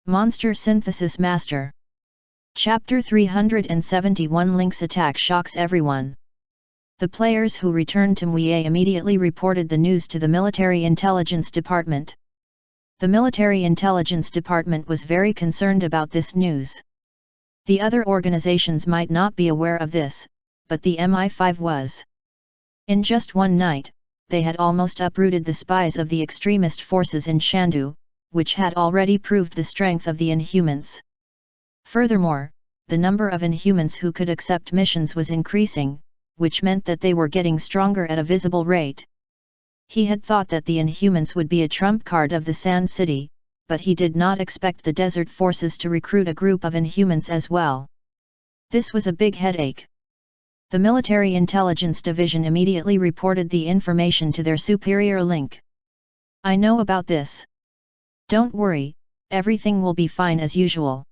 Monster Synthesis Master. Chapter 371 Link's attack shocks everyone. The players who returned to Muye immediately reported the news to the Military Intelligence Department. The Military Intelligence Department was very concerned about this news. The other organizations might not be aware of this, but the MI5 was. In just one night, they had almost uprooted the spies of the extremist forces in Shandu, which had already proved the strength of the Inhumans. Furthermore, the number of Inhumans who could accept missions was increasing, which meant that they were getting stronger at a visible rate. He had thought that the Inhumans would be a trump card of the Sand City, but he did not expect the desert forces to recruit a group of Inhumans as well. This was a big headache. The Military Intelligence Division immediately reported the information to their superior Link. "I know about this. Don't worry, everything will be fine as usual."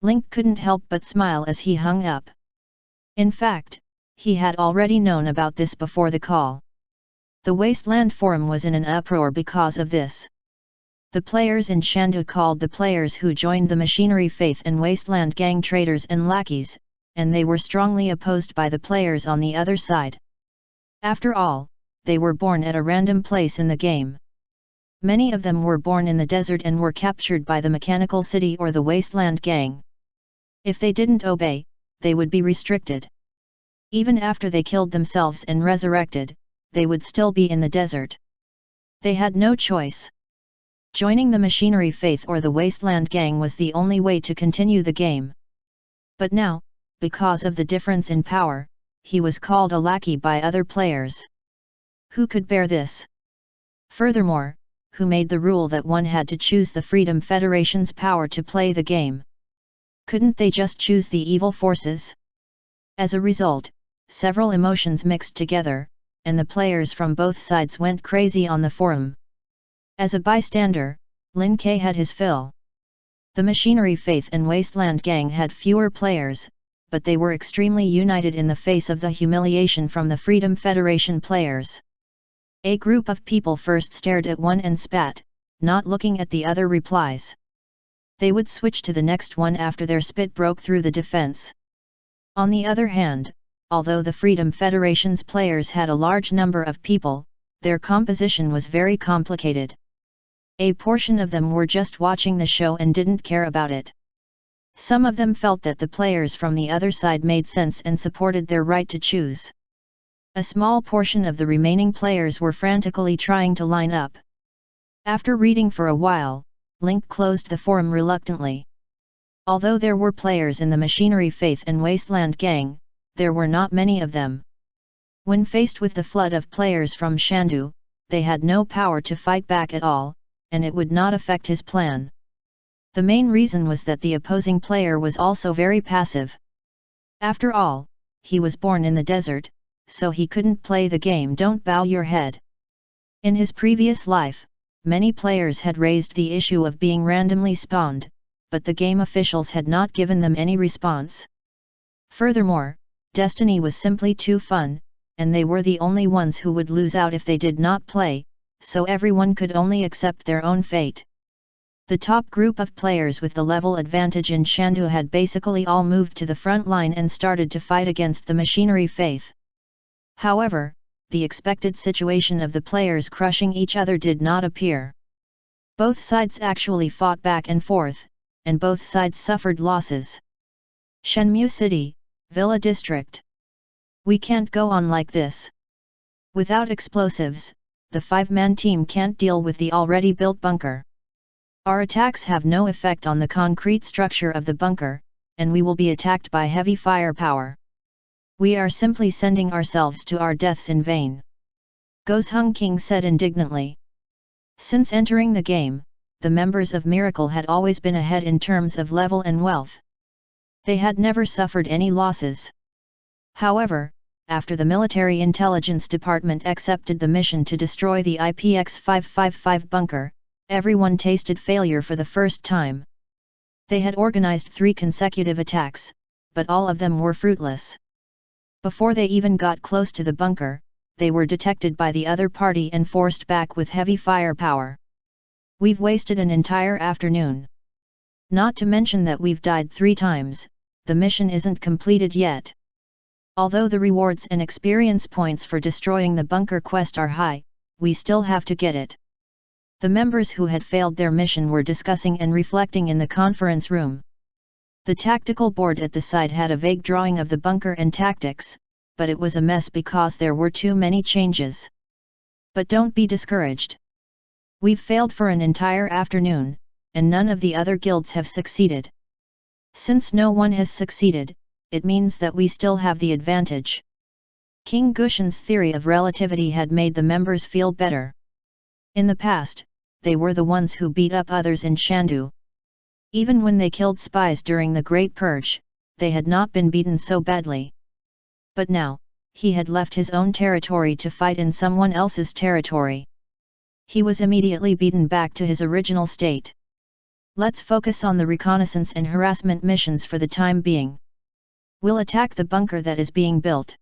Link couldn't help but smile as he hung up. In fact, he had already known about this before the call. The Wasteland Forum was in an uproar because of this. The players in Shandu called the players who joined the Machinery Faith and Wasteland gang traitors and lackeys, and they were strongly opposed by the players on the other side. After all, they were born at a random place in the game. Many of them were born in the desert and were captured by the Mechanical City or the Wasteland gang. If they didn't obey, they would be restricted. Even after they killed themselves and resurrected, they would still be in the desert. They had no choice. Joining the Machinery Faith or the Wasteland gang was the only way to continue the game. But now, because of the difference in power, he was called a lackey by other players. Who could bear this? Furthermore, who made the rule that one had to choose the Freedom Federation's power to play the game? Couldn't they just choose the evil forces? As a result, several emotions mixed together, and the players from both sides went crazy on the forum. As a bystander, Lin Ke had his fill. The Machinery Faith and Wasteland gang had fewer players, but they were extremely united in the face of the humiliation from the Freedom Federation players. A group of people first stared at one and spat, not looking at the other replies. They would switch to the next one after their spit broke through the defense. On the other hand, although the Freedom Federation's players had a large number of people, their composition was very complicated. A portion of them were just watching the show and didn't care about it. Some of them felt that the players from the other side made sense and supported their right to choose. A small portion of the remaining players were frantically trying to line up. After reading for a while, Link closed the forum reluctantly. Although there were players in the Machinery Faith and Wasteland gang, there were not many of them. When faced with the flood of players from Shandu, they had no power to fight back at all, and it would not affect his plan. The main reason was that the opposing player was also very passive. After all, he was born in the desert, so he couldn't play the game "Don't bow your head." In his previous life, many players had raised the issue of being randomly spawned, but the game officials had not given them any response. Furthermore, Destiny was simply too fun, and they were the only ones who would lose out if they did not play, so everyone could only accept their own fate. The top group of players with the level advantage in Shandu had basically all moved to the front line and started to fight against the Machinery Faith. However, the expected situation of the players crushing each other did not appear. Both sides actually fought back and forth, and both sides suffered losses. Shenmue City, Villa District. We can't go on like this. Without explosives, the 5-man team can't deal with the already built bunker. Our attacks have no effect on the concrete structure of the bunker, and we will be attacked by heavy firepower. We are simply sending ourselves to our deaths in vain. Gozhung King said indignantly. Since entering the game, the members of Miracle had always been ahead in terms of level and wealth. They had never suffered any losses. However, after the Military Intelligence Department accepted the mission to destroy the IPX-555 bunker, everyone tasted failure for the first time. They had organized 3 consecutive attacks, but all of them were fruitless. Before they even got close to the bunker, they were detected by the other party and forced back with heavy firepower. We've wasted an entire afternoon. Not to mention that we've died 3 times, the mission isn't completed yet. Although the rewards and experience points for destroying the bunker quest are high, we still have to get it. The members who had failed their mission were discussing and reflecting in the conference room. The tactical board at the side had a vague drawing of the bunker and tactics, but it was a mess because there were too many changes. But don't be discouraged. We've failed for an entire afternoon, and none of the other guilds have succeeded. Since no one has succeeded, it means that we still have the advantage. King Gushan's theory of relativity had made the members feel better. In the past, they were the ones who beat up others in Shandu. Even when they killed spies during the Great Purge, they had not been beaten so badly. But now, he had left his own territory to fight in someone else's territory. He was immediately beaten back to his original state. Let's focus on the reconnaissance and harassment missions for the time being. We'll attack the bunker that is being built.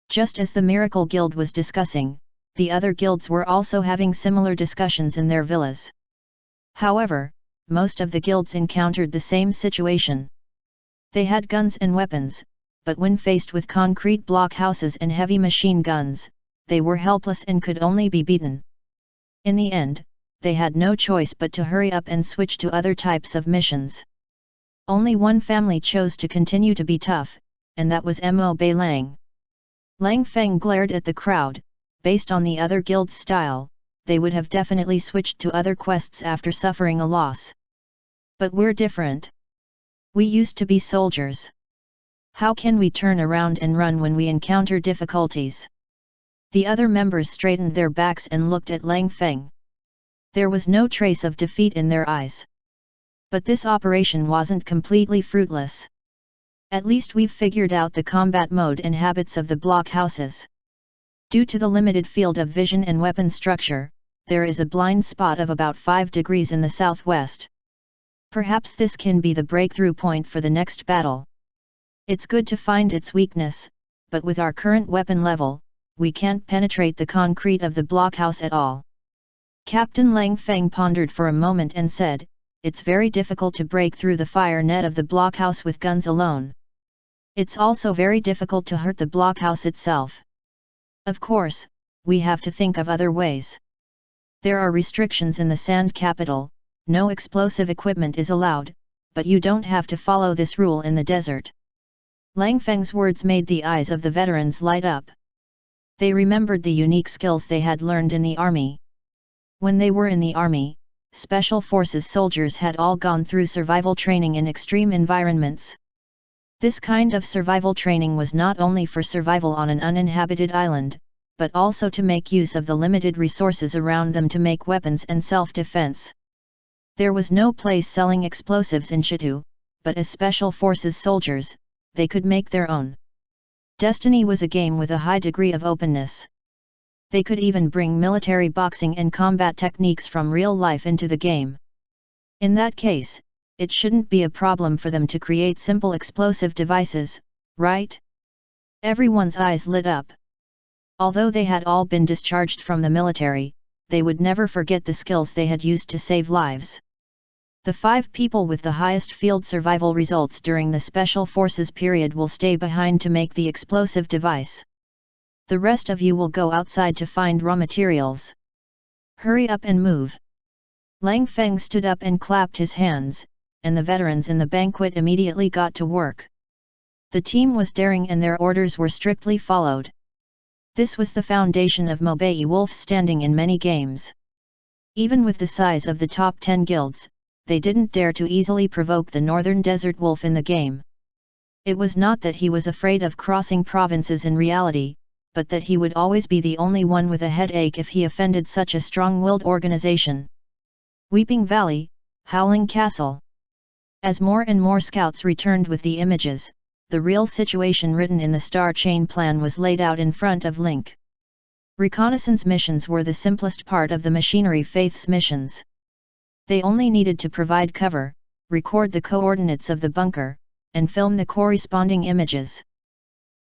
Just as the Miracle Guild was discussing, the other guilds were also having similar discussions in their villas. However, most of the guilds encountered the same situation. They had guns and weapons, but when faced with concrete blockhouses and heavy machine guns, they were helpless and could only be beaten. In the end, they had no choice but to hurry up and switch to other types of missions. Only one family chose to continue to be tough, and that was Mo Bei Lang. Lang Feng glared at the crowd. Based on the other guild's style, they would have definitely switched to other quests after suffering a loss. But we're different. We used to be soldiers. How can we turn around and run when we encounter difficulties? The other members straightened their backs and looked at Lang Feng. There was no trace of defeat in their eyes. But this operation wasn't completely fruitless. At least we've figured out the combat mode and habits of the blockhouses. Due to the limited field of vision and weapon structure, there is a blind spot of about 5 degrees in the southwest. Perhaps this can be the breakthrough point for the next battle. It's good to find its weakness, but with our current weapon level, we can't penetrate the concrete of the blockhouse at all. Captain Lang Feng pondered for a moment and said, "It's very difficult to break through the fire net of the blockhouse with guns alone. It's also very difficult to hurt the blockhouse itself. Of course, we have to think of other ways. There are restrictions in the Sand Capital, no explosive equipment is allowed, but you don't have to follow this rule in the desert." Lang Feng's words made the eyes of the veterans light up. They remembered the unique skills they had learned in the army. When they were in the army, Special Forces soldiers had all gone through survival training in extreme environments. This kind of survival training was not only for survival on an uninhabited island, but also to make use of the limited resources around them to make weapons and self-defense. There was no place selling explosives in Chitu, but as Special Forces soldiers, they could make their own. Destiny was a game with a high degree of openness. They could even bring military boxing and combat techniques from real life into the game. In that case, it shouldn't be a problem for them to create simple explosive devices, right? Everyone's eyes lit up. Although they had all been discharged from the military, they would never forget the skills they had used to save lives. The 5 people with the highest field survival results during the Special Forces period will stay behind to make the explosive device. The rest of you will go outside to find raw materials. Hurry up and move. Lang Feng stood up and clapped his hands, and the veterans in the banquet immediately got to work. The team was daring and their orders were strictly followed. This was the foundation of Mobei Wolf's standing in many games. Even with the size of the top 10 guilds, they didn't dare to easily provoke the Northern Desert Wolf in the game. It was not that he was afraid of crossing provinces in reality, but that he would always be the only one with a headache if he offended such a strong-willed organization. Weeping Valley, Howling Castle. As more and more scouts returned with the images, the real situation written in the Star Chain plan was laid out in front of Link. Reconnaissance missions were the simplest part of the Machinery Faith's missions. They only needed to provide cover, record the coordinates of the bunker, and film the corresponding images.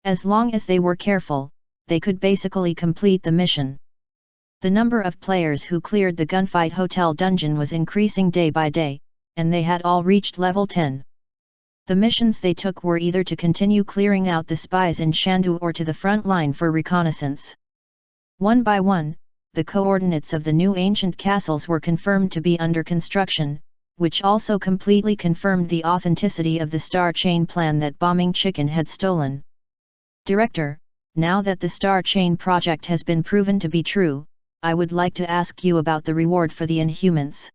As long as they were careful, they could basically complete the mission. The number of players who cleared the Gunfight Hotel dungeon was increasing day by day, and they had all reached level 10. The missions they took were either to continue clearing out the spies in Shandu or to the front line for reconnaissance. One by one, the coordinates of the new ancient castles were confirmed to be under construction, which also completely confirmed the authenticity of the Star Chain plan that Bombing Chicken had stolen. Director, now that the Star Chain project has been proven to be true, I would like to ask you about the reward for the Inhumans.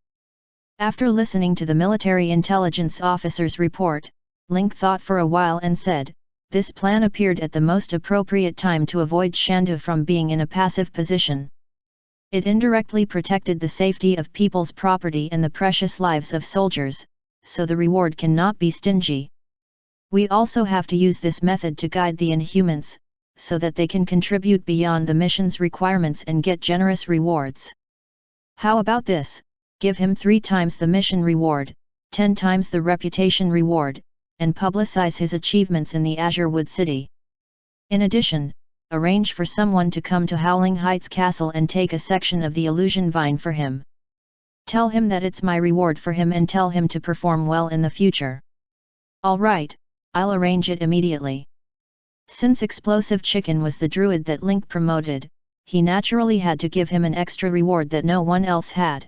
After listening to the military intelligence officer's report, Link thought for a while and said, this plan appeared at the most appropriate time to avoid Shandu from being in a passive position. It indirectly protected the safety of people's property and the precious lives of soldiers, so the reward cannot be stingy. We also have to use this method to guide the Inhumans, so that they can contribute beyond the mission's requirements and get generous rewards. How about this? Give him 3 times the mission reward, 10 times the reputation reward, and publicize his achievements in the Azure Wood City. In addition, arrange for someone to come to Howling Heights Castle and take a section of the illusion vine for him. Tell him that it's my reward for him and tell him to perform well in the future. All right, I'll arrange it immediately. Since Explosive Chicken was the druid that Link promoted, he naturally had to give him an extra reward that no one else had.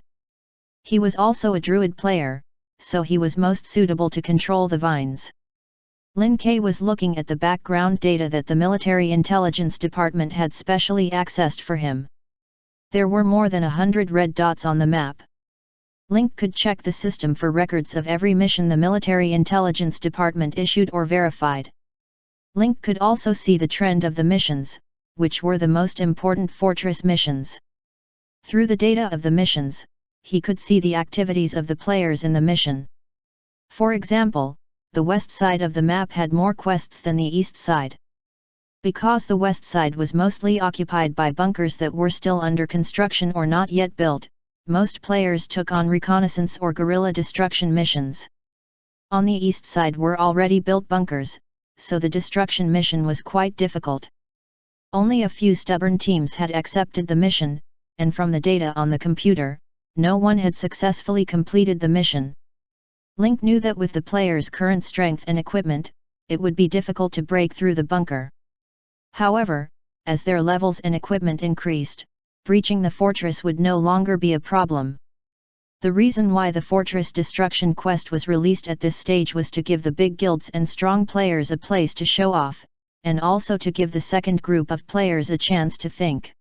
He was also a druid player, so he was most suitable to control the vines. Lin Ke was looking at the background data that the Military Intelligence Department had specially accessed for him. There were more than 100 red dots on the map. Link could check the system for records of every mission the Military Intelligence Department issued or verified. Link could also see the trend of the missions, which were the most important fortress missions. Through the data of the missions, he could see the activities of the players in the mission. For example, the west side of the map had more quests than the east side. Because the west side was mostly occupied by bunkers that were still under construction or not yet built, most players took on reconnaissance or guerrilla destruction missions. On the east side were already built bunkers, so the destruction mission was quite difficult. Only a few stubborn teams had accepted the mission, and from the data on the computer, no one had successfully completed the mission. Link knew that with the player's current strength and equipment, it would be difficult to break through the bunker. However, as their levels and equipment increased, breaching the fortress would no longer be a problem. The reason why the Fortress Destruction quest was released at this stage was to give the big guilds and strong players a place to show off, and also to give the second group of players a chance to think.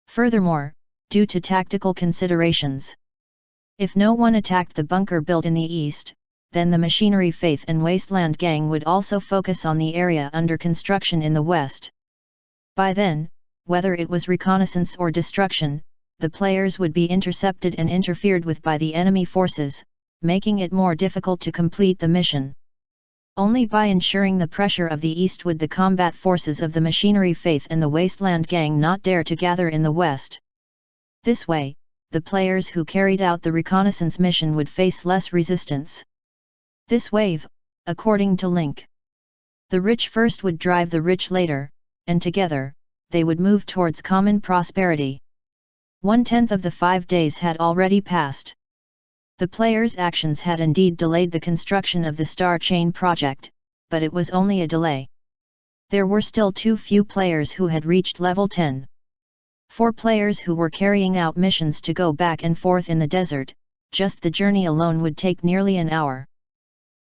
Furthermore, due to tactical considerations, if no one attacked the bunker built in the east, then the Machinery Faith and Wasteland Gang would also focus on the area under construction in the west. By then, whether it was reconnaissance or destruction, the players would be intercepted and interfered with by the enemy forces, making it more difficult to complete the mission. Only by ensuring the pressure of the east would the combat forces of the Machinery Faith and the Wasteland Gang not dare to gather in the west. This way, the players who carried out the reconnaissance mission would face less resistance. This wave, according to Link, the rich first would drive the rich later, and together, they would move towards common prosperity. 1/10 of the 5 days had already passed. The players' actions had indeed delayed the construction of the Star Chain project, but it was only a delay. There were still too few players who had reached level 10. 4 players who were carrying out missions to go back and forth in the desert, just the journey alone would take nearly an hour.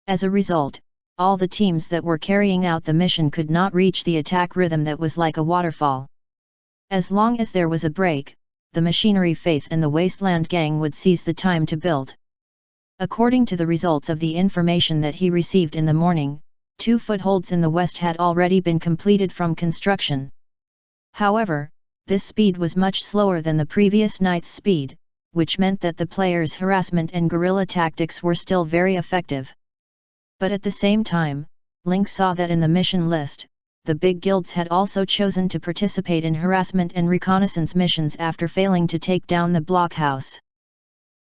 As a result, all the teams that were carrying out the mission could not reach the attack rhythm that was like a waterfall. As long as there was a break, the Machinery Faith and the Wasteland Gang would seize the time to build. According to the results of the information that he received in the morning, 2 footholds in the west had already been completed from construction. However, this speed was much slower than the previous night's speed, which meant that the players' harassment and guerrilla tactics were still very effective. But at the same time, Link saw that in the mission list, the big guilds had also chosen to participate in harassment and reconnaissance missions after failing to take down the blockhouse.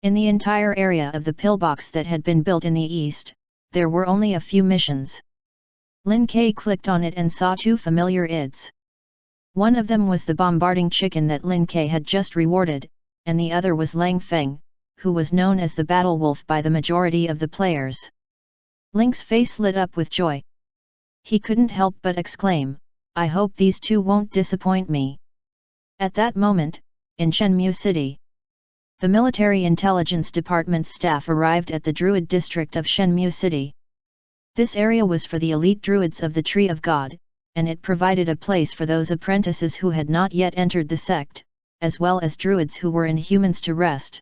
In the entire area of the pillbox that had been built in the east, there were only a few missions. Lin Ke clicked on it and saw 2 familiar IDs. One of them was the bombarding chicken that Lin Ke had just rewarded, and the other was Lang Feng, who was known as the Battle Wolf by the majority of the players. Link's face lit up with joy. He couldn't help but exclaim, "I hope these two won't disappoint me." At that moment, in Shenmue City, the Military Intelligence Department's staff arrived at the Druid district of Shenmue City. This area was for the elite Druids of the Tree of God, and it provided a place for those apprentices who had not yet entered the sect, as well as Druids who were Inhumans to rest.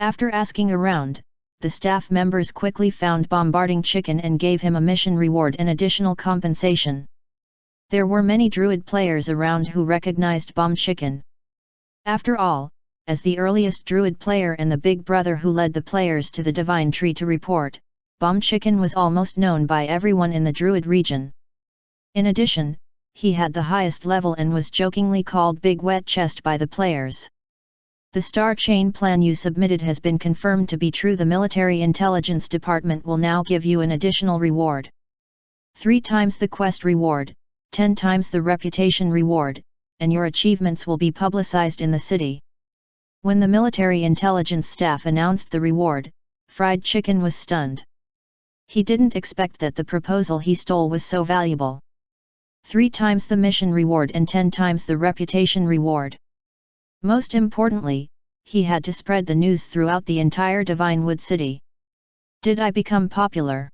After asking around, the staff members quickly found Bombarding Chicken and gave him a mission reward and additional compensation. There were many Druid players around who recognized Bomb Chicken. After all, as the earliest Druid player and the big brother who led the players to the Divine Tree to report, Bomb Chicken was almost known by everyone in the Druid region. In addition, he had the highest level and was jokingly called Big Wet Chest by the players. The star chain plan you submitted has been confirmed to be true. The Military Intelligence Department will now give you an additional reward. 3 times the quest reward, 10 times the reputation reward, and your achievements will be publicized in the city. When the military intelligence staff announced the reward, Fried Chicken was stunned. He didn't expect that the proposal he stole was so valuable. 3 times the mission reward and 10 times the reputation reward. Most importantly, he had to spread the news throughout the entire Divinewood city. Did I become popular?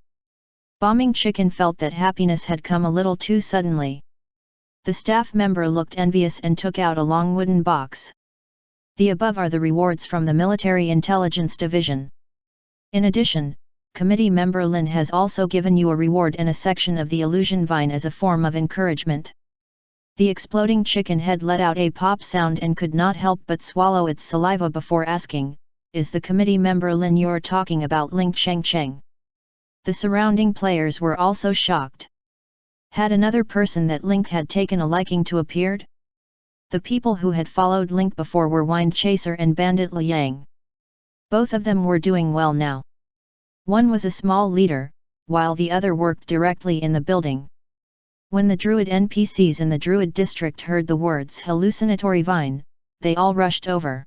Bombing Chicken felt that happiness had come a little too suddenly. The staff member looked envious and took out a long wooden box. The above are the rewards from the Military Intelligence Division. In addition, committee member Lin has also given you a reward and a section of the illusion vine as a form of encouragement. The exploding chicken head let out a pop sound and could not help but swallow its saliva before asking, "Is the committee member Lin you're talking about Link Cheng Cheng?" The surrounding players were also shocked. Had another person that Link had taken a liking to appeared? The people who had followed Link before were Wind Chaser and Bandit Liang. Both of them were doing well now. One was a small leader, while the other worked directly in the building. When the Druid NPCs in the Druid district heard the words hallucinatory vine, they all rushed over.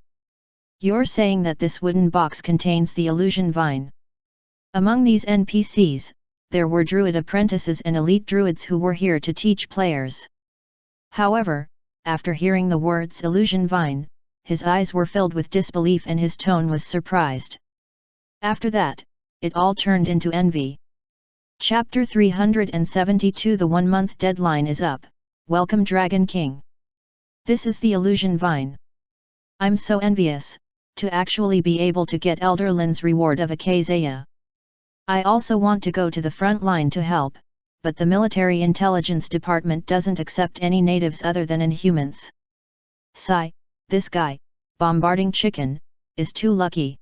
"You're saying that this wooden box contains the illusion vine?" Among these NPCs, there were Druid apprentices and elite Druids who were here to teach players. However, after hearing the words illusion vine, his eyes were filled with disbelief and his tone was surprised. After that, it all turned into envy. Chapter 372 The 1-month deadline is up. Welcome Dragon King. This is the illusion vine. I'm so envious, to actually be able to get Elder Lin's reward of a Kazaya. I also want to go to the front line to help, but the Military Intelligence Department doesn't accept any natives other than Inhumans. Sigh, this guy, Bombarding Chicken, is too lucky.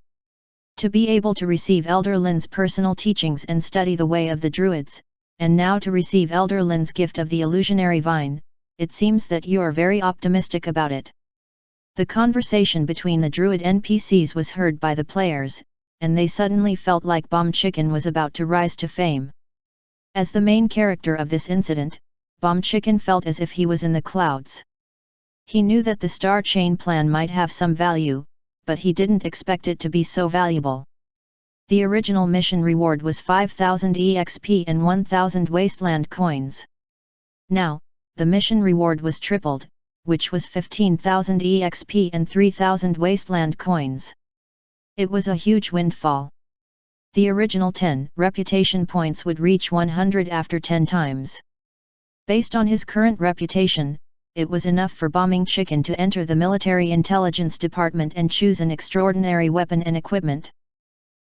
To be able to receive Elder Lin's personal teachings and study the way of the Druids, and now to receive Elder Lin's gift of the illusionary vine, it seems that you are very optimistic about it. The conversation between the Druid NPCs was heard by the players, and they suddenly felt like Bomb Chicken was about to rise to fame. As the main character of this incident, Bomb Chicken felt as if he was in the clouds. He knew that the star chain plan might have some value, but he didn't expect it to be so valuable. The original mission reward was 5,000 EXP and 1,000 wasteland coins. Now, the mission reward was tripled, which was 15,000 EXP and 3,000 wasteland coins. It was a huge windfall. The original 10 reputation points would reach 100 after 10 times. Based on his current reputation, it was enough for Bombing Chicken to enter the Military Intelligence Department and choose an extraordinary weapon and equipment.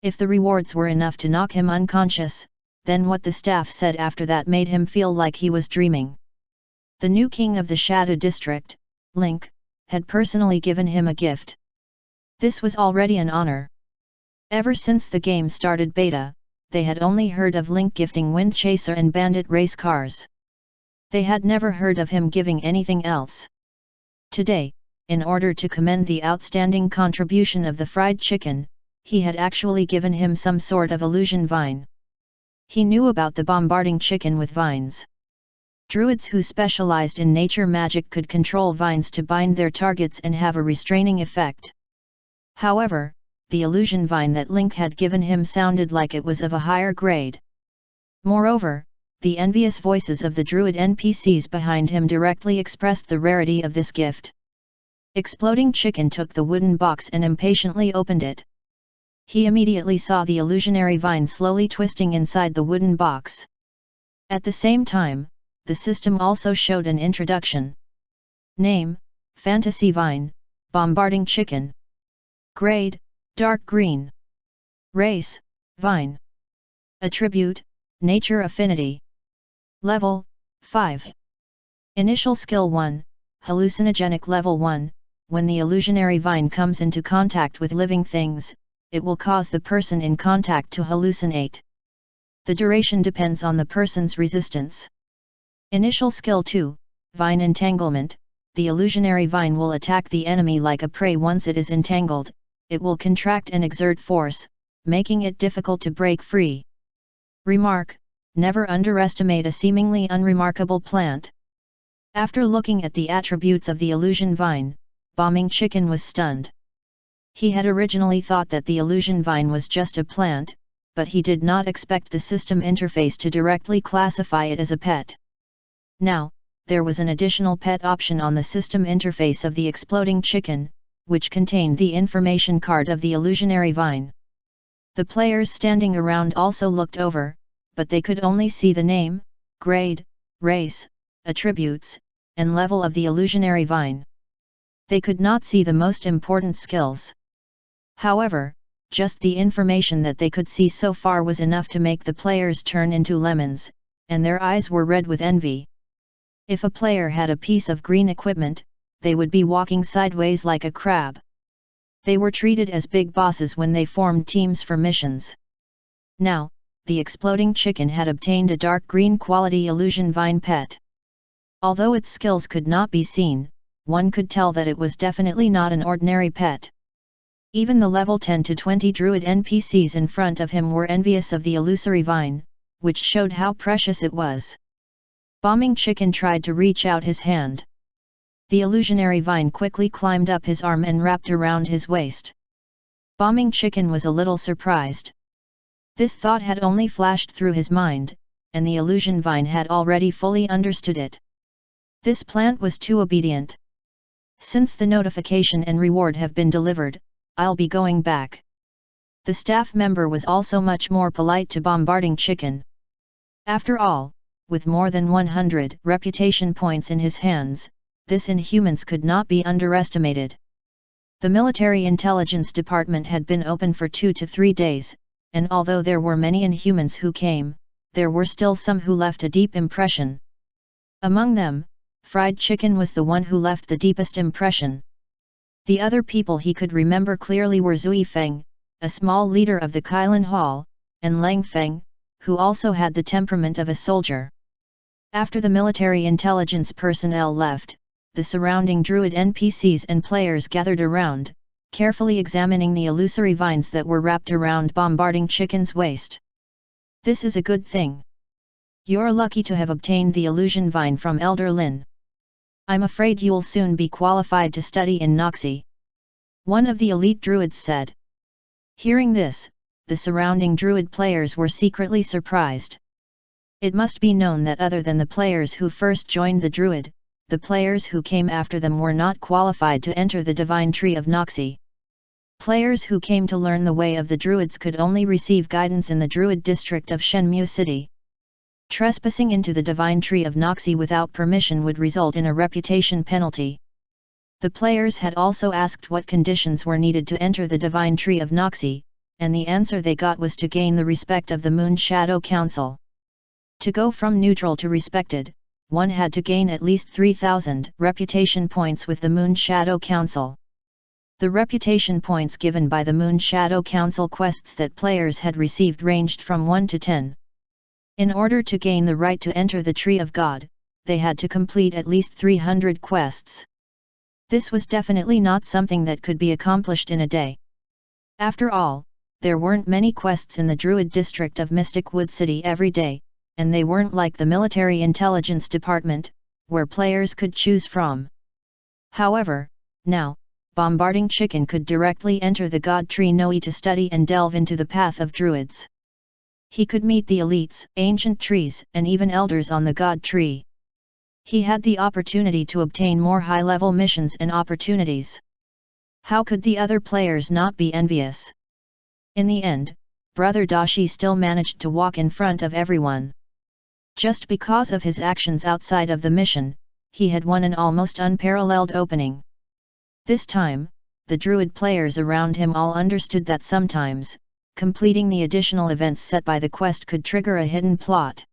If the rewards were enough to knock him unconscious, then what the staff said after that made him feel like he was dreaming. The new king of the Shadow District, Link, had personally given him a gift. This was already an honor. Ever since the game started beta, they had only heard of Link gifting Wind Chaser and Bandit race cars. They had never heard of him giving anything else. Today, in order to commend the outstanding contribution of the Fried Chicken, he had actually given him some sort of illusion vine. He knew about the Bombarding Chicken with vines. Druids who specialized in nature magic could control vines to bind their targets and have a restraining effect. However, the illusion vine that Link had given him sounded like it was of a higher grade. Moreover, the envious voices of the druid NPCs behind him directly expressed the rarity of this gift. Exploding Chicken took the wooden box and impatiently opened it. He immediately saw the illusionary vine slowly twisting inside the wooden box. At the same time, the system also showed an introduction. Name: Fantasy Vine, Bombarding Chicken. Grade: Dark Green. Race: Vine. Attribute: Nature Affinity. Level: 5. Initial Skill 1, Hallucinogenic Level 1. When the illusionary vine comes into contact with living things, it will cause the person in contact to hallucinate. The duration depends on the person's resistance. Initial Skill 2, Vine Entanglement. The illusionary vine will attack the enemy like a prey. Once it is entangled, it will contract and exert force, making it difficult to break free. Remark: never underestimate a seemingly unremarkable plant. After looking at the attributes of the illusion vine, Bombing Chicken was stunned. He had originally thought that the illusion vine was just a plant, but he did not expect the system interface to directly classify it as a pet. Now, there was an additional pet option on the system interface of the exploding chicken, which contained the information card of the illusionary vine. The players standing around also looked over, but they could only see the name, grade, race, attributes, and level of the illusionary vine. They could not see the most important skills. However, just the information that they could see so far was enough to make the players turn into lemons, and their eyes were red with envy. If a player had a piece of green equipment, they would be walking sideways like a crab. They were treated as big bosses when they formed teams for missions. Now, the exploding chicken had obtained a dark green quality illusion vine pet. Although its skills could not be seen, one could tell that it was definitely not an ordinary pet. Even the level 10 to 20 druid NPCs in front of him were envious of the illusory vine, which showed how precious it was. Bombing Chicken tried to reach out his hand. The illusionary vine quickly climbed up his arm and wrapped around his waist. Bombing Chicken was a little surprised. This thought had only flashed through his mind, and the illusion vine had already fully understood it. This plant was too obedient. Since the notification and reward have been delivered, I'll be going back. The staff member was also much more polite to Bombarding Chicken. After all, with more than 100 reputation points in his hands, this Inhumans could not be underestimated. The military intelligence department had been open for 2 to 3 days, and although there were many Inhumans who came, there were still some who left a deep impression. Among them, Fried Chicken was the one who left the deepest impression. The other people he could remember clearly were Zui Feng, a small leader of the Kailan Hall, and Lang Feng, who also had the temperament of a soldier. After the military intelligence personnel left, the surrounding druid NPCs and players gathered around, carefully examining the illusory vines that were wrapped around Bombarding Chicken's waist. This is a good thing. You're lucky to have obtained the illusion vine from Elder Lin. I'm afraid you'll soon be qualified to study in Noxie. One of the elite druids said. Hearing this, the surrounding druid players were secretly surprised. It must be known that other than the players who first joined the druid, the players who came after them were not qualified to enter the divine tree of Noxie. Players who came to learn the way of the druids could only receive guidance in the druid district of Shenmue City. Trespassing into the divine tree of Noxie without permission would result in a reputation penalty. The players had also asked what conditions were needed to enter the divine tree of Noxie, and the answer they got was to gain the respect of the Moon Shadow Council. To go from neutral to respected, one had to gain at least 3,000 reputation points with the Moon Shadow Council. The reputation points given by the Moon Shadow Council quests that players had received ranged from 1 to 10. In order to gain the right to enter the Tree of God, they had to complete at least 300 quests. This was definitely not something that could be accomplished in a day. After all, there weren't many quests in the Druid district of Mystic Wood City every day, and they weren't like the military intelligence department, where players could choose from. However, now, bombarding Chicken could directly enter the God Tree Noi to study and delve into the path of druids. He could meet the elites, ancient trees, and even elders on the God Tree. He had the opportunity to obtain more high-level missions and opportunities. How could the other players not be envious? In the end, Brother Dashi still managed to walk in front of everyone. Just because of his actions outside of the mission, he had won an almost unparalleled opening. This time, the druid players around him all understood that sometimes, completing the additional events set by the quest could trigger a hidden plot.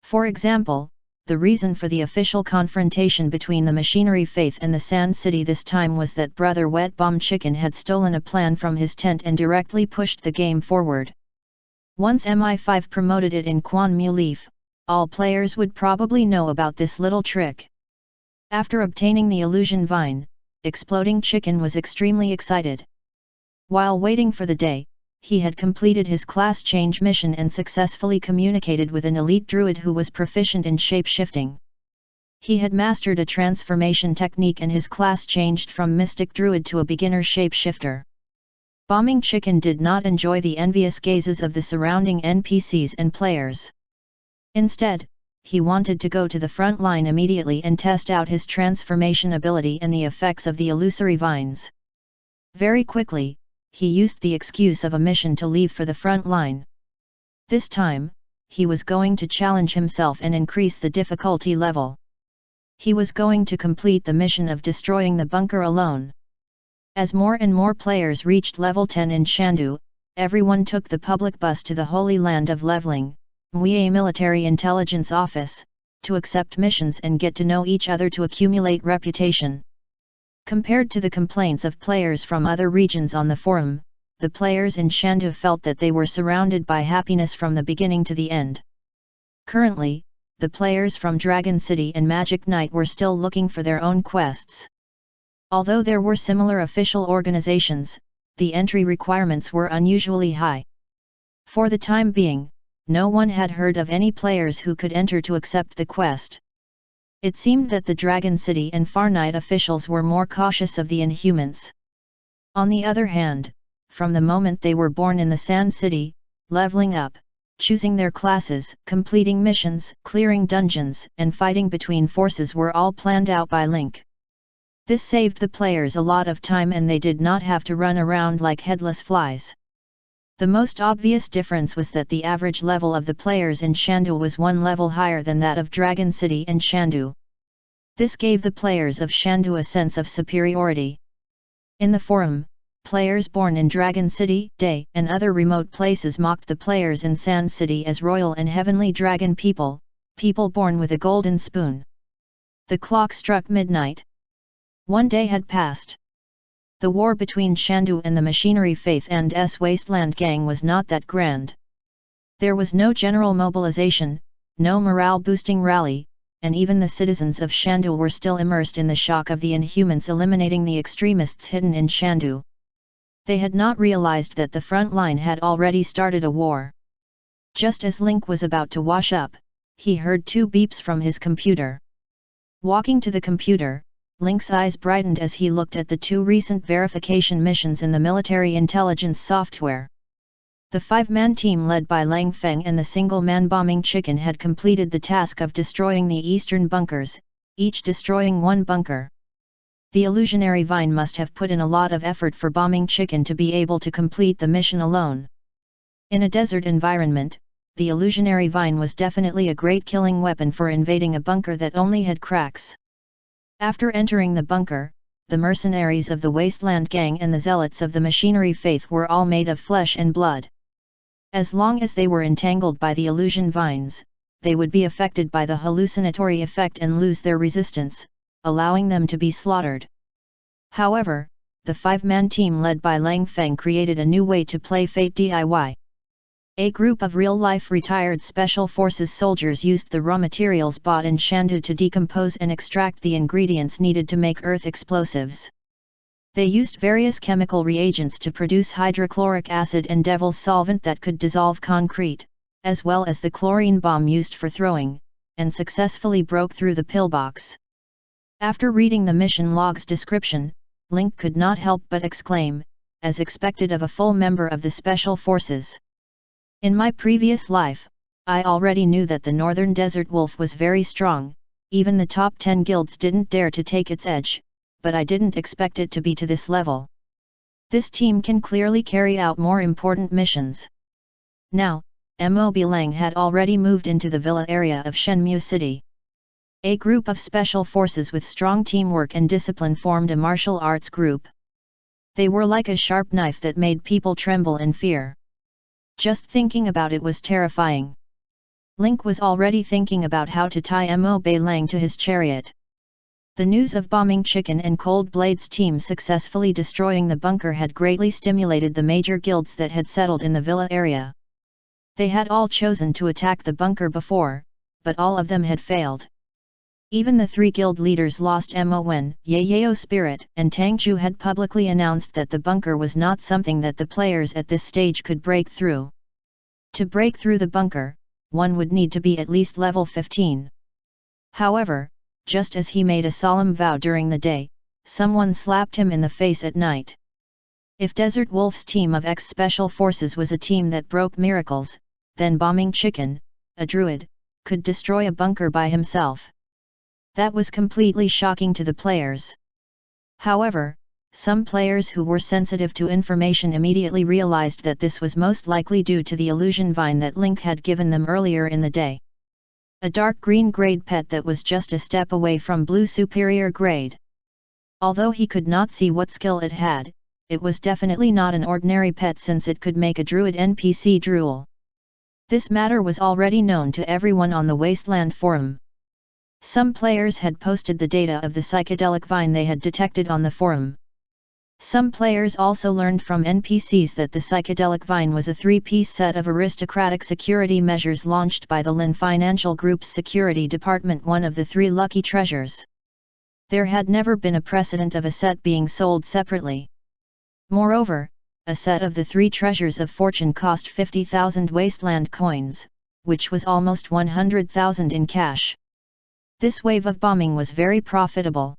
For example, the reason for the official confrontation between the Machinery Faith and the Sand City this time was that Brother Wet Bomb Chicken had stolen a plan from his tent and directly pushed the game forward. Once MI5 promoted it in Quan Mu Leaf, all players would probably know about this little trick. After obtaining the illusion vine, Exploding Chicken was extremely excited. While waiting for the day, he had completed his class change mission and successfully communicated with an elite druid who was proficient in shape-shifting. He had mastered a transformation technique and his class changed from mystic druid to a beginner shape-shifter. Bombing Chicken did not enjoy the envious gazes of the surrounding NPCs and players. Instead, he wanted to go to the front line immediately and test out his transformation ability and the effects of the illusory vines. Very quickly, he used the excuse of a mission to leave for the front line. This time, he was going to challenge himself and increase the difficulty level. He was going to complete the mission of destroying the bunker alone. As more and more players reached level 10 in Shandu, everyone took the public bus to the Holy Land of Leveling, Mue Military Intelligence Office, to accept missions and get to know each other to accumulate reputation. Compared to the complaints of players from other regions on the forum, the players in Shandu felt that they were surrounded by happiness from the beginning to the end. Currently, the players from Dragon City and Magic Knight were still looking for their own quests. Although there were similar official organizations, the entry requirements were unusually high. For the time being, no one had heard of any players who could enter to accept the quest. It seemed that the Dragon City and Far Night officials were more cautious of the Inhumans. On the other hand, from the moment they were born in the Sand City, leveling up, choosing their classes, completing missions, clearing dungeons, and fighting between forces were all planned out by Link. This saved the players a lot of time and they did not have to run around like headless flies. The most obvious difference was that the average level of the players in Shandu was one level higher than that of Dragon City and Shandu. This gave the players of Shandu a sense of superiority. In the forum, players born in Dragon City, Day, and other remote places mocked the players in Sand City as royal and heavenly dragon people, people born with a golden spoon. The clock struck midnight. One day had passed. The war between Shandu and the Machinery Faith and Wasteland Gang was not that grand. There was no general mobilization, no morale-boosting rally, and even the citizens of Shandu were still immersed in the shock of the Inhumans eliminating the extremists hidden in Shandu. They had not realized that the front line had already started a war. Just as Link was about to wash up, he heard two beeps from his computer. Walking to the computer, Link's eyes brightened as he looked at the two recent verification missions in the military intelligence software. The 5-man team led by Lang Feng and the single-man Bombing Chicken had completed the task of destroying the eastern bunkers, each destroying one bunker. The illusionary vine must have put in a lot of effort for Bombing Chicken to be able to complete the mission alone. In a desert environment, the illusionary vine was definitely a great killing weapon for invading a bunker that only had cracks. After entering the bunker, the mercenaries of the Wasteland Gang and the zealots of the Machinery Faith were all made of flesh and blood. As long as they were entangled by the illusion vines, they would be affected by the hallucinatory effect and lose their resistance, allowing them to be slaughtered. However, the 5-man team led by Lang Feng created a new way to play Fate DIY. A group of real-life retired Special Forces soldiers used the raw materials bought in Shandu to decompose and extract the ingredients needed to make earth explosives. They used various chemical reagents to produce hydrochloric acid and devil's solvent that could dissolve concrete, as well as the chlorine bomb used for throwing, and successfully broke through the pillbox. After reading the mission log's description, Link could not help but exclaim, as expected of a full member of the Special Forces. In my previous life, I already knew that the Northern Desert Wolf was very strong, even the top 10 guilds didn't dare to take its edge, but I didn't expect it to be to this level. This team can clearly carry out more important missions. Now, Mob Lang had already moved into the villa area of Shenmue City. A group of special forces with strong teamwork and discipline formed a martial arts group. They were like a sharp knife that made people tremble in fear. Just thinking about it was terrifying. Link was already thinking about how to tie Mob Lang to his chariot. The news of bombing Chicken and Cold Blade's team successfully destroying the bunker had greatly stimulated the major guilds that had settled in the villa area. They had all chosen to attack the bunker before, but all of them had failed. Even the 3 guild leaders lost Mo when Yayo Spirit and Tangju had publicly announced that the bunker was not something that the players at this stage could break through. To break through the bunker, one would need to be at least level 15. However, just as he made a solemn vow during the day, someone slapped him in the face at night. If Desert Wolf's team of ex-special forces was a team that broke miracles, then Bombing Chicken, a druid, could destroy a bunker by himself. That was completely shocking to the players. However, some players who were sensitive to information immediately realized that this was most likely due to the illusion vine that Link had given them earlier in the day. A dark green grade pet that was just a step away from blue superior grade. Although he could not see what skill it had, it was definitely not an ordinary pet since it could make a druid NPC drool. This matter was already known to everyone on the Wasteland forum. Some players had posted the data of the psychedelic vine they had detected on the forum. Some players also learned from NPCs that the psychedelic vine was a 3-piece set of aristocratic security measures launched by the Lin Financial Group's security department, one of the 3 lucky treasures. There had never been a precedent of a set being sold separately. Moreover, a set of the 3 treasures of fortune cost 50,000 wasteland coins, which was almost 100,000 in cash. This wave of bombing was very profitable.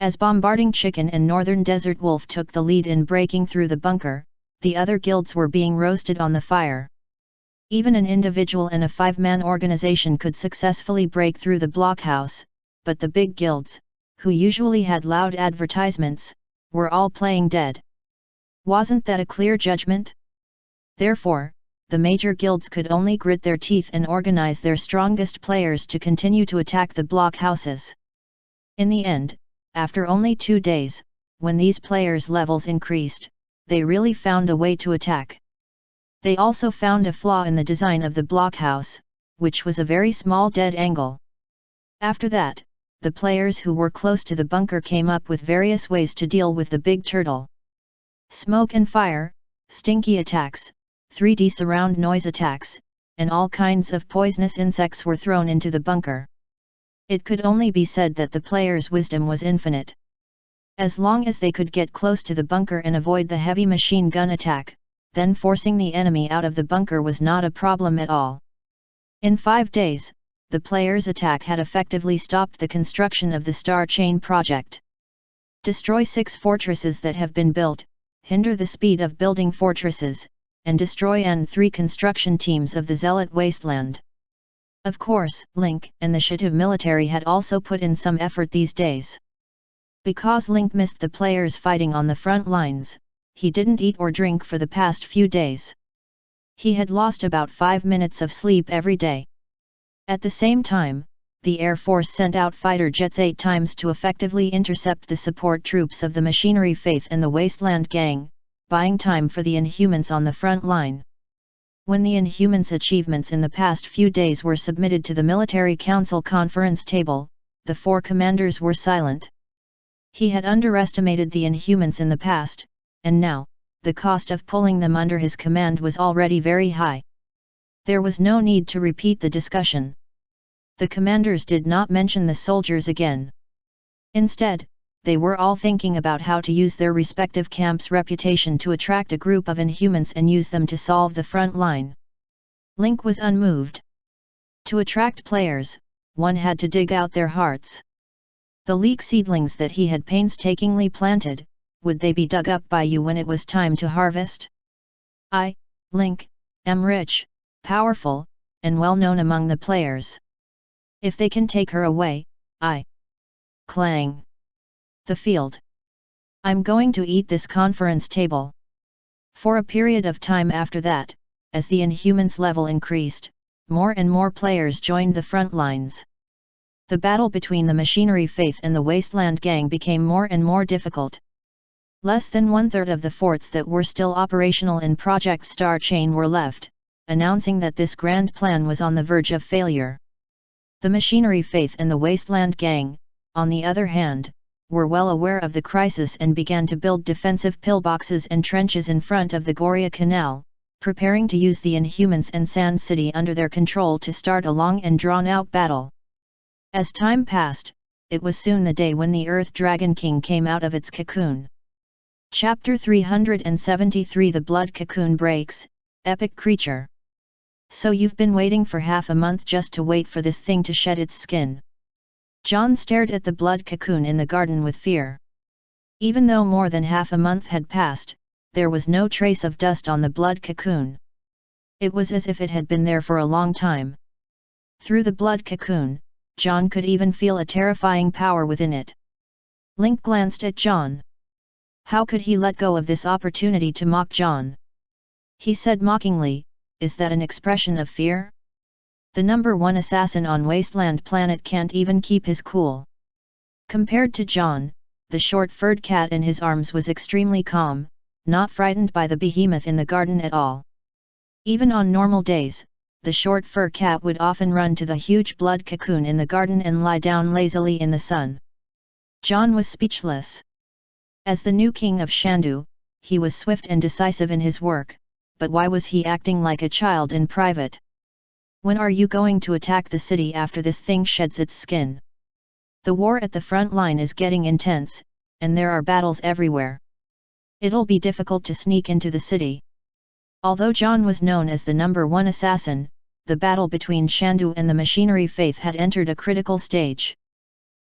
As Bombarding Chicken and Northern Desert Wolf took the lead in breaking through the bunker, the other guilds were being roasted on the fire. Even an individual and a 5-man organization could successfully break through the blockhouse, but the big guilds, who usually had loud advertisements, were all playing dead. Wasn't that a clear judgment? Therefore, the major guilds could only grit their teeth and organize their strongest players to continue to attack the blockhouses. In the end, after only 2 days, when these players' levels increased, they really found a way to attack. They also found a flaw in the design of the blockhouse, which was a very small dead angle. After that, the players who were close to the bunker came up with various ways to deal with the big turtle. Smoke and fire, stinky attacks, 3D surround noise attacks, and all kinds of poisonous insects were thrown into the bunker. It could only be said that the players' wisdom was infinite. As long as they could get close to the bunker and avoid the heavy machine gun attack, then forcing the enemy out of the bunker was not a problem at all. In 5 days, the players' attack had effectively stopped the construction of the Star Chain project. Destroy 6 fortresses that have been built, hinder the speed of building fortresses, and destroy N3 construction teams of the Zealot Wasteland. Of course, Link and the Shitiv military had also put in some effort these days. Because Link missed the players fighting on the front lines, he didn't eat or drink for the past few days. He had lost about 5 minutes of sleep every day. At the same time, the Air Force sent out fighter jets 8 times to effectively intercept the support troops of the Machinery Faith and the Wasteland Gang, buying time for the Inhumans on the front line. When the Inhumans' achievements in the past few days were submitted to the Military Council conference table, the 4 commanders were silent. He had underestimated the Inhumans in the past, and now, the cost of pulling them under his command was already very high. There was no need to repeat the discussion. The commanders did not mention the soldiers again. Instead, they were all thinking about how to use their respective camps' reputation to attract a group of Inhumans and use them to solve the front line. Link was unmoved. To attract players, one had to dig out their hearts. The leek seedlings that he had painstakingly planted, would they be dug up by you when it was time to harvest? I, Link, am rich, powerful, and well known among the players. If they can take her away, I clang the field. I'm going to eat this conference table. For a period of time after that, as the Inhumans' level increased, more and more players joined the front lines. The battle between the Machinery Faith and the Wasteland Gang became more and more difficult. Less than one-third of the forts that were still operational in Project Star Chain were left, announcing that this grand plan was on the verge of failure. The Machinery Faith and the Wasteland Gang, on the other hand, were well aware of the crisis and began to build defensive pillboxes and trenches in front of the Goria Canal, preparing to use the Inhumans and Sand City under their control to start a long and drawn-out battle. As time passed, it was soon the day when the Earth Dragon King came out of its cocoon. Chapter 373 The Blood Cocoon Breaks, Epic Creature. So you've been waiting for half a month just to wait for this thing to shed its skin. John stared at the blood cocoon in the garden with fear. Even though more than half a month had passed, there was no trace of dust on the blood cocoon. It was as if it had been there for a long time. Through the blood cocoon, John could even feel a terrifying power within it. Link glanced at John. How could he let go of this opportunity to mock John? He said mockingly, "Is that an expression of fear? The #1 assassin on Wasteland Planet can't even keep his cool." Compared to John, the short-furred cat in his arms was extremely calm, not frightened by the behemoth in the garden at all. Even on normal days, the short fur cat would often run to the huge blood cocoon in the garden and lie down lazily in the sun. John was speechless. As the new king of Shandu, he was swift and decisive in his work, but why was he acting like a child in private? When are you going to attack the city after this thing sheds its skin? The war at the front line is getting intense, and there are battles everywhere. It'll be difficult to sneak into the city. Although John was known as the #1 assassin, the battle between Shandu and the Machinery Faith had entered a critical stage.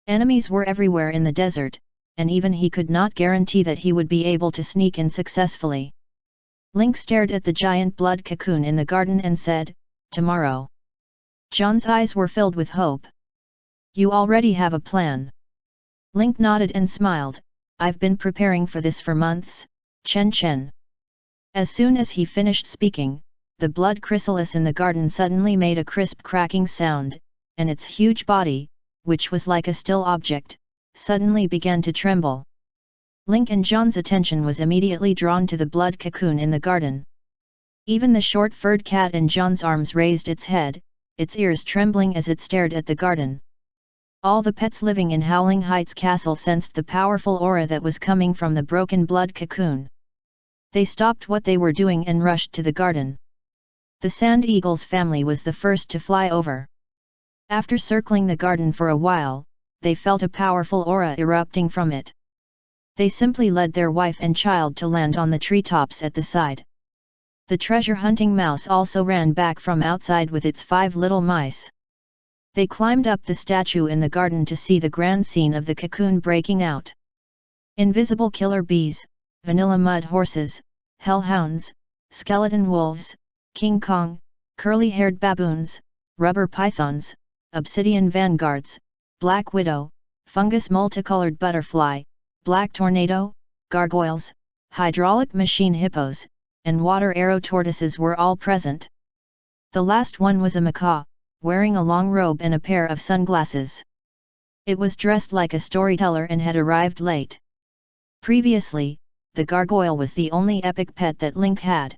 Enemies were everywhere in the desert, and even he could not guarantee that he would be able to sneak in successfully. Link stared at the giant blood cocoon in the garden and said, "Tomorrow." John's eyes were filled with hope. "You already have a plan." Link nodded and smiled. "I've been preparing for this for months, Chen Chen." As soon as he finished speaking, the blood chrysalis in the garden suddenly made a crisp cracking sound, and its huge body, which was like a still object, suddenly began to tremble. Link and John's attention was immediately drawn to the blood cocoon in the garden. Even the short-furred cat in John's arms raised its head, its ears trembling as it stared at the garden. All the pets living in Howling Heights Castle sensed the powerful aura that was coming from the broken blood cocoon. They stopped what they were doing and rushed to the garden. The Sand Eagle's family was the first to fly over. After circling the garden for a while, they felt a powerful aura erupting from it. They simply led their wife and child to land on the treetops at the side. The treasure-hunting mouse also ran back from outside with its 5 little mice. They climbed up the statue in the garden to see the grand scene of the cocoon breaking out. Invisible killer bees, vanilla mud horses, hellhounds, skeleton wolves, King Kong, curly-haired baboons, rubber pythons, obsidian vanguards, black widow, fungus multicolored butterfly, black tornado, gargoyles, hydraulic machine hippos, and water arrow tortoises were all present. The last one was a macaw, wearing a long robe and a pair of sunglasses. It was dressed like a storyteller and had arrived late. Previously, the gargoyle was the only epic pet that Link had.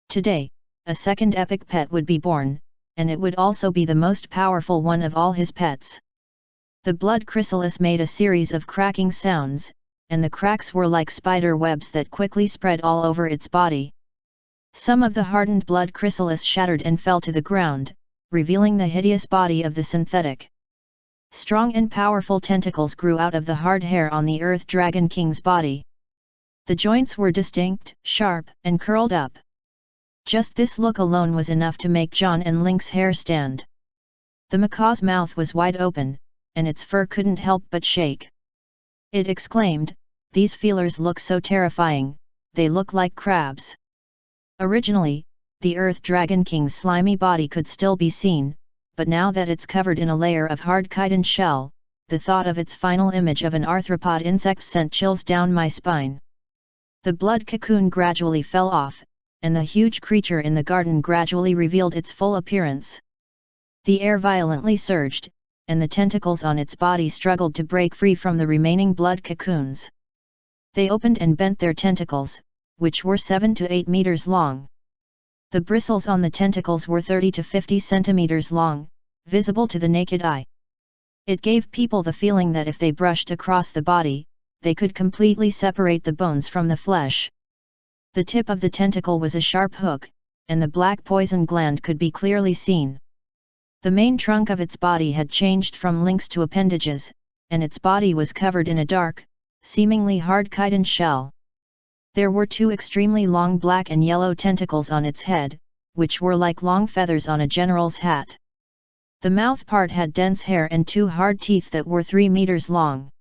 Today, a second epic pet would be born, and it would also be the most powerful one of all his pets. The blood chrysalis made a series of cracking sounds, and the cracks were like spider webs that quickly spread all over its body. Some of the hardened blood chrysalis shattered and fell to the ground, revealing the hideous body of the synthetic. Strong and powerful tentacles grew out of the hard hair on the Earth Dragon King's body. The joints were distinct, sharp, and curled up. Just this look alone was enough to make John and Link's hair stand. The macaw's mouth was wide open, and its fur couldn't help but shake. It exclaimed, "These feelers look so terrifying, they look like crabs." Originally, the Earth Dragon King's slimy body could still be seen, but now that it's covered in a layer of hard chitin shell, the thought of its final image of an arthropod insect sent chills down my spine. The blood cocoon gradually fell off, and the huge creature in the garden gradually revealed its full appearance. The air violently surged, and the tentacles on its body struggled to break free from the remaining blood cocoons. They opened and bent their tentacles, which were 7 to 8 meters long. The bristles on the tentacles were 30 to 50 centimeters long, visible to the naked eye. It gave people the feeling that if they brushed across the body, they could completely separate the bones from the flesh. The tip of the tentacle was a sharp hook, and the black poison gland could be clearly seen. The main trunk of its body had changed from links to appendages, and its body was covered in a dark, seemingly hard chitin shell. There were 2 extremely long black and yellow tentacles on its head, which were like long feathers on a general's hat. The mouth part had dense hair and 2 hard teeth that were 3 meters long.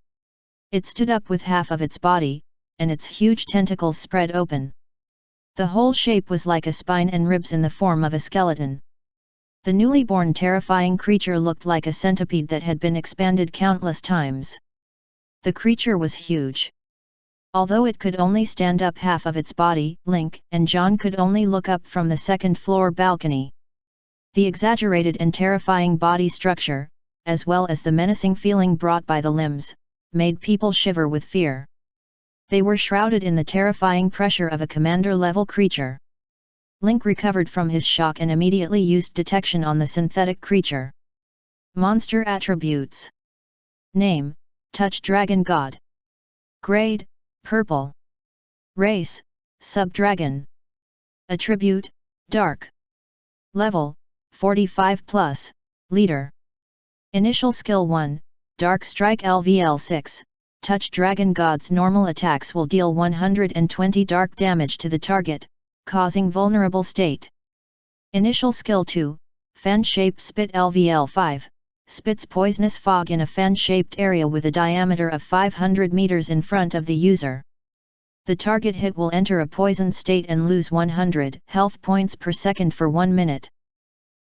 It stood up with half of its body, and its huge tentacles spread open. The whole shape was like a spine and ribs in the form of a skeleton. The newly born terrifying creature looked like a centipede that had been expanded countless times. The creature was huge. Although it could only stand up half of its body, Link and John could only look up from the second-floor balcony. The exaggerated and terrifying body structure, as well as the menacing feeling brought by the limbs, made people shiver with fear. They were shrouded in the terrifying pressure of a commander-level creature. Link recovered from his shock and immediately used detection on the synthetic creature. Monster attributes. Name: Touch Dragon God. Grade: Purple. Race: Sub-Dragon. Attribute: Dark. Level: 45+, Leader. Initial Skill 1, Dark Strike LVL 6, Touch Dragon God's normal attacks will deal 120 dark damage to the target, causing vulnerable state. Initial Skill 2, Fan-Shaped Spit LVL 5, spits poisonous fog in a fan-shaped area with a diameter of 500 meters in front of the user. The target hit will enter a poisoned state and lose 100 health points per second for 1 minute.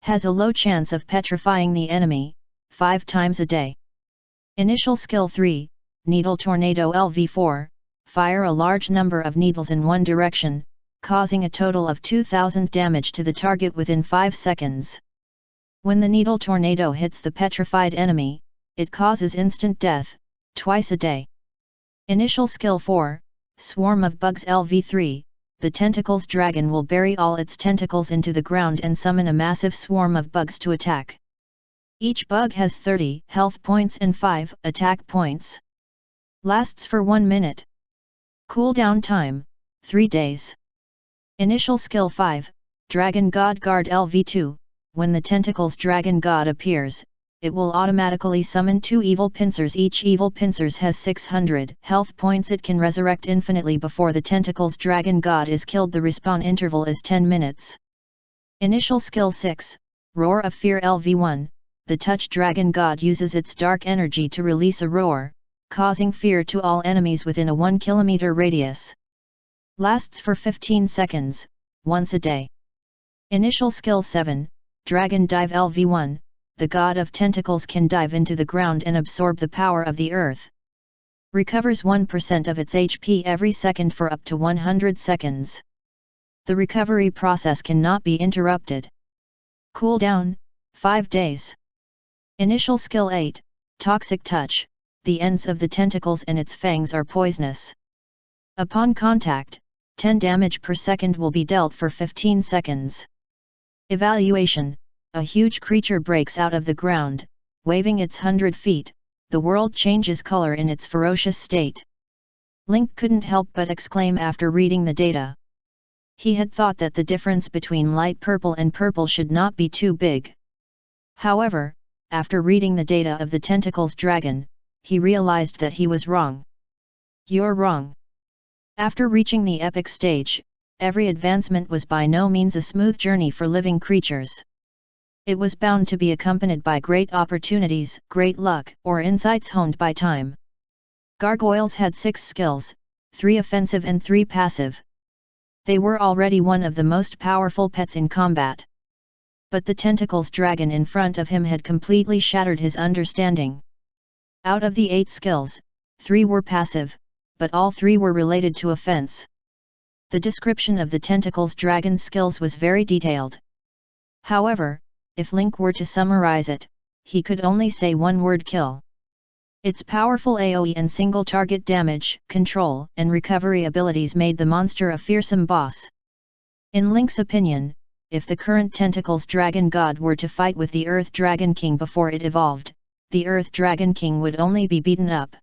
Has a low chance of petrifying the enemy, 5 times a day. Initial Skill 3, Needle Tornado LV4, fire a large number of needles in one direction, causing a total of 2000 damage to the target within 5 seconds. When the needle tornado hits the petrified enemy, it causes instant death, twice a day. Initial Skill 4, Swarm of Bugs LV3, the tentacles dragon will bury all its tentacles into the ground and summon a massive swarm of bugs to attack. Each bug has 30 health points and 5 attack points. Lasts for 1 minute. Cooldown time, 3 days. Initial Skill 5, Dragon God Guard LV2, when the tentacles dragon god appears, it will automatically summon 2 evil pincers. Each evil pincers has 600 health points. It can resurrect infinitely before the tentacles dragon god is killed. The respawn interval is 10 minutes. Initial Skill 6, Roar of Fear LV1, the touch dragon god uses its dark energy to release a roar, causing fear to all enemies within a 1 kilometer radius. Lasts for 15 seconds, once a day. Initial Skill 7, Dragon Dive LV1, the god of tentacles can dive into the ground and absorb the power of the earth. Recovers 1% of its HP every second for up to 100 seconds. The recovery process cannot be interrupted. Cooldown, 5 days. Initial Skill 8, Toxic Touch, the ends of the tentacles and its fangs are poisonous. Upon contact, 10 damage per second will be dealt for 15 seconds. Evaluation: a huge creature breaks out of the ground, waving its 100 feet, the world changes color in its ferocious state. Link couldn't help but exclaim after reading the data. He had thought that the difference between light purple and purple should not be too big. However, after reading the data of the tentacles dragon, he realized that he was wrong. You're wrong. After reaching the epic stage, every advancement was by no means a smooth journey for living creatures. It was bound to be accompanied by great opportunities, great luck, or insights honed by time. Gargoyles had 6 skills, 3 offensive and 3 passive. They were already one of the most powerful pets in combat. But the tentacles dragon in front of him had completely shattered his understanding. Out of the 8 skills, 3 were passive, but all 3 were related to offense. The description of the tentacles dragon's skills was very detailed. However, if Link were to summarize it, he could only say one word: kill. Its powerful AoE and single target damage, control, and recovery abilities made the monster a fearsome boss. In Link's opinion, if the current Tentacles Dragon God were to fight with the Earth Dragon King before it evolved, the Earth Dragon King would only be beaten up.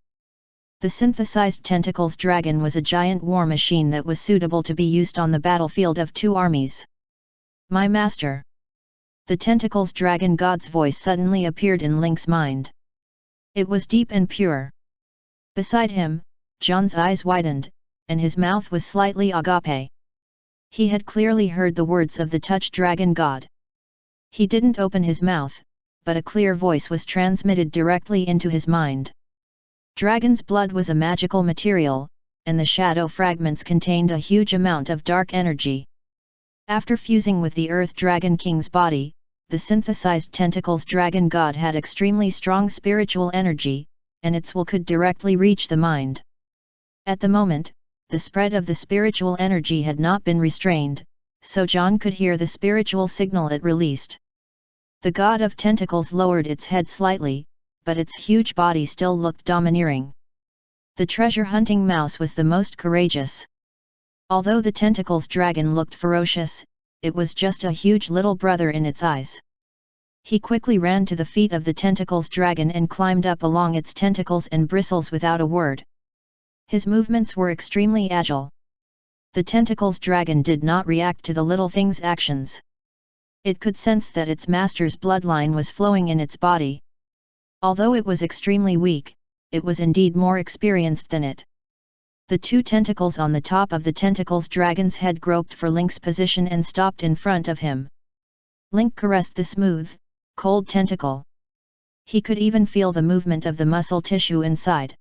The synthesized Tentacles Dragon was a giant war machine that was suitable to be used on the battlefield of 2 armies. My master! The Tentacles Dragon God's voice suddenly appeared in Link's mind. It was deep and pure. Beside him, John's eyes widened, and his mouth was slightly agape. He had clearly heard the words of the Touch Dragon God. He didn't open his mouth, but a clear voice was transmitted directly into his mind. Dragon's blood was a magical material, and the shadow fragments contained a huge amount of dark energy. After fusing with the Earth Dragon King's body, the synthesized Tentacles Dragon God had extremely strong spiritual energy, and its will could directly reach the mind. At the moment, the spread of the spiritual energy had not been restrained, so John could hear the spiritual signal it released. The God of Tentacles lowered its head slightly, but its huge body still looked domineering. The treasure-hunting mouse was the most courageous. Although the Tentacles Dragon looked ferocious, it was just a huge little brother in its eyes. He quickly ran to the feet of the Tentacles Dragon and climbed up along its tentacles and bristles without a word. His movements were extremely agile. The Tentacles Dragon did not react to the little thing's actions. It could sense that its master's bloodline was flowing in its body. Although it was extremely weak, it was indeed more experienced than it. The 2 tentacles on the top of the Tentacles Dragon's head groped for Link's position and stopped in front of him. Link caressed the smooth, cold tentacle. He could even feel the movement of the muscle tissue inside.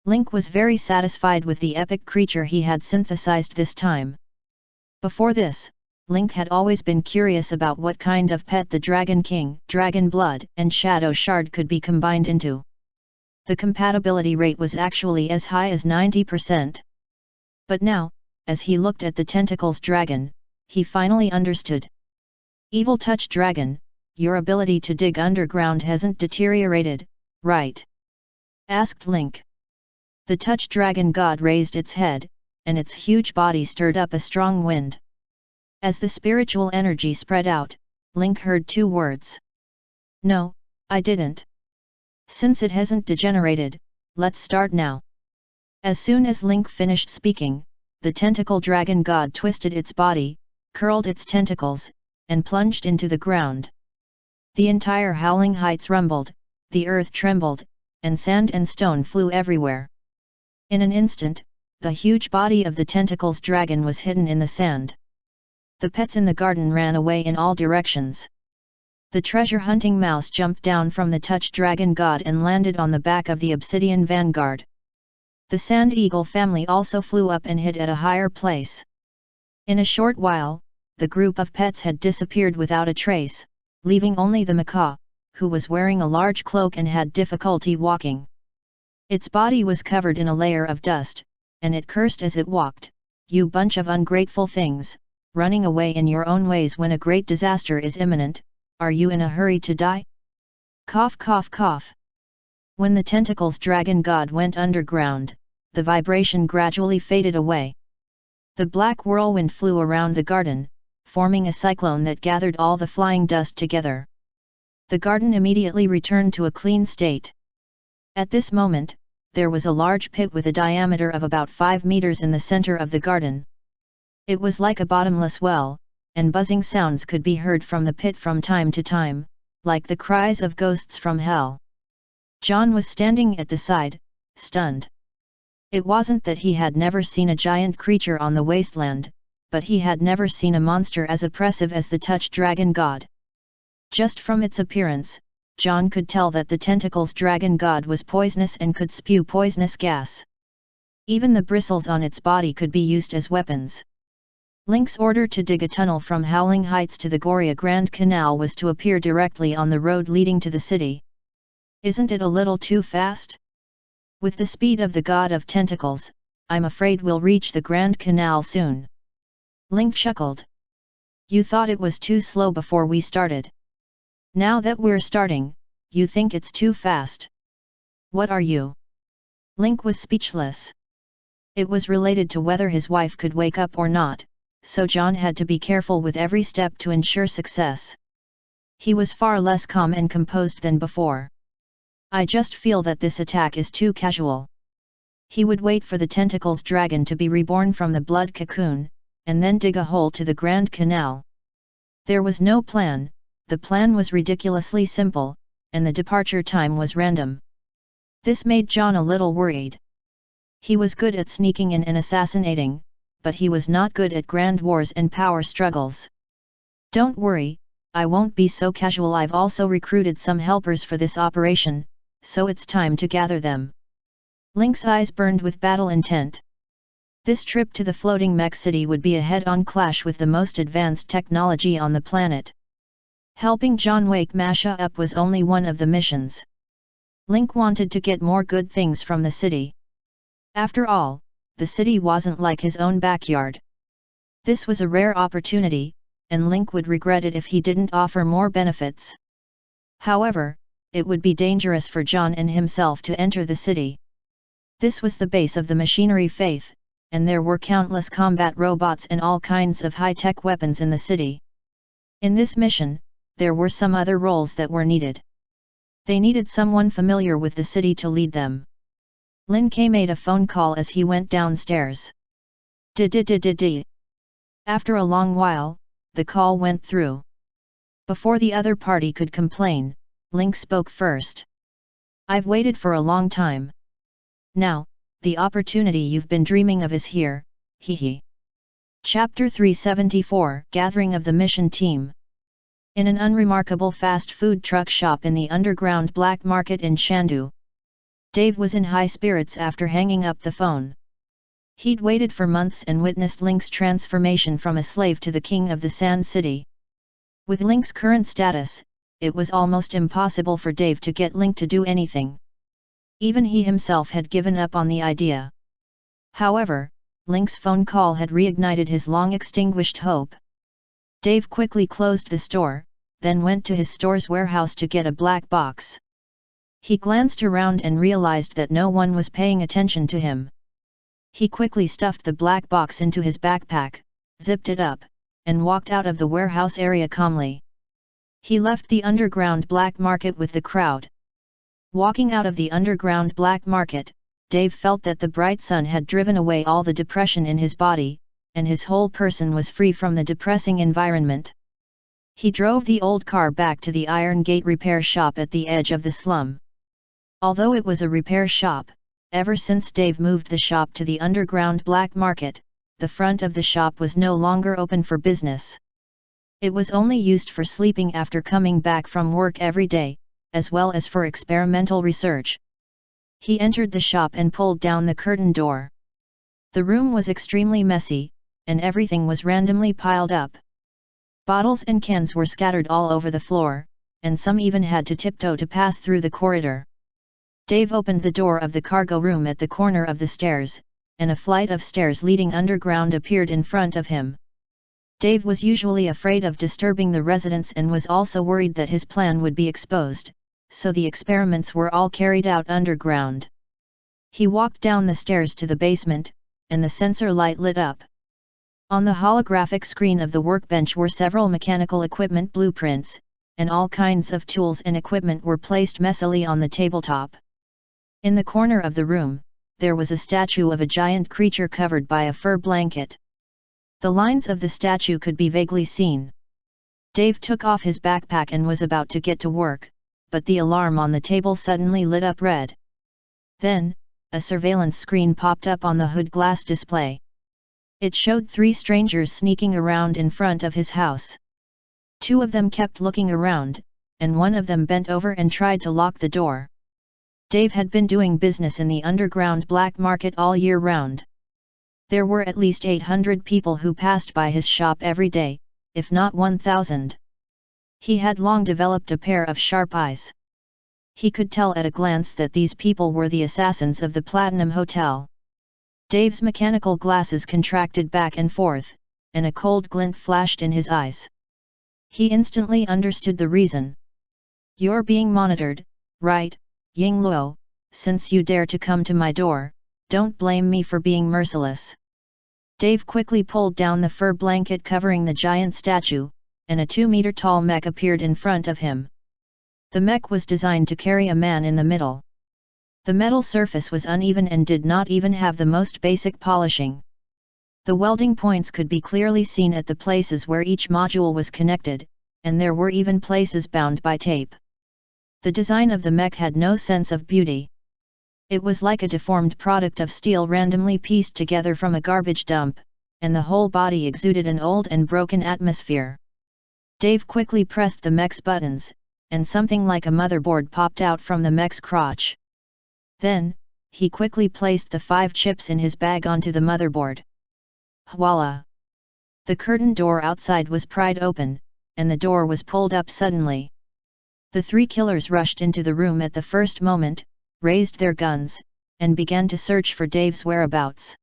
Link was very satisfied with the epic creature he had synthesized this time. Before this, Link had always been curious about what kind of pet the Dragon King, Dragon Blood, and Shadow Shard could be combined into. The compatibility rate was actually as high as 90%. But now, as he looked at the Tentacles Dragon, he finally understood. Evil Touch Dragon, your ability to dig underground hasn't deteriorated, right? Asked Link. The Touch Dragon God raised its head, and its huge body stirred up a strong wind. As the spiritual energy spread out, Link heard 2 words. No, I didn't. Since it hasn't degenerated, let's start now. As soon as Link finished speaking, the Tentacle Dragon God twisted its body, curled its tentacles, and plunged into the ground. The entire Howling Heights rumbled, the earth trembled, and sand and stone flew everywhere. In an instant, the huge body of the Tentacles Dragon was hidden in the sand. The pets in the garden ran away in all directions. The treasure-hunting mouse jumped down from the Touch Dragon God and landed on the back of the Obsidian Vanguard. The Sand Eagle family also flew up and hid at a higher place. In a short while, the group of pets had disappeared without a trace, leaving only the macaw, who was wearing a large cloak and had difficulty walking. Its body was covered in a layer of dust, and it cursed as it walked, "You bunch of ungrateful things, running away in your own ways when a great disaster is imminent, are you in a hurry to die?" Cough cough cough. When the Tentacles Dragon God went underground, the vibration gradually faded away. The black whirlwind flew around the garden, forming a cyclone that gathered all the flying dust together. The garden immediately returned to a clean state. At this moment, there was a large pit with a diameter of about 5 meters in the center of the garden. It was like a bottomless well, and buzzing sounds could be heard from the pit from time to time, like the cries of ghosts from hell. John was standing at the side, stunned. It wasn't that he had never seen a giant creature on the wasteland, but he had never seen a monster as oppressive as the Touch Dragon God. Just from its appearance, John could tell that the tentacle's dragon god was poisonous and could spew poisonous gas. Even the bristles on its body could be used as weapons. Link's order to dig a tunnel from Howling Heights to the Goria Grand Canal was to appear directly on the road leading to the city. Isn't it a little too fast? With the speed of the God of Tentacles, I'm afraid we'll reach the Grand Canal soon. Link chuckled. You thought it was too slow before we started. Now that we're starting, you think it's too fast. What are you? Link was speechless. It was related to whether his wife could wake up or not, so John had to be careful with every step to ensure success. He was far less calm and composed than before. I just feel that this attack is too casual. He would wait for the tentacle's dragon to be reborn from the blood cocoon, and then dig a hole to the Grand Canal. There was no plan, the plan was ridiculously simple, and the departure time was random. This made John a little worried. He was good at sneaking in and assassinating, but he was not good at grand wars and power struggles. Don't worry, I won't be so casual. I've also recruited some helpers for this operation, so it's time to gather them. Link's eyes burned with battle intent. This trip to the floating mech city would be a head-on clash with the most advanced technology on the planet. Helping John wake Masha up was only one of the missions. Link wanted to get more good things from the city. After all, the city wasn't like his own backyard. This was a rare opportunity, and Link would regret it if he didn't offer more benefits. However, it would be dangerous for John and himself to enter the city. This was the base of the machinery faith, and there were countless combat robots and all kinds of high-tech weapons in the city. In this mission, there were some other roles that were needed. They needed someone familiar with the city to lead them. Lin K made a phone call as he went downstairs. Di. After a long while, the call went through. Before the other party could complain, Link spoke first. I've waited for a long time. Now, the opportunity you've been dreaming of is here, hehe. Chapter 374 Gathering of the Mission Team. In an unremarkable fast food truck shop in the underground black market in Shandu, Dave was in high spirits after hanging up the phone. He'd waited for months and witnessed Link's transformation from a slave to the king of the Sand City. With Link's current status, it was almost impossible for Dave to get Link to do anything. Even he himself had given up on the idea. However, Link's phone call had reignited his long-extinguished hope. Dave quickly closed the store, then went to his store's warehouse to get a black box. He glanced around and realized that no one was paying attention to him. He quickly stuffed the black box into his backpack, zipped it up, and walked out of the warehouse area calmly. He left the underground black market with the crowd. Walking out of the underground black market, Dave felt that the bright sun had driven away all the depression in his body, and his whole person was free from the depressing environment. He drove the old car back to the Iron Gate repair shop at the edge of the slum. Although it was a repair shop, ever since Dave moved the shop to the underground black market, the front of the shop was no longer open for business. It was only used for sleeping after coming back from work every day, as well as for experimental research. He entered the shop and pulled down the curtain door. The room was extremely messy, and everything was randomly piled up. Bottles and cans were scattered all over the floor, and some even had to tiptoe to pass through the corridor. Dave opened the door of the cargo room at the corner of the stairs, and a flight of stairs leading underground appeared in front of him. Dave was usually afraid of disturbing the residents and was also worried that his plan would be exposed, so the experiments were all carried out underground. He walked down the stairs to the basement, and the sensor light lit up. On the holographic screen of the workbench were several mechanical equipment blueprints, and all kinds of tools and equipment were placed messily on the tabletop. In the corner of the room, there was a statue of a giant creature covered by a fur blanket. The lines of the statue could be vaguely seen. Dave took off his backpack and was about to get to work, but the alarm on the table suddenly lit up red. Then, a surveillance screen popped up on the hood glass display. It showed 3 strangers sneaking around in front of his house. Two of them kept looking around, and one of them bent over and tried to lock the door. Dave had been doing business in the underground black market all year round. There were at least 800 people who passed by his shop every day, if not 1,000. He had long developed a pair of sharp eyes. He could tell at a glance that these people were the assassins of the Platinum Hotel. Dave's mechanical glasses contracted back and forth, and a cold glint flashed in his eyes. He instantly understood the reason. "You're being monitored, right, Ying Luo? Since you dare to come to my door, don't blame me for being merciless." Dave quickly pulled down the fur blanket covering the giant statue, and a 2-meter-tall mech appeared in front of him. The mech was designed to carry a man in the middle. The metal surface was uneven and did not even have the most basic polishing. The welding points could be clearly seen at the places where each module was connected, and there were even places bound by tape. The design of the mech had no sense of beauty. It was like a deformed product of steel randomly pieced together from a garbage dump, and the whole body exuded an old and broken atmosphere. Dave quickly pressed the mech's buttons, and something like a motherboard popped out from the mech's crotch. Then, he quickly placed the 5 chips in his bag onto the motherboard. Voila! The curtain door outside was pried open, and the door was pulled up suddenly. The 3 killers rushed into the room at the first moment, raised their guns, and began to search for Dave's whereabouts.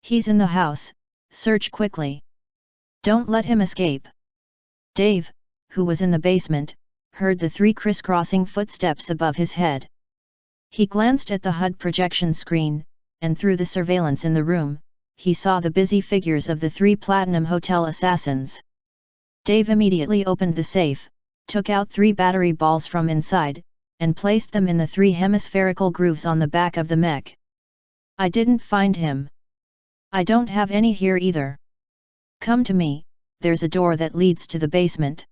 "He's in the house, search quickly. Don't let him escape." Dave, who was in the basement, heard the 3 crisscrossing footsteps above his head. He glanced at the HUD projection screen, and through the surveillance in the room, he saw the busy figures of the 3 Platinum Hotel assassins. Dave immediately opened the safe, took out 3 battery balls from inside, and placed them in the 3 hemispherical grooves on the back of the mech. "I didn't find him. I don't have any here either. Come to me, there's a door that leads to the basement."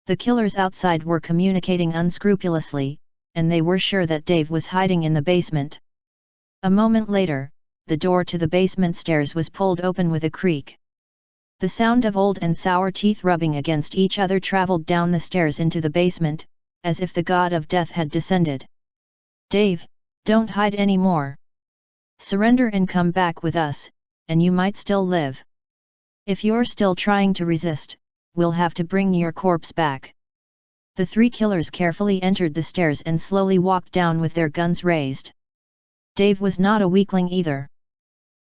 The killers outside were communicating unscrupulously, and they were sure that Dave was hiding in the basement. A moment later, the door to the basement stairs was pulled open with a creak. The sound of old and sour teeth rubbing against each other traveled down the stairs into the basement, as if the god of death had descended. "Dave, don't hide anymore. Surrender and come back with us, and you might still live. If you're still trying to resist, we'll have to bring your corpse back." The 3 killers carefully entered the stairs and slowly walked down with their guns raised. Dave was not a weakling either.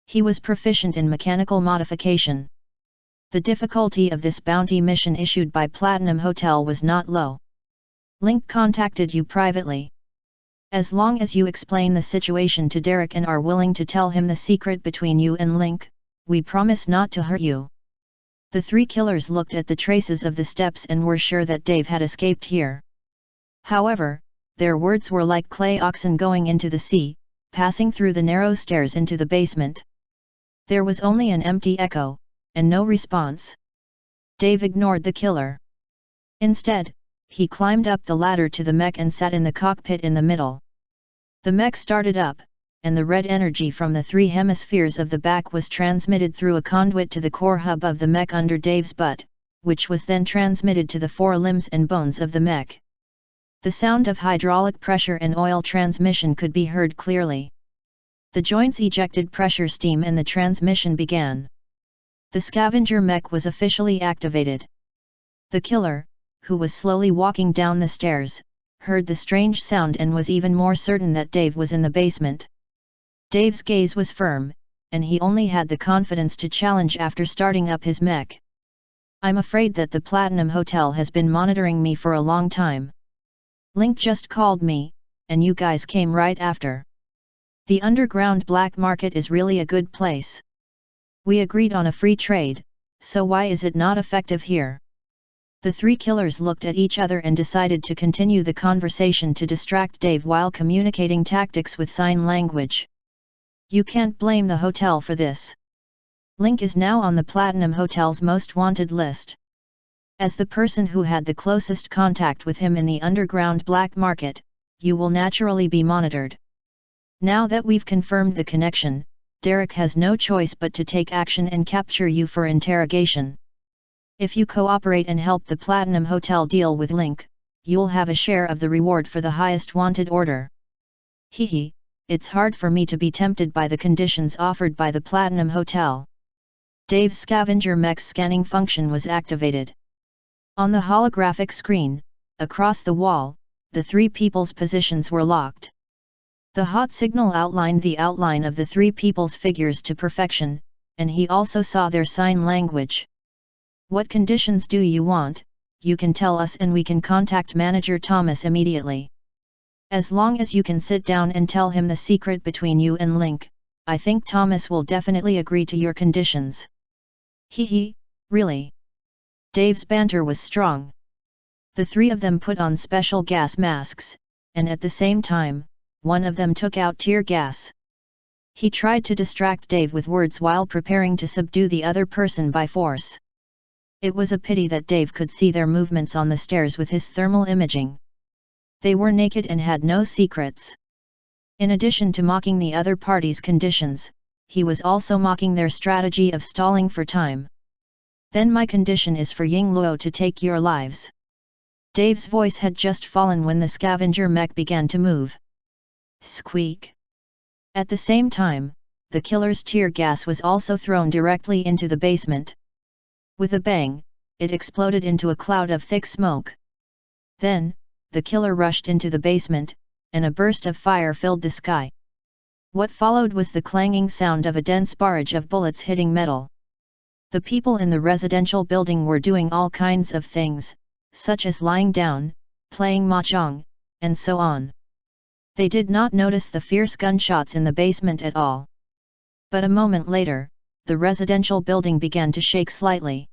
He was proficient in mechanical modification. The difficulty of this bounty mission issued by Platinum Hotel was not low. "Link contacted you privately. As long as you explain the situation to Derek and are willing to tell him the secret between you and Link, we promise not to hurt you." The 3 killers looked at the traces of the steps and were sure that Dave had escaped here. However, their words were like clay oxen going into the sea, passing through the narrow stairs into the basement. There was only an empty echo, and no response. Dave ignored the killer. Instead, he climbed up the ladder to the mech and sat in the cockpit in the middle. The mech started up, and the red energy from the 3 hemispheres of the back was transmitted through a conduit to the core hub of the mech under Dave's butt, which was then transmitted to the 4 limbs and bones of the mech. The sound of hydraulic pressure and oil transmission could be heard clearly. The joints ejected pressure steam and the transmission began. The scavenger mech was officially activated. The killer, who was slowly walking down the stairs, heard the strange sound and was even more certain that Dave was in the basement. Dave's gaze was firm, and he only had the confidence to challenge after starting up his mech. "I'm afraid that the Platinum Hotel has been monitoring me for a long time. Link just called me, and you guys came right after. The underground black market is really a good place. We agreed on a free trade, so why is it not effective here?" The 3 killers looked at each other and decided to continue the conversation to distract Dave while communicating tactics with sign language. "You can't blame the hotel for this. Link is now on the Platinum Hotel's most wanted list. As the person who had the closest contact with him in the underground black market, you will naturally be monitored. Now that we've confirmed the connection, Derek has no choice but to take action and capture you for interrogation." If you cooperate and help the Platinum Hotel deal with Link, you'll have a share of the reward for the highest wanted order. Hehe, it's hard for me to be tempted by the conditions offered by the Platinum Hotel. Dave's scavenger mech's scanning function was activated. On the holographic screen, across the wall, the three people's positions were locked. The hot signal outlined the outline of the three people's figures to perfection, and he also saw their sign language. What conditions do you want? You can tell us and we can contact Manager Thomas immediately. As long as you can sit down and tell him the secret between you and Link, I think Thomas will definitely agree to your conditions. Hehe, really? Dave's banter was strong. The three of them put on special gas masks, and at the same time, one of them took out tear gas. He tried to distract Dave with words while preparing to subdue the other person by force. It was a pity that Dave could see their movements on the stairs with his thermal imaging. They were naked and had no secrets. In addition to mocking the other party's conditions, he was also mocking their strategy of stalling for time. Then my condition is for Ying Luo to take your lives. Dave's voice had just fallen when the scavenger mech began to move. Squeak. At the same time, the killer's tear gas was also thrown directly into the basement. With a bang, it exploded into a cloud of thick smoke. Then, the killer rushed into the basement, and a burst of fire filled the sky. What followed was the clanging sound of a dense barrage of bullets hitting metal. The people in the residential building were doing all kinds of things, such as lying down, playing mahjong, and so on. They did not notice the fierce gunshots in the basement at all. But a moment later, the residential building began to shake slightly.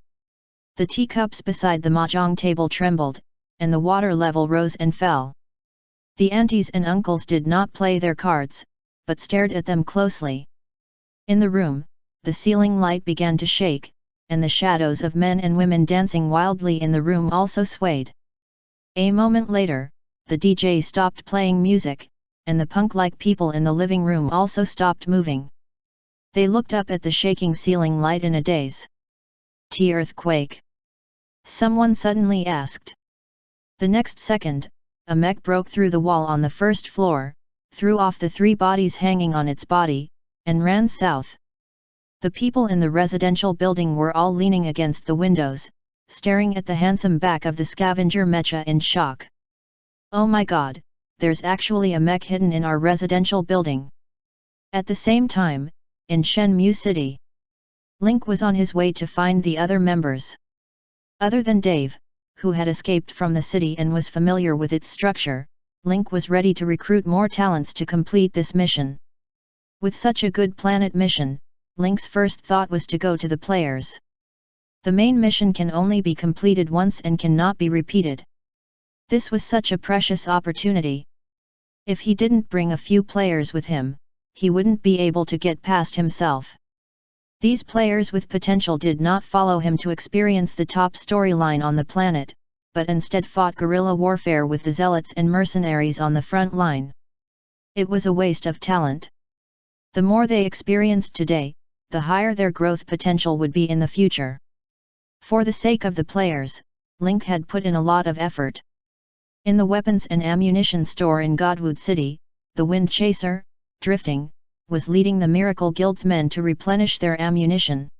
The teacups beside the mahjong table trembled, and the water level rose and fell. The aunties and uncles did not play their cards, but stared at them closely. In the room, the ceiling light began to shake, and the shadows of men and women dancing wildly in the room also swayed. A moment later, the DJ stopped playing music, and the punk-like people in the living room also stopped moving. They looked up at the shaking ceiling light in a daze. T-earthquake? Someone suddenly asked. The next second, a mech broke through the wall on the first floor, threw off the three bodies hanging on its body, and ran south. The people in the residential building were all leaning against the windows, staring at the handsome back of the scavenger mecha in shock. Oh my god, there's actually a mech hidden in our residential building. At the same time, in Shenmue City, Link was on his way to find the other members. Other than Dave, who had escaped from the city and was familiar with its structure, Link was ready to recruit more talents to complete this mission. With such a good planet mission, Link's first thought was to go to the players. The main mission can only be completed once and cannot be repeated. This was such a precious opportunity. If he didn't bring a few players with him, he wouldn't be able to get past himself. These players with potential did not follow him to experience the top storyline on the planet, but instead fought guerrilla warfare with the zealots and mercenaries on the front line. It was a waste of talent. The more they experienced today, the higher their growth potential would be in the future. For the sake of the players, Link had put in a lot of effort. In the weapons and ammunition store in Godwood City, the Wind Chaser, Drifting, was leading the Miracle Guild's men to replenish their ammunition.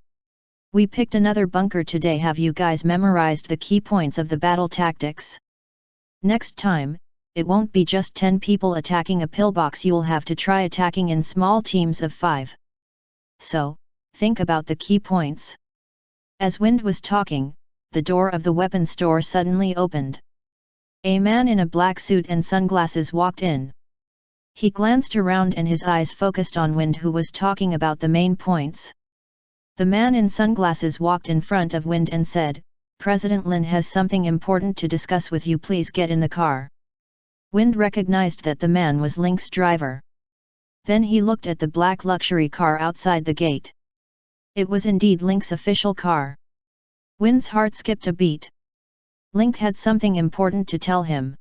We picked another bunker today. Have you guys memorized the key points of the battle tactics? Next time, it won't be just 10 people attacking a pillbox, you'll have to try attacking in small teams of 5. So, think about the key points. As Wind was talking, the door of the weapon store suddenly opened. A man in a black suit and sunglasses walked in. He glanced around and his eyes focused on Wind, who was talking about the main points. The man in sunglasses walked in front of Wind and said, "President Lin has something important to discuss with you, please get in the car." Wind recognized that the man was Link's driver. Then he looked at the black luxury car outside the gate. It was indeed Link's official car. Wind's heart skipped a beat. Link had something important to tell him.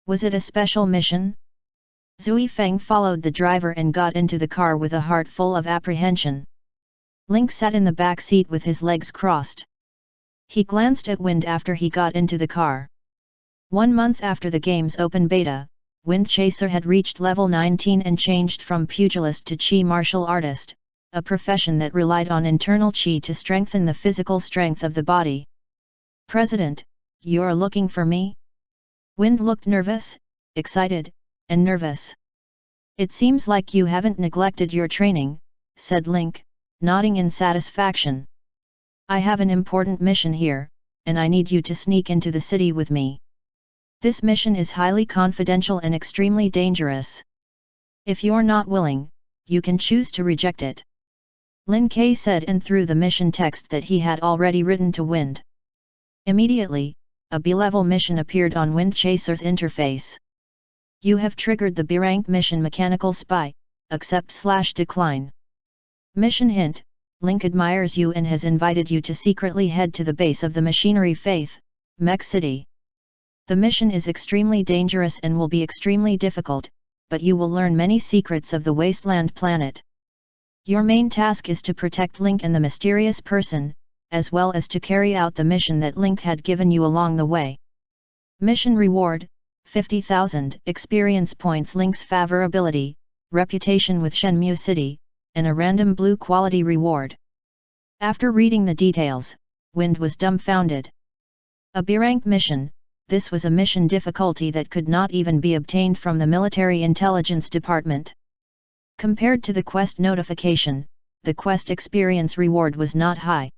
Was it a special mission? Zui Feng followed the driver and got into the car with a heart full of apprehension. Link sat in the back seat with his legs crossed. He glanced at Wind after he got into the car. 1 month after the game's open beta, Wind Chaser had reached level 19 and changed from pugilist to Qi martial artist, a profession that relied on internal Qi to strengthen the physical strength of the body. President, you're looking for me? Wind looked nervous, excited, and nervous. It seems like you haven't neglected your training, said Link, nodding in satisfaction. I have an important mission here, and I need you to sneak into the city with me. This mission is highly confidential and extremely dangerous. If you're not willing, you can choose to reject it. Lin Ke said and threw the mission text that he had already written to Wind. Immediately, a B-level mission appeared on Wind Chaser's interface. You have triggered the B-rank mission Mechanical Spy, accept/decline. Mission hint, Link admires you and has invited you to secretly head to the base of the Machinery Faith, Mech City. The mission is extremely dangerous and will be extremely difficult, but you will learn many secrets of the Wasteland planet. Your main task is to protect Link and the mysterious person, as well as to carry out the mission that Link had given you along the way. Mission reward, 50,000 experience points. Link's favorability, reputation with Shenmue City, and a random blue quality reward. After reading the details, Wind was dumbfounded. A B-rank mission. This was a mission difficulty that could not even be obtained from the Military Intelligence Department. Compared to the quest notification, the quest experience reward was not high.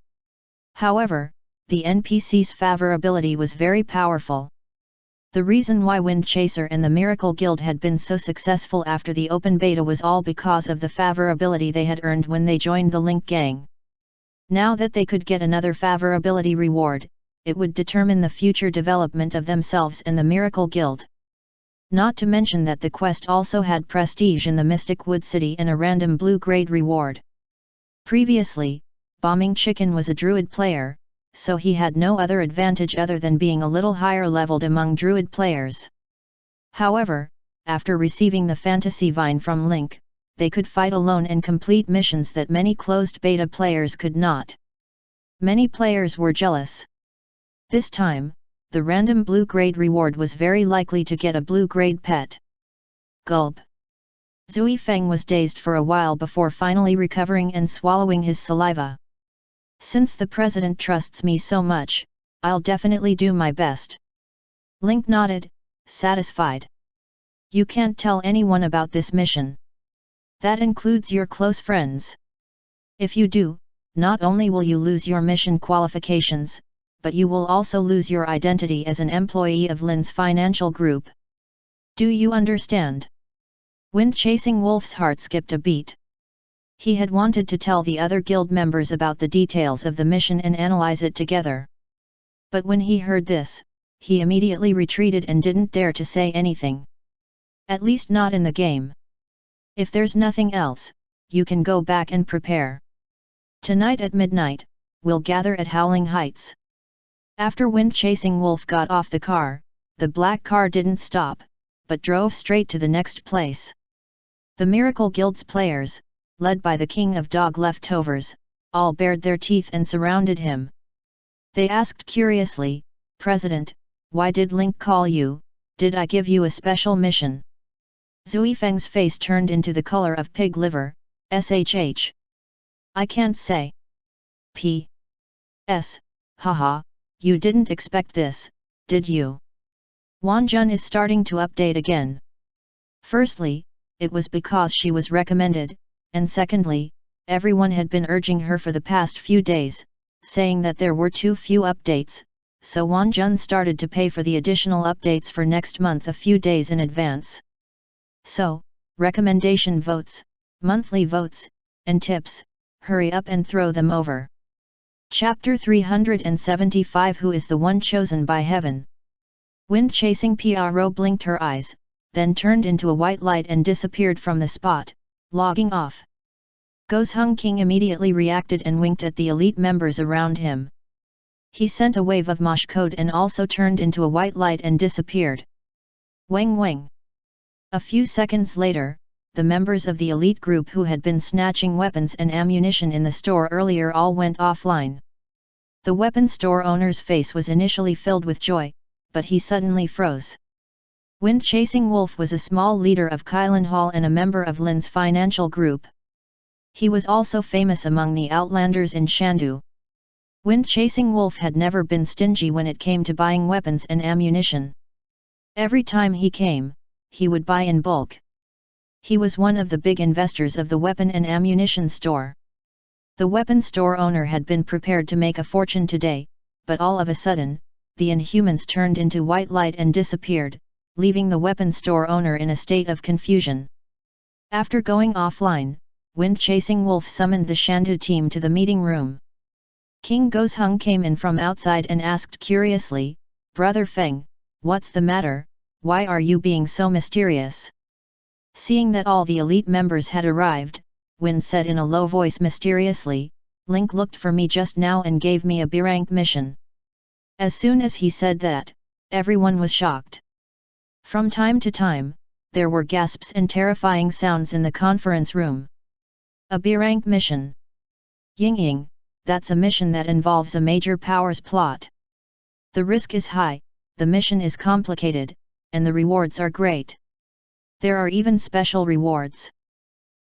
However, the NPC's favorability was very powerful. The reason why Wind Chaser and the Miracle Guild had been so successful after the open beta was all because of the favorability they had earned when they joined the Link Gang. Now that they could get another favorability reward, it would determine the future development of themselves and the Miracle Guild. Not to mention that the quest also had prestige in the Mystic Wood City and a random blue grade reward. Previously, Bombing Chicken was a druid player, so he had no other advantage other than being a little higher leveled among druid players. However, after receiving the Fantasy Vine from Link, they could fight alone and complete missions that many closed beta players could not. Many players were jealous. This time, the random blue grade reward was very likely to get a blue grade pet. Gulp. Zui Feng was dazed for a while before finally recovering and swallowing his saliva. Since the president trusts me so much, I'll definitely do my best. Link nodded, satisfied. You can't tell anyone about this mission. That includes your close friends. If you do, not only will you lose your mission qualifications, but you will also lose your identity as an employee of Lin's financial group. Do you understand? Wind Chasing Wolf's heart skipped a beat. He had wanted to tell the other guild members about the details of the mission and analyze it together. But when he heard this, he immediately retreated and didn't dare to say anything. At least not in the game. If there's nothing else, you can go back and prepare. Tonight at midnight, we'll gather at Howling Heights. After Wind Chasing Wolf got off the car, the black car didn't stop, but drove straight to the next place. The Miracle Guild's players, led by the King of Dog Leftovers, all bared their teeth and surrounded him. They asked curiously, "President, why did Link call you? Did I give you a special mission?" Zui Feng's face turned into the color of pig liver, shh. I can't say. P.S. Haha. You didn't expect this, did you? Wanjun is starting to update again. Firstly, it was because she was recommended, and secondly, everyone had been urging her for the past few days, saying that there were too few updates, so Wanjun started to pay for the additional updates for next month a few days in advance. So, recommendation votes, monthly votes, and tips, hurry up and throw them over. Chapter 375 Who is the one chosen by heaven? Wind Chasing Pro blinked her eyes, then turned into a white light and disappeared from the spot, logging off. Gozhung King immediately reacted and winked at the elite members around him. He sent a wave of mosh code and also turned into a white light and disappeared. Wang Wang. A few seconds later, the members of the elite group who had been snatching weapons and ammunition in the store earlier all went offline. The weapon store owner's face was initially filled with joy, but he suddenly froze. Wind Chasing Wolf was a small leader of Kylan Hall and a member of Lin's financial group. He was also famous among the Outlanders in Shandu. Wind Chasing Wolf had never been stingy when it came to buying weapons and ammunition. Every time he came, he would buy in bulk. He was one of the big investors of the weapon and ammunition store. The weapon store owner had been prepared to make a fortune today, but all of a sudden, the Inhumans turned into white light and disappeared, leaving the weapon store owner in a state of confusion. After going offline, Wind Chasing Wolf summoned the Shandu team to the meeting room. King Gozheng came in from outside and asked curiously, "Brother Feng, what's the matter? Why are you being so mysterious?" Seeing that all the elite members had arrived, Wind said in a low voice mysteriously, "Link looked for me just now and gave me a B-rank mission." As soon as he said that, everyone was shocked. From time to time, there were gasps and terrifying sounds in the conference room. A B-rank mission. Ying, that's a mission that involves a major powers plot. The risk is high, the mission is complicated, and the rewards are great. There are even special rewards.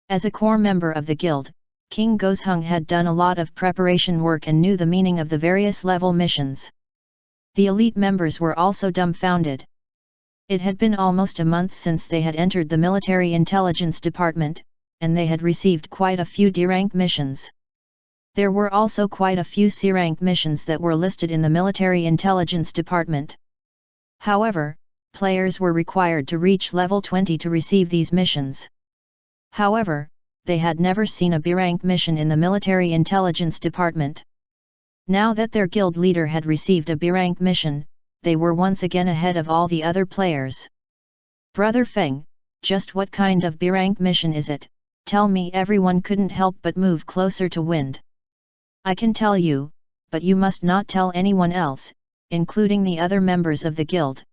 As a core member of the guild, King Gozheng had done a lot of preparation work and knew the meaning of the various level missions. The elite members were also dumbfounded. It had been almost a month since they had entered the military intelligence department, and they had received quite a few D-rank missions. There were also quite a few C-rank missions that were listed in the military intelligence department. However, players were required to reach level 20 to receive these missions. However, they had never seen a B-rank mission in the military intelligence department. Now that their guild leader had received a B-rank mission, they were once again ahead of all the other players. "Brother Feng, just what kind of B-rank mission is it? Tell me." Everyone couldn't help but move closer to Wind. "I can tell you, but you must not tell anyone else, including the other members of the guild.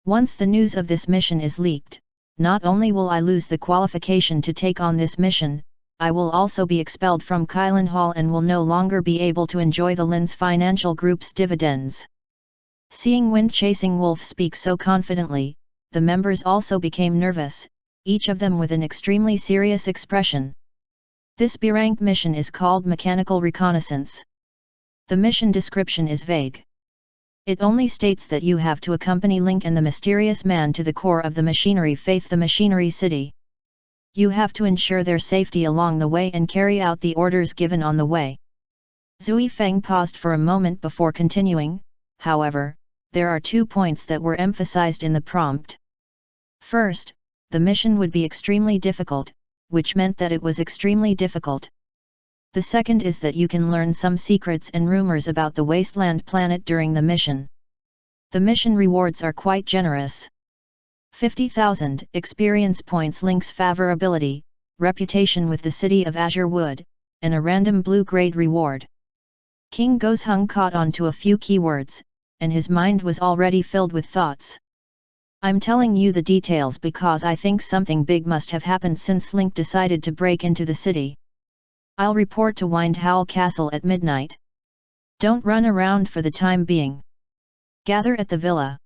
Once the news of this mission is leaked, not only will I lose the qualification to take on this mission, I will also be expelled from Kylan Hall and will no longer be able to enjoy the Lin's financial group's dividends." Seeing Wind Chasing Wolf speak so confidently, the members also became nervous, each of them with an extremely serious expression. This B-rank mission is called Mechanical Reconnaissance. The mission description is vague. It only states that you have to accompany Link and the mysterious man to the core of the machinery faith, the machinery city. You have to ensure their safety along the way and carry out the orders given on the way. Zui Feng paused for a moment before continuing. However, there are 2 points that were emphasized in the prompt. First, the mission would be extremely difficult, which meant that it was extremely difficult. The second is that you can learn some secrets and rumors about the wasteland planet during the mission. The mission rewards are quite generous. 50,000 experience points, Link's favorability, reputation with the city of Azure Wood, and a random blue-grade reward. King Gozheng caught on to a few keywords, and his mind was already filled with thoughts. "I'm telling you the details because I think something big must have happened since Link decided to break into the city. I'll report to Windhowl Castle at midnight. Don't run around for the time being. Gather at the villa.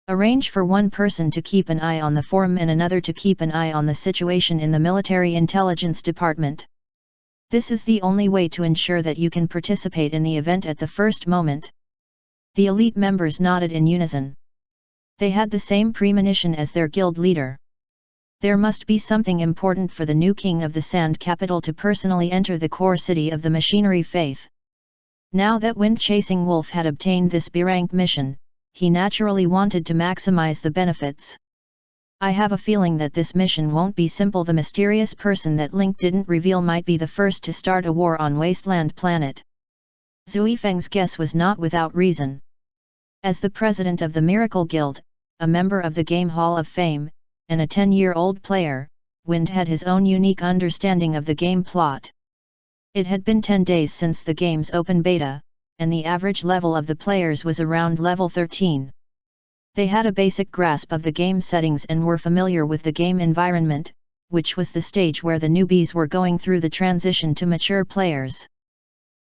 Arrange for one person to keep an eye on the forum and another to keep an eye on the situation in the military intelligence department. This is the only way to ensure that you can participate in the event at the first moment." The elite members nodded in unison. They had the same premonition as their guild leader. There must be something important for the new king of the Sand Capital to personally enter the core city of the machinery faith. Now that Wind Chasing Wolf had obtained this B-rank mission, he naturally wanted to maximize the benefits. "I have a feeling that this mission won't be simple." The mysterious person that Link didn't reveal might be the first to start a war on Wasteland Planet. Zui Feng's guess was not without reason. As the president of the Miracle Guild, a member of the Game Hall of Fame, and a 10-year-old player, Wind had his own unique understanding of the game plot. It had been 10 days since the game's open beta, and the average level of the players was around level 13. They had a basic grasp of the game settings and were familiar with the game environment, which was the stage where the newbies were going through the transition to mature players.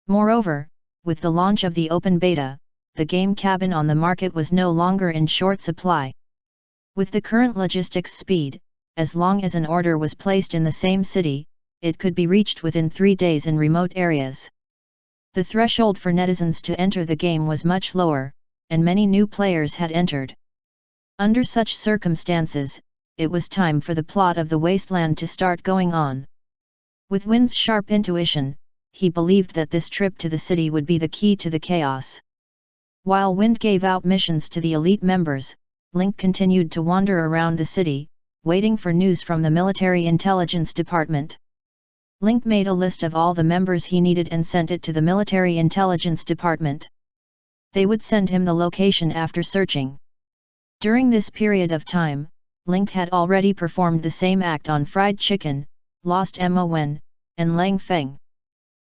Moreover, with the launch of the open beta, the game cabin on the market was no longer in short supply. With the current logistics speed, as long as an order was placed in the same city, it could be reached within 3 days in remote areas. The threshold for netizens to enter the game was much lower, and many new players had entered. Under such circumstances, it was time for the plot of the wasteland to start going on. With Wind's sharp intuition, he believed that this trip to the city would be the key to the chaos. While Wind gave out missions to the elite members, Link continued to wander around the city, waiting for news from the military intelligence department. Link made a list of all the members he needed and sent it to the military intelligence department. They would send him the location after searching. During this period of time, Link had already performed the same act on Fried Chicken, Lost Emma Wen, and Lang Feng.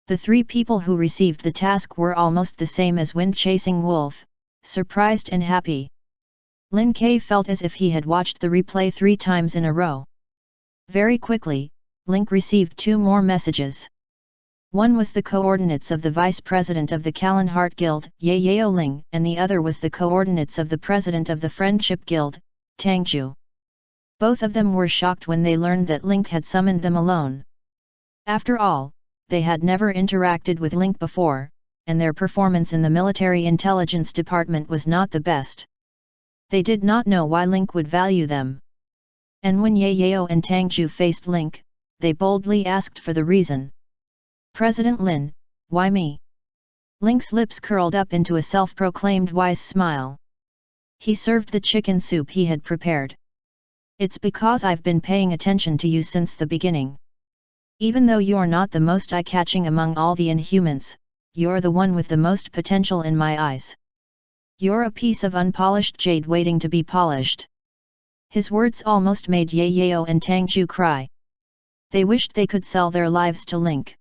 The 3 people who received the task were almost the same as Wind chasing Wolf, surprised and happy. Lin Ke felt as if he had watched the replay 3 times in a row. Very quickly, Link received 2 more messages. One was the coordinates of the vice president of the Kallenheart Guild, Ye Yao Ling, and the other was the coordinates of the president of the Friendship Guild, Tang Zhu. Both of them were shocked when they learned that Link had summoned them alone. After all, they had never interacted with Link before, and their performance in the military intelligence department was not the best. They did not know why Link would value them. And when Ye Yao and Tang Zhu faced Link, they boldly asked for the reason. "President Lin, why me?" Link's lips curled up into a self-proclaimed wise smile. He served the chicken soup he had prepared. "It's because I've been paying attention to you since the beginning. Even though you're not the most eye-catching among all the Inhumans, you're the one with the most potential in my eyes. You're a piece of unpolished jade waiting to be polished." His words almost made Ye Yao and Tang Zhu cry. They wished they could sell their lives to Link.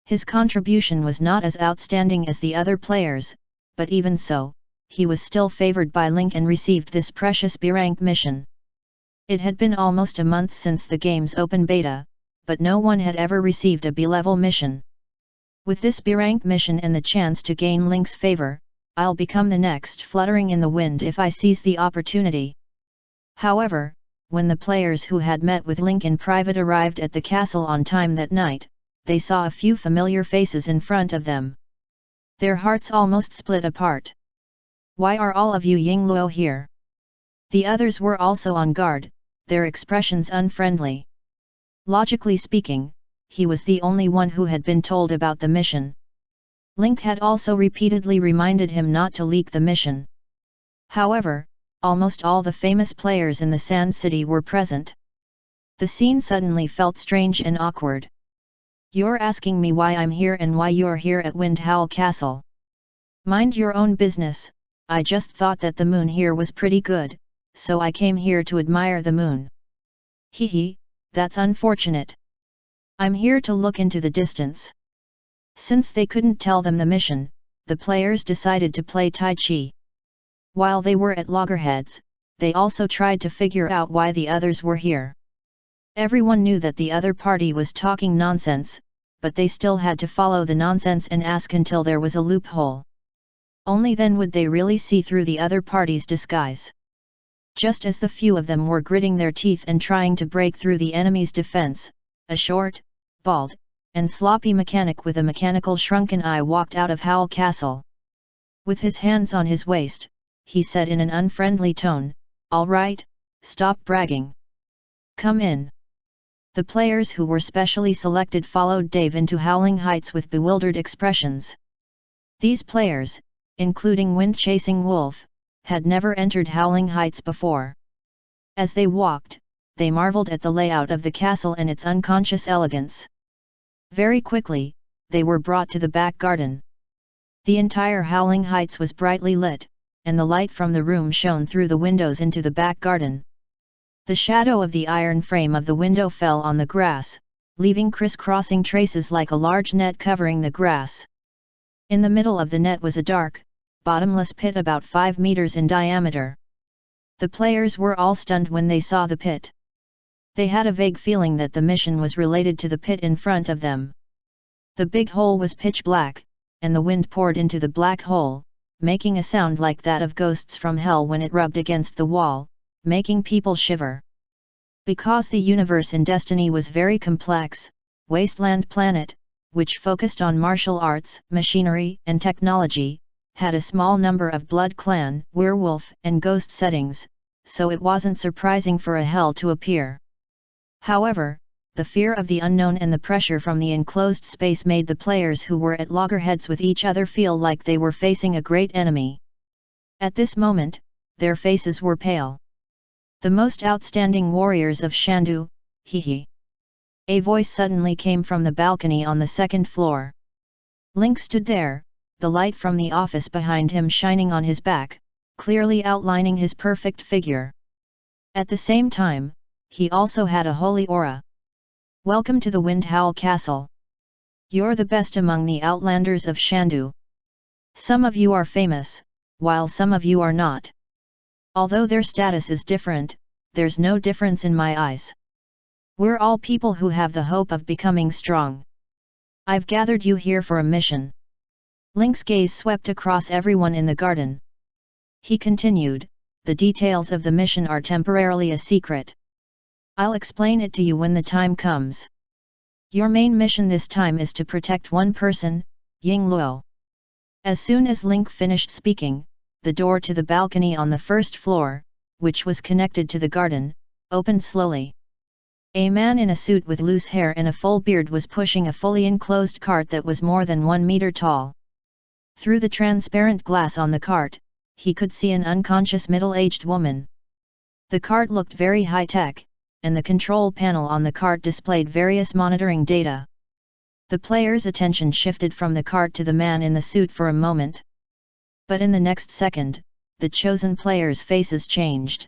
His contribution was not as outstanding as the other players, but even so, he was still favored by Link and received this precious B-rank mission. It had been almost a month since the game's open beta, but no one had ever received a B-level mission. With this B-rank mission and the chance to gain Link's favor, I'll become the next fluttering in the wind if I seize the opportunity. However, when the players who had met with Link in private arrived at the castle on time that night, they saw a few familiar faces in front of them. Their hearts almost split apart. "Why are all of you Yingluo here?" The others were also on guard, their expressions unfriendly. Logically speaking, he was the only one who had been told about the mission. Link had also repeatedly reminded him not to leak the mission. However, almost all the famous players in the Sand City were present. The scene suddenly felt strange and awkward. "You're asking me why I'm here and why you're here at Wind Howl Castle. Mind your own business. I just thought that the moon here was pretty good, so I came here to admire the moon." "Hee, that's unfortunate. I'm here to look into the distance." Since they couldn't tell them the mission, the players decided to play Tai Chi. While they were at loggerheads, they also tried to figure out why the others were here. Everyone knew that the other party was talking nonsense, but they still had to follow the nonsense and ask until there was a loophole. Only then would they really see through the other party's disguise. Just as the few of them were gritting their teeth and trying to break through the enemy's defense, a short, bald, and sloppy mechanic with a mechanical shrunken eye walked out of Howl Castle. With his hands on his waist, he said in an unfriendly tone, "All right, stop bragging. Come in." The players who were specially selected followed Dave into Howling Heights with bewildered expressions. These players, including Wind Chasing Wolf, had never entered Howling Heights before. As they walked, they marveled at the layout of the castle and its unconscious elegance. Very quickly, they were brought to the back garden. The entire Howling Heights was brightly lit, and the light from the room shone through the windows into the back garden. The shadow of the iron frame of the window fell on the grass, leaving crisscrossing traces like a large net covering the grass. In the middle of the net was a dark, bottomless pit about 5 meters in diameter. The players were all stunned when they saw the pit. They had a vague feeling that the mission was related to the pit in front of them. The big hole was pitch black, and the wind poured into the black hole, making a sound like that of ghosts from hell when it rubbed against the wall, making people shiver. Because the universe in Destiny was very complex, Wasteland Planet, which focused on martial arts, machinery, and technology, had a small number of blood clan, werewolf, and ghost settings, so it wasn't surprising for a hell to appear. However, the fear of the unknown and the pressure from the enclosed space made the players who were at loggerheads with each other feel like they were facing a great enemy. At this moment, their faces were pale. The most outstanding warriors of Shandu, hee. A voice suddenly came from the balcony on the second floor. Link stood there, the light from the office behind him shining on his back, clearly outlining his perfect figure. At the same time, he also had a holy aura. Welcome to the Windhowl Castle. You're the best among the Outlanders of Shandu. Some of you are famous, while some of you are not. Although their status is different, there's no difference in my eyes. We're all people who have the hope of becoming strong. I've gathered you here for a mission. Link's gaze swept across everyone in the garden. He continued, the details of the mission are temporarily a secret. I'll explain it to you when the time comes. Your main mission this time is to protect one person, Ying Luo. As soon as Link finished speaking, the door to the balcony on the first floor, which was connected to the garden, opened slowly. A man in a suit with loose hair and a full beard was pushing a fully enclosed cart that was more than 1 meter tall. Through the transparent glass on the cart, he could see an unconscious middle-aged woman. The cart looked very high-tech, and the control panel on the cart displayed various monitoring data. The player's attention shifted from the cart to the man in the suit for a moment. But in the next second, the chosen players' faces changed.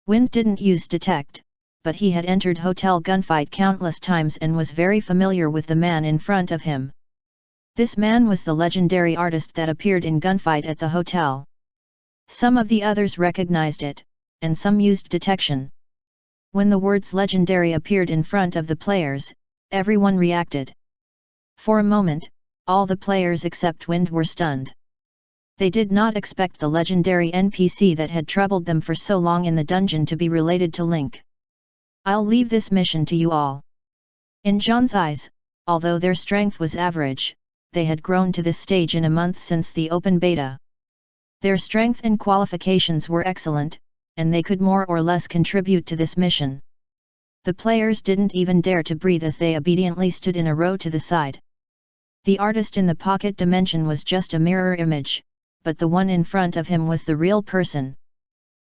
Wind didn't use detect, but he had entered Hotel Gunfight countless times and was very familiar with the man in front of him. This man was the legendary artist that appeared in Gunfight at the hotel. Some of the others recognized it, and some used detection. When the words legendary appeared in front of the players, everyone reacted. For a moment, all the players except Wind were stunned. They did not expect the legendary NPC that had troubled them for so long in the dungeon to be related to Link. I'll leave this mission to you all. In John's eyes, although their strength was average, they had grown to this stage in a month since the open beta. Their strength and qualifications were excellent, and they could more or less contribute to this mission. The players didn't even dare to breathe as they obediently stood in a row to the side. The artist in the pocket dimension was just a mirror image, but the one in front of him was the real person.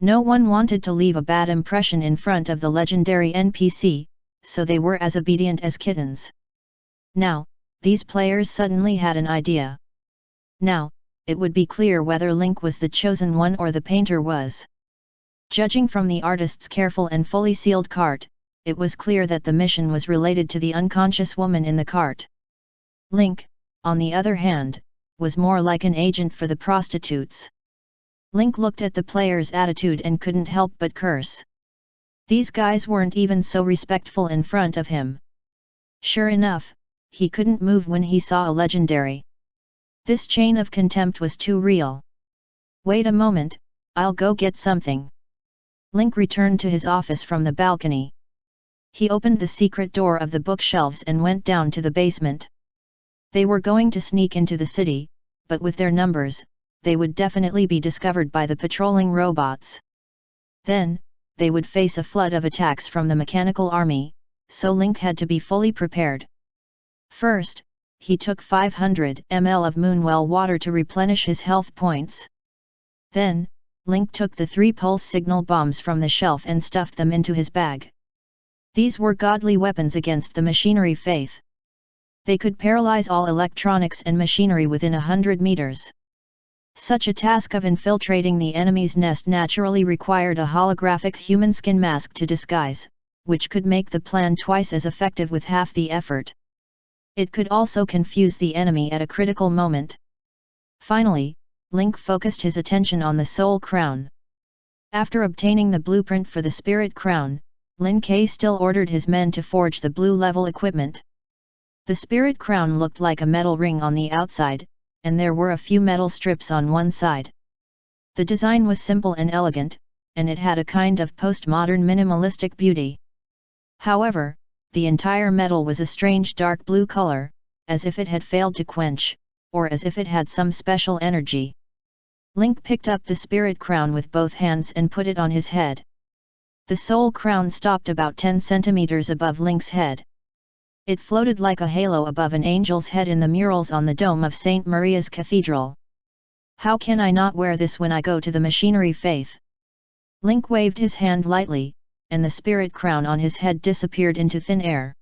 No one wanted to leave a bad impression in front of the legendary NPC, so they were as obedient as kittens. Now, these players suddenly had an idea. Now, it would be clear whether Link was the chosen one or the painter was. Judging from the artist's careful and fully sealed cart, it was clear that the mission was related to the unconscious woman in the cart. Link, on the other hand, was more like an agent for the prostitutes. Link looked at the player's attitude and couldn't help but curse. These guys weren't even so respectful in front of him. Sure enough, he couldn't move when he saw a legendary. This chain of contempt was too real. Wait a moment, I'll go get something. Link returned to his office from the balcony. He opened the secret door of the bookshelves and went down to the basement. They were going to sneak into the city, but with their numbers, they would definitely be discovered by the patrolling robots. Then, they would face a flood of attacks from the mechanical army, so Link had to be fully prepared. First, he took 500 ml of Moonwell water to replenish his health points. Then, Link took the 3 pulse signal bombs from the shelf and stuffed them into his bag. These were godly weapons against the machinery faith. They could paralyze all electronics and machinery within 100 meters. Such a task of infiltrating the enemy's nest naturally required a holographic human skin mask to disguise, which could make the plan twice as effective with half the effort. It could also confuse the enemy at a critical moment. Finally, Link focused his attention on the Soul Crown. After obtaining the blueprint for the Spirit Crown, Lin Kuei still ordered his men to forge the blue-level equipment. The spirit crown looked like a metal ring on the outside, and there were a few metal strips on one side. The design was simple and elegant, and it had a kind of postmodern minimalistic beauty. However, the entire metal was a strange dark blue color, as if it had failed to quench, or as if it had some special energy. Link picked up the spirit crown with both hands and put it on his head. The soul crown stopped about 10 centimeters above Link's head. It floated like a halo above an angel's head in the murals on the dome of St. Maria's Cathedral. How can I not wear this when I go to the machinery faith? Link waved his hand lightly, and the spirit crown on his head disappeared into thin air.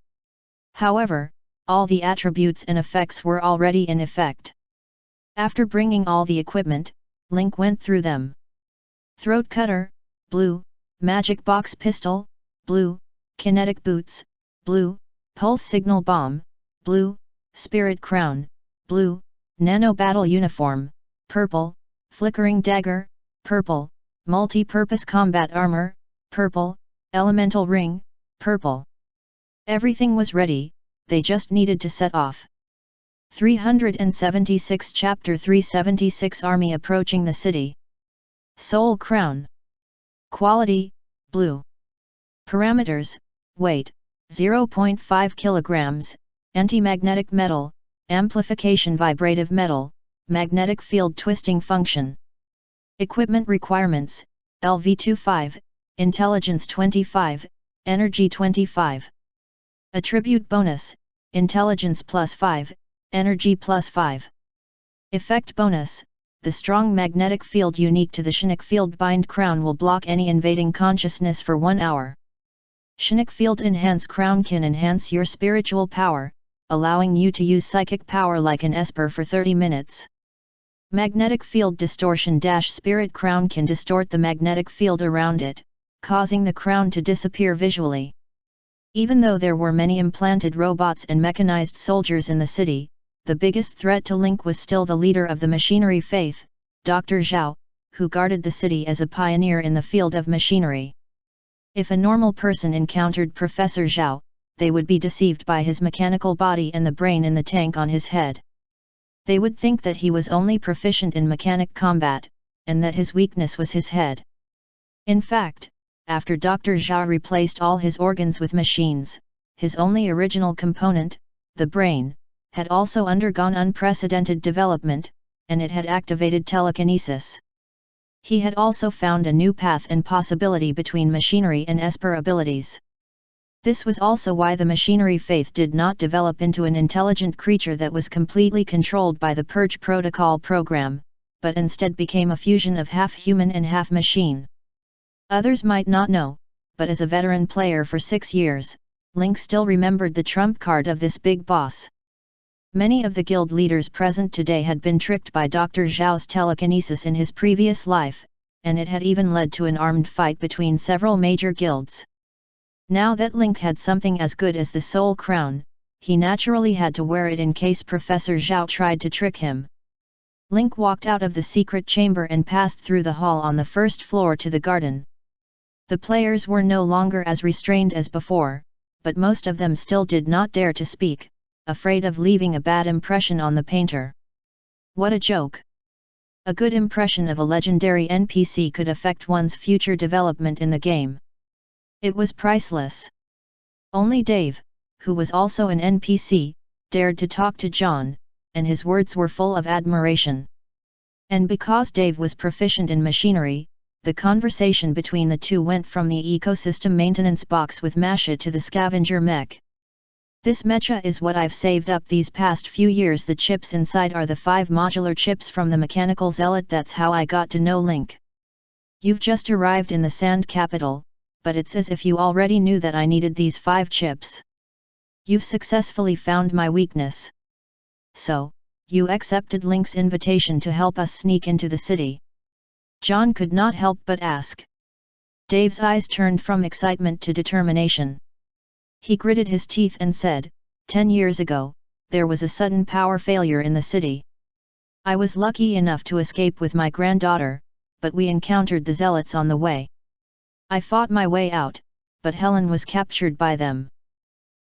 However, all the attributes and effects were already in effect. After bringing all the equipment, Link went through them. Throat cutter, blue; magic box pistol, blue; kinetic boots, blue; pulse signal bomb, blue; spirit crown, blue; nano battle uniform, purple; flickering dagger, purple; multi-purpose combat armor, purple; elemental ring, purple. Everything was ready, they just needed to set off. 376 Chapter 376 Army approaching the city. Soul crown. Quality, blue. Parameters, weight, 0.5 kilograms, anti-magnetic metal, amplification vibrative metal, magnetic field twisting function. Equipment requirements, LV25, intelligence 25, energy 25. Attribute bonus, intelligence +5, energy +5. Effect bonus, the strong magnetic field unique to the Chinook field bind crown will block any invading consciousness for 1 hour. Chinook field enhance crown can enhance your spiritual power, allowing you to use psychic power like an esper for 30 minutes. Magnetic field distortion - spirit crown can distort the magnetic field around it, causing the crown to disappear visually. Even though there were many implanted robots and mechanized soldiers in the city, the biggest threat to Link was still the leader of the machinery faith, Dr. Zhao, who guarded the city as a pioneer in the field of machinery. If a normal person encountered Professor Zhao, they would be deceived by his mechanical body and the brain in the tank on his head. They would think that he was only proficient in mechanic combat, and that his weakness was his head. In fact, after Dr. Zhao replaced all his organs with machines, his only original component, the brain, had also undergone unprecedented development, and it had activated telekinesis. He had also found a new path and possibility between machinery and esper abilities. This was also why the machinery faith did not develop into an intelligent creature that was completely controlled by the Purge Protocol program, but instead became a fusion of half human and half machine. Others might not know, but as a veteran player for 6 years, Link still remembered the trump card of this big boss. Many of the guild leaders present today had been tricked by Dr. Zhao's telekinesis in his previous life, and it had even led to an armed fight between several major guilds. Now that Link had something as good as the Soul Crown, he naturally had to wear it in case Professor Zhao tried to trick him. Link walked out of the secret chamber and passed through the hall on the first floor to the garden. The players were no longer as restrained as before, but most of them still did not dare to speak, afraid of leaving a bad impression on the painter. What a joke! A good impression of a legendary NPC could affect one's future development in the game. It was priceless. Only Dave, who was also an NPC, dared to talk to John, and his words were full of admiration. And because Dave was proficient in machinery, the conversation between the two went from the ecosystem maintenance box with Masha to the scavenger mech. This mecha is what I've saved up these past few years. The chips inside are the 5 modular chips from the mechanical zealot. That's how I got to know Link. You've just arrived in the sand capital, but it's as if you already knew that I needed these 5 chips. You've successfully found my weakness. So, you accepted Link's invitation to help us sneak into the city? John could not help but ask. Dave's eyes turned from excitement to determination. He gritted his teeth and said, 10 years ago, there was a sudden power failure in the city. I was lucky enough to escape with my granddaughter, but we encountered the zealots on the way. I fought my way out, but Helen was captured by them.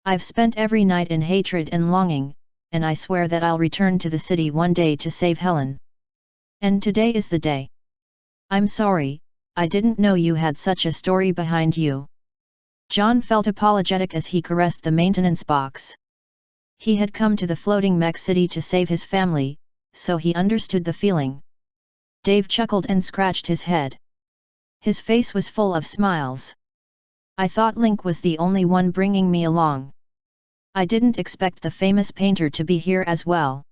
I've spent every night in hatred and longing, and I swear that I'll return to the city one day to save Helen. And today is the day. I'm sorry, I didn't know you had such a story behind you. John felt apologetic as he caressed the maintenance box. He had come to the floating mech city to save his family, so he understood the feeling. Dave chuckled and scratched his head. His face was full of smiles. I thought Link was the only one bringing me along. I didn't expect the famous painter to be here as well.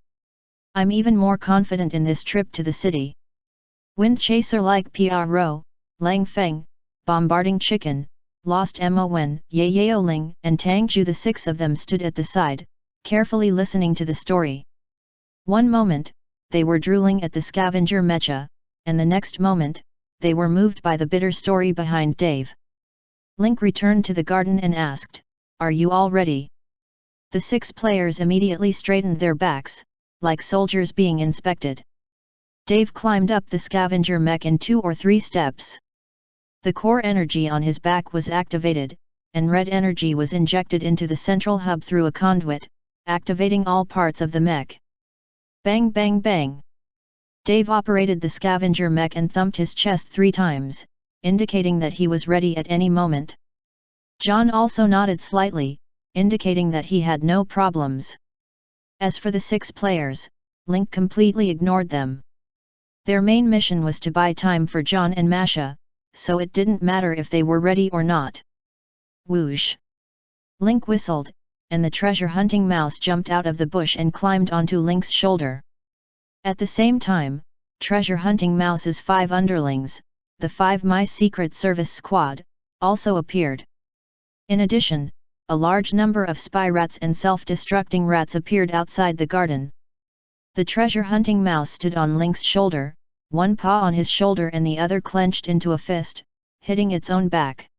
I'm even more confident in this trip to the city. Wind chaser like Pro, Lang Feng, bombarding chicken, lost Mo Wen, Ye Yao Ling and Tang Ju. The six of them stood at the side, carefully listening to the story. One moment, they were drooling at the scavenger mecha, and the next moment, they were moved by the bitter story behind Dave. Link returned to the garden and asked, "Are you all ready?" The six players immediately straightened their backs, like soldiers being inspected. Dave climbed up the scavenger mech in 2 or 3 steps. The core energy on his back was activated, and red energy was injected into the central hub through a conduit, activating all parts of the mech. Bang bang bang! Dave operated the scavenger mech and thumped his chest 3 times, indicating that he was ready at any moment. John also nodded slightly, indicating that he had no problems. As for the 6 players, Link completely ignored them. Their main mission was to buy time for John and Masha, so it didn't matter if they were ready or not. Whoosh! Link whistled, and the treasure-hunting mouse jumped out of the bush and climbed onto Link's shoulder. At the same time, treasure-hunting mouse's 5 underlings, the 5 My Secret Service Squad, also appeared. In addition, a large number of spy rats and self-destructing rats appeared outside the garden. The treasure-hunting mouse stood on Link's shoulder, one paw on his shoulder and the other clenched into a fist, hitting its own back.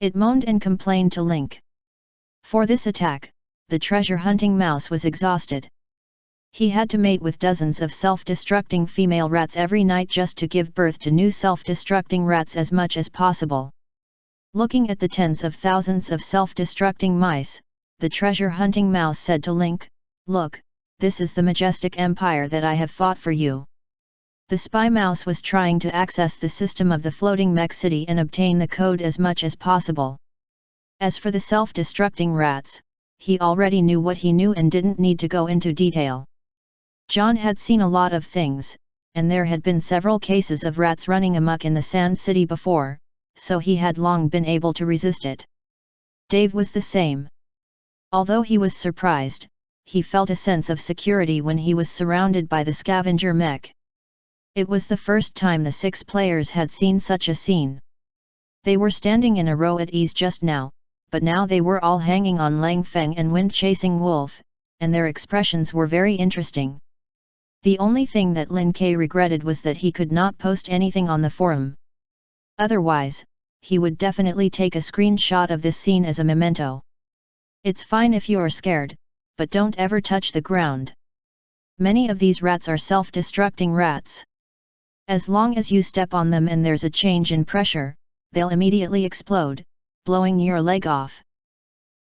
It moaned and complained to Link. For this attack, the treasure-hunting mouse was exhausted. He had to mate with dozens of self-destructing female rats every night just to give birth to new self-destructing rats as much as possible. Looking at the tens of thousands of self-destructing mice, the treasure-hunting mouse said to Link, "Look, this is the majestic empire that I have fought for you." The spy mouse was trying to access the system of the floating mech city and obtain the code as much as possible. As for the self-destructing rats, he already knew what he knew and didn't need to go into detail. John had seen a lot of things, and there had been several cases of rats running amok in the Sand City before, so he had long been able to resist it. Dave was the same. Although he was surprised, he felt a sense of security when he was surrounded by the scavenger mech. It was the first time the 6 players had seen such a scene. They were standing in a row at ease just now, but now they were all hanging on Lang Feng and Wind-Chasing Wolf, and their expressions were very interesting. The only thing that Lin Ke regretted was that he could not post anything on the forum. Otherwise, he would definitely take a screenshot of this scene as a memento. It's fine if you're scared, but don't ever touch the ground. Many of these rats are self-destructing rats. As long as you step on them and there's a change in pressure, they'll immediately explode, blowing your leg off.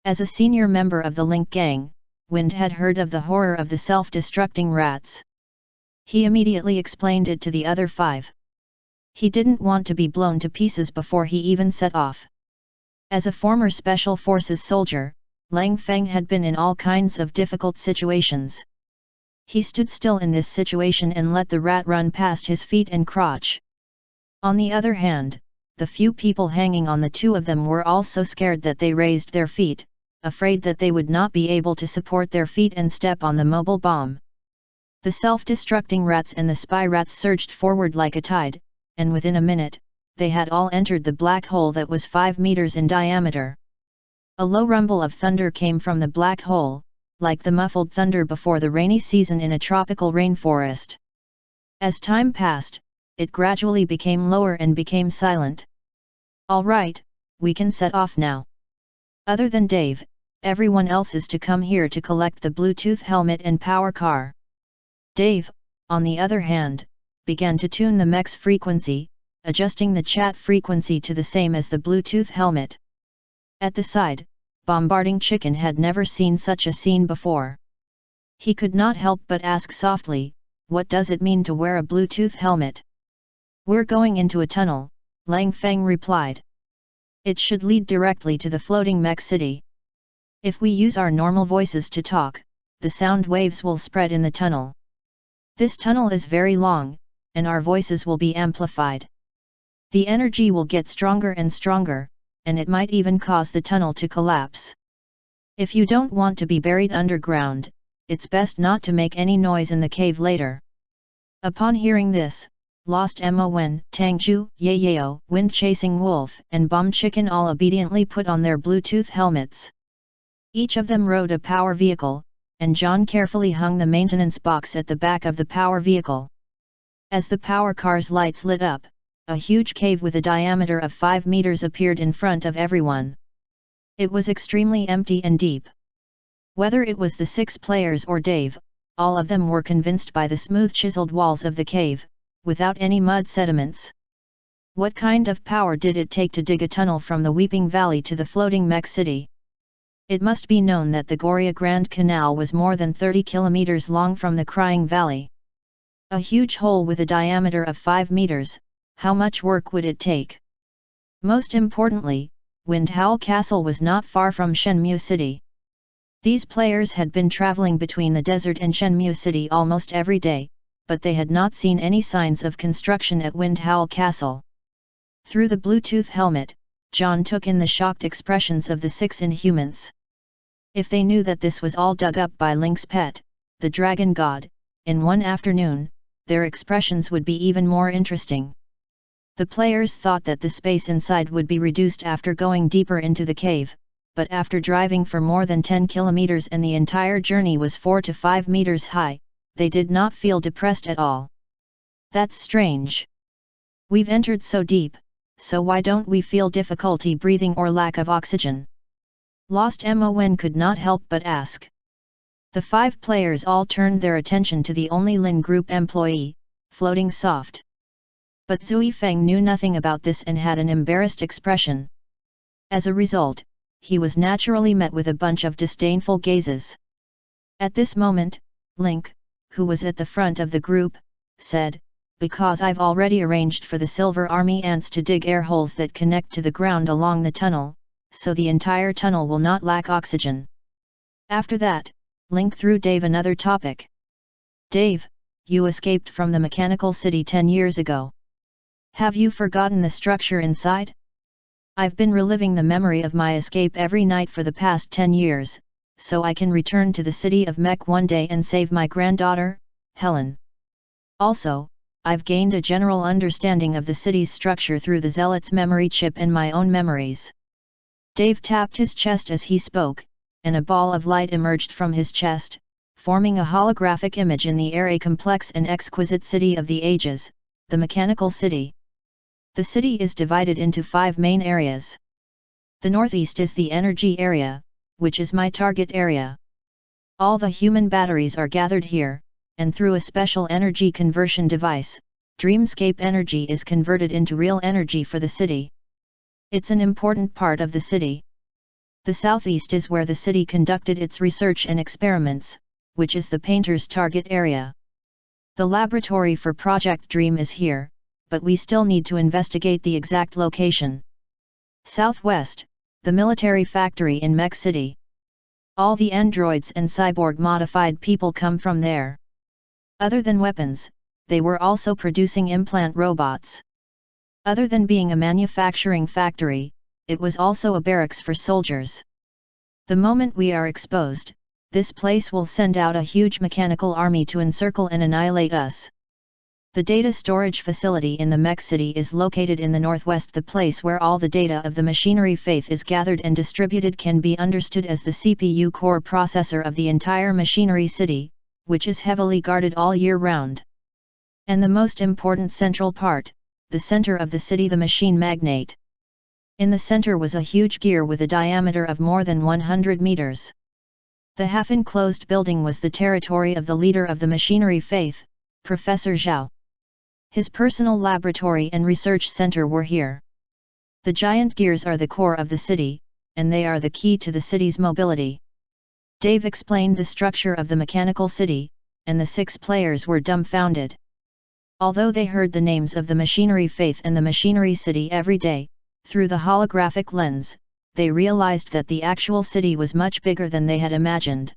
As a senior member of the Link gang, Wind had heard of the horror of the self-destructing rats. He immediately explained it to the other 5. He didn't want to be blown to pieces before he even set off. As a former Special Forces soldier, Lang Feng had been in all kinds of difficult situations. He stood still in this situation and let the rat run past his feet and crotch. On the other hand, the few people hanging on the 2 of them were all so scared that they raised their feet, afraid that they would not be able to support their feet and step on the mobile bomb. The self-destructing rats and the spy rats surged forward like a tide, and within a minute, they had all entered the black hole that was 5 meters in diameter. A low rumble of thunder came from the black hole, like the muffled thunder before the rainy season in a tropical rainforest. As time passed, it gradually became lower and became silent. "All right, we can set off now. Other than Dave, everyone else is to come here to collect the Bluetooth helmet and power car." Dave, on the other hand, began to tune the mech's frequency, adjusting the chat frequency to the same as the Bluetooth helmet. At the side, bombarding chicken had never seen such a scene before. He could not help but ask softly, "What does it mean to wear a Bluetooth helmet?" "We're going into a tunnel," Lang Feng replied. "It should lead directly to the floating mech city. If we use our normal voices to talk, the sound waves will spread in the tunnel. This tunnel is very long, and our voices will be amplified. The energy will get stronger and stronger, and it might even cause the tunnel to collapse. If you don't want to be buried underground, it's best not to make any noise in the cave later." Upon hearing this, Lost Mon, Tangju, Yayao, Wind Chasing Wolf, and Bomb Chicken all obediently put on their Bluetooth helmets. Each of them rode a power vehicle, and John carefully hung the maintenance box at the back of the power vehicle. As the power car's lights lit up, a huge cave with a diameter of 5 meters appeared in front of everyone. It was extremely empty and deep. Whether it was the 6 players or Dave, all of them were convinced by the smooth chiseled walls of the cave, without any mud sediments. What kind of power did it take to dig a tunnel from the Weeping Valley to the floating mech city? It must be known that the Goria Grand Canal was more than 30 kilometers long from the Crying Valley. A huge hole with a diameter of 5 meters, how much work would it take? Most importantly, Windhowl Castle was not far from Shenmue City. These players had been traveling between the desert and Shenmue City almost every day, but they had not seen any signs of construction at Windhowl Castle. Through the Bluetooth helmet, John took in the shocked expressions of the 6 Inhumans. If they knew that this was all dug up by Link's pet, the dragon god, in one afternoon, their expressions would be even more interesting. The players thought that the space inside would be reduced after going deeper into the cave, but after driving for more than 10 kilometers and the entire journey was 4 to 5 meters high, they did not feel depressed at all. "That's strange. We've entered so deep, so why don't we feel difficulty breathing or lack of oxygen?" Lost Mon could not help but ask. The 5 players all turned their attention to the only Lin Group employee, Floating Soft. But Zui Feng knew nothing about this and had an embarrassed expression. As a result, he was naturally met with a bunch of disdainful gazes. At this moment, Link, who was at the front of the group, said, "Because I've already arranged for the Silver Army ants to dig air holes that connect to the ground along the tunnel, so the entire tunnel will not lack oxygen." After that, Link threw Dave another topic. "Dave, you escaped from the mechanical city 10 years ago. Have you forgotten the structure inside?" "I've been reliving the memory of my escape every night for the past 10 years, so I can return to the city of Mech one day and save my granddaughter, Helen. Also, I've gained a general understanding of the city's structure through the Zealot's memory chip and my own memories." Dave tapped his chest as he spoke, and a ball of light emerged from his chest, forming a holographic image in the air, a complex and exquisite city of the ages, the Mechanical City. The city is divided into 5 main areas. The northeast is the energy area, which is my target area. All the human batteries are gathered here, and through a special energy conversion device, Dreamscape energy is converted into real energy for the city. It's an important part of the city. The southeast is where the city conducted its research and experiments, which is the painter's target area. The laboratory for Project Dream is here, but we still need to investigate the exact location. Southwest, the military factory in Mech City. All the androids and cyborg modified people come from there. Other than weapons, they were also producing implant robots. Other than being a manufacturing factory, it was also a barracks for soldiers. The moment we are exposed, this place will send out a huge mechanical army to encircle and annihilate us. The data storage facility in the Mech City is located in the northwest. The place where all the data of the machinery faith is gathered and distributed can be understood as the CPU core processor of the entire machinery city, which is heavily guarded all year round. And the most important central part, the center of the city, the machine magnate. In the center was a huge gear with a diameter of more than 100 meters. The half-enclosed building was the territory of the leader of the machinery faith, Professor Zhao. His personal laboratory and research center were here. The giant gears are the core of the city, and they are the key to the city's mobility. Dave explained the structure of the mechanical city, and the 6 players were dumbfounded. Although they heard the names of the machinery faith and the machinery city every day, through the holographic lens, they realized that the actual city was much bigger than they had imagined.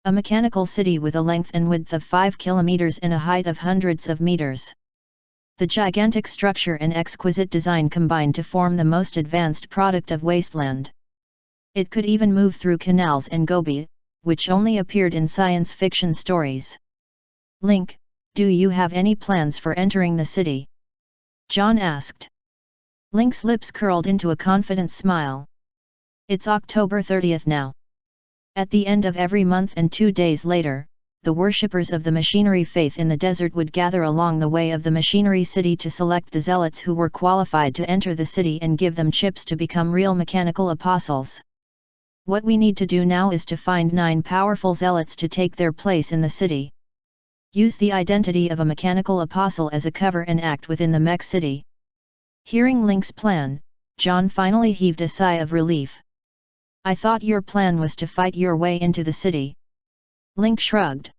A mechanical city with a length and width of 5 kilometers and a height of hundreds of meters. The gigantic structure and exquisite design combined to form the most advanced product of wasteland. It could even move through canals and gobi, which only appeared in science fiction stories. Link, do you have any plans for entering the city? John asked. Link's lips curled into a confident smile. It's October 30th now. At the end of every month and 2 days later, the worshippers of the machinery faith in the desert would gather along the way of the machinery city to select the zealots who were qualified to enter the city and give them chips to become real mechanical apostles. What we need to do now is to find 9 powerful zealots to take their place in the city. Use the identity of a mechanical apostle as a cover and act within the mech city. Hearing Link's plan, John finally heaved a sigh of relief. I thought your plan was to fight your way into the city. Link shrugged.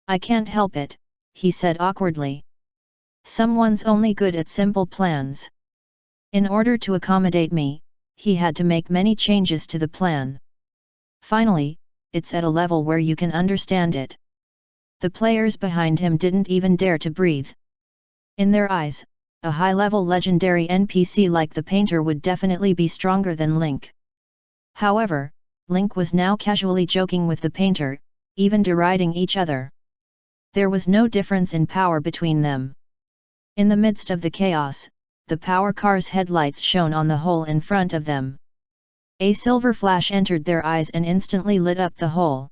I can't help it, he said awkwardly. Someone's only good at simple plans. In order to accommodate me, he had to make many changes to the plan. Finally, it's at a level where you can understand it. The players behind him didn't even dare to breathe. In their eyes, a high-level legendary NPC like the painter would definitely be stronger than Link. However, Link was now casually joking with the painter, even deriding each other. There was no difference in power between them. In the midst of the chaos, the power car's headlights shone on the hole in front of them. A silver flash entered their eyes and instantly lit up the hole.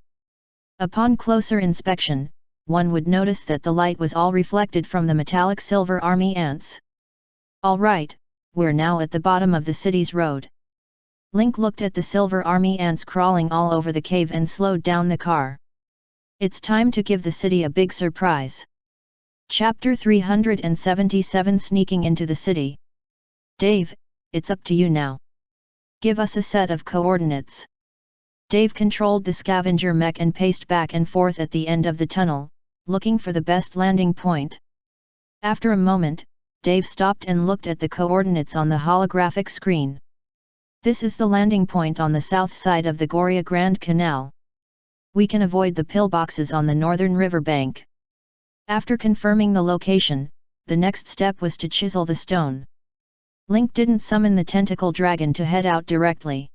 Upon closer inspection, one would notice that the light was all reflected from the metallic silver army ants. All right, we're now at the bottom of the city's road. Link looked at the silver army ants crawling all over the cave and slowed down the car. It's time to give the city a big surprise. Chapter 377 Sneaking into the City. Dave, it's up to you now. Give us a set of coordinates. Dave controlled the scavenger mech and paced back and forth at the end of the tunnel, looking for the best landing point. After a moment, Dave stopped and looked at the coordinates on the holographic screen. This is the landing point on the south side of the Goria Grand Canal. We can avoid the pillboxes on the northern riverbank. After confirming the location, the next step was to chisel the stone. Link didn't summon the tentacle dragon to head out directly.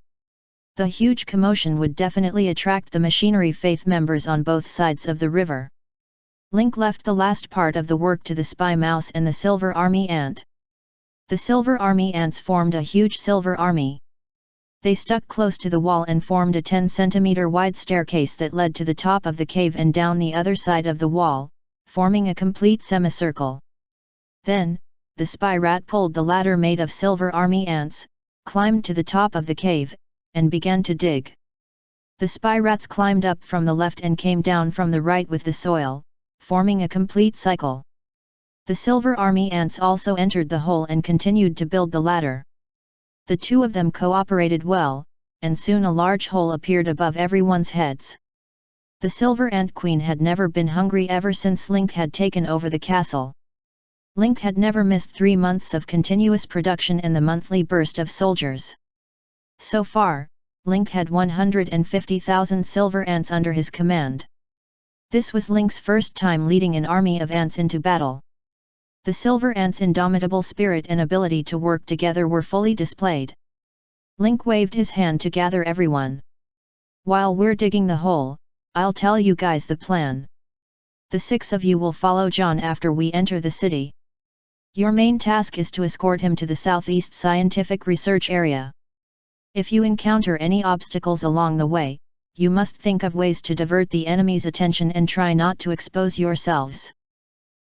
The huge commotion would definitely attract the machinery faith members on both sides of the river. Link left the last part of the work to the spy mouse and the silver army ant. The silver army ants formed a huge silver army. They stuck close to the wall and formed a 10-centimeter wide staircase that led to the top of the cave and down the other side of the wall, forming a complete semicircle. Then, the spy rat pulled the ladder made of silver army ants, climbed to the top of the cave, and began to dig. The spy rats climbed up from the left and came down from the right with the soil, forming a complete cycle. The silver army ants also entered the hole and continued to build the ladder. The two of them cooperated well, and soon a large hole appeared above everyone's heads. The Silver Ant Queen had never been hungry ever since Link had taken over the castle. Link had never missed 3 months of continuous production and the monthly burst of soldiers. So far, Link had 150,000 silver ants under his command. This was Link's first time leading an army of ants into battle. The silver ants' indomitable spirit and ability to work together were fully displayed. Link waved his hand to gather everyone. While we're digging the hole, I'll tell you guys the plan. The 6 of you will follow John after we enter the city. Your main task is to escort him to the Southeast Scientific Research Area. If you encounter any obstacles along the way, you must think of ways to divert the enemy's attention and try not to expose yourselves.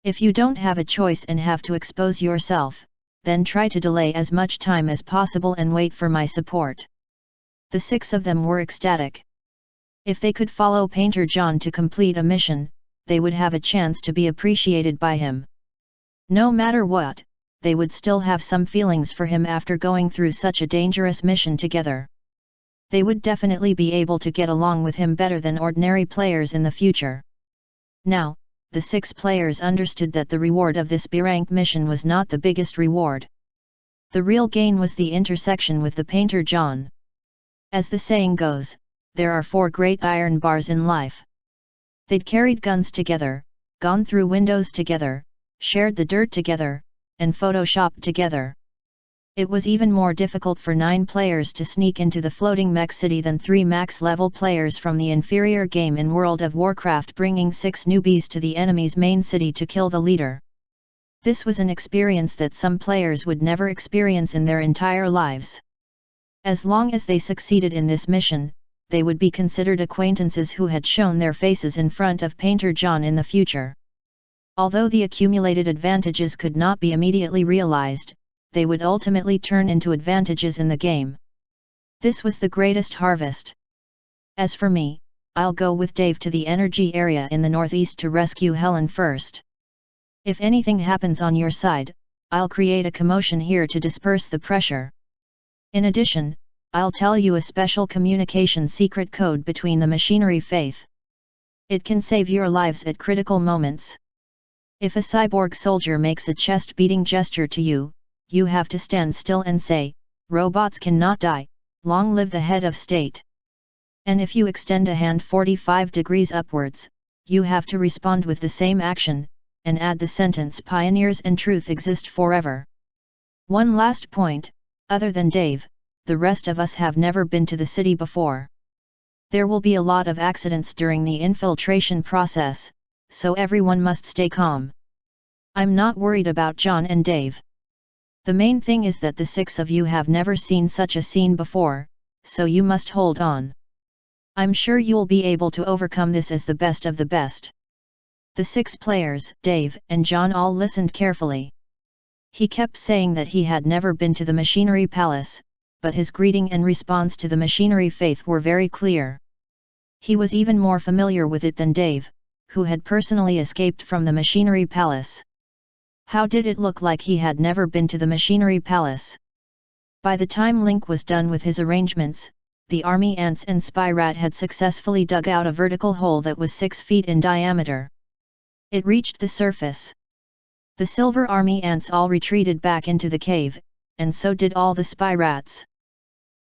If you don't have a choice and have to expose yourself, then try to delay as much time as possible and wait for my support. The 6 of them were ecstatic. If they could follow Painter John to complete a mission, they would have a chance to be appreciated by him. No matter what, they would still have some feelings for him after going through such a dangerous mission together. They would definitely be able to get along with him better than ordinary players in the future. Now, the 6 players understood that the reward of this B-rank mission was not the biggest reward. The real gain was the intersection with the painter John. As the saying goes, there are 4 great iron bars in life. They'd carried guns together, gone through windows together, shared the dirt together, and photoshopped together. It was even more difficult for 9 players to sneak into the floating mech city than 3 max-level players from the inferior game in World of Warcraft bringing 6 newbies to the enemy's main city to kill the leader. This was an experience that some players would never experience in their entire lives. As long as they succeeded in this mission, they would be considered acquaintances who had shown their faces in front of Painter John in the future. Although the accumulated advantages could not be immediately realized, they would ultimately turn into advantages in the game. This was the greatest harvest. As for me, I'll go with Dave to the energy area in the northeast to rescue Helen first. If anything happens on your side, I'll create a commotion here to disperse the pressure. In addition, I'll tell you a special communication secret code between the machinery faith. It can save your lives at critical moments. If a cyborg soldier makes a chest-beating gesture to you, you have to stand still and say, "Robots cannot die, long live the head of state." And if you extend a hand 45 degrees upwards, you have to respond with the same action, and add the sentence "Pioneers and truth exist forever." One last point, other than Dave, the rest of us have never been to the city before. There will be a lot of accidents during the infiltration process, so everyone must stay calm. I'm not worried about John and Dave. The main thing is that the 6 of you have never seen such a scene before, so you must hold on. I'm sure you'll be able to overcome this as the best of the best. The 6 players, Dave and John, all listened carefully. He kept saying that he had never been to the Machinery Palace, but his greeting and response to the Machinery faith were very clear. He was even more familiar with it than Dave, who had personally escaped from the Machinery Palace. How did it look like he had never been to the Machinery Palace? By the time Link was done with his arrangements, the army ants and spy rat had successfully dug out a vertical hole that was 6 feet in diameter. It reached the surface. The silver army ants all retreated back into the cave, and so did all the spy rats.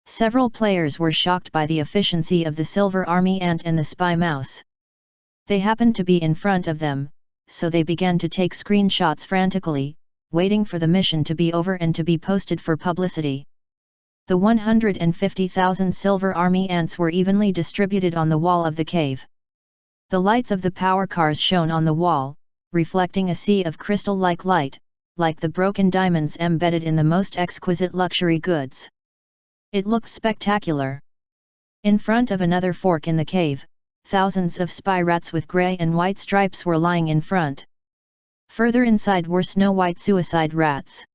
Several players were shocked by the efficiency of the silver army ant and the spy mouse. They happened to be in front of them, so they began to take screenshots frantically, waiting for the mission to be over and to be posted for publicity. The 150,000 silver army ants were evenly distributed on the wall of the cave. The lights of the power cars shone on the wall, reflecting a sea of crystal-like light, like the broken diamonds embedded in the most exquisite luxury goods. It looked spectacular. In front of another fork in the cave, thousands of spy rats with grey and white stripes were lying in front. Further inside were snow-white suicide rats.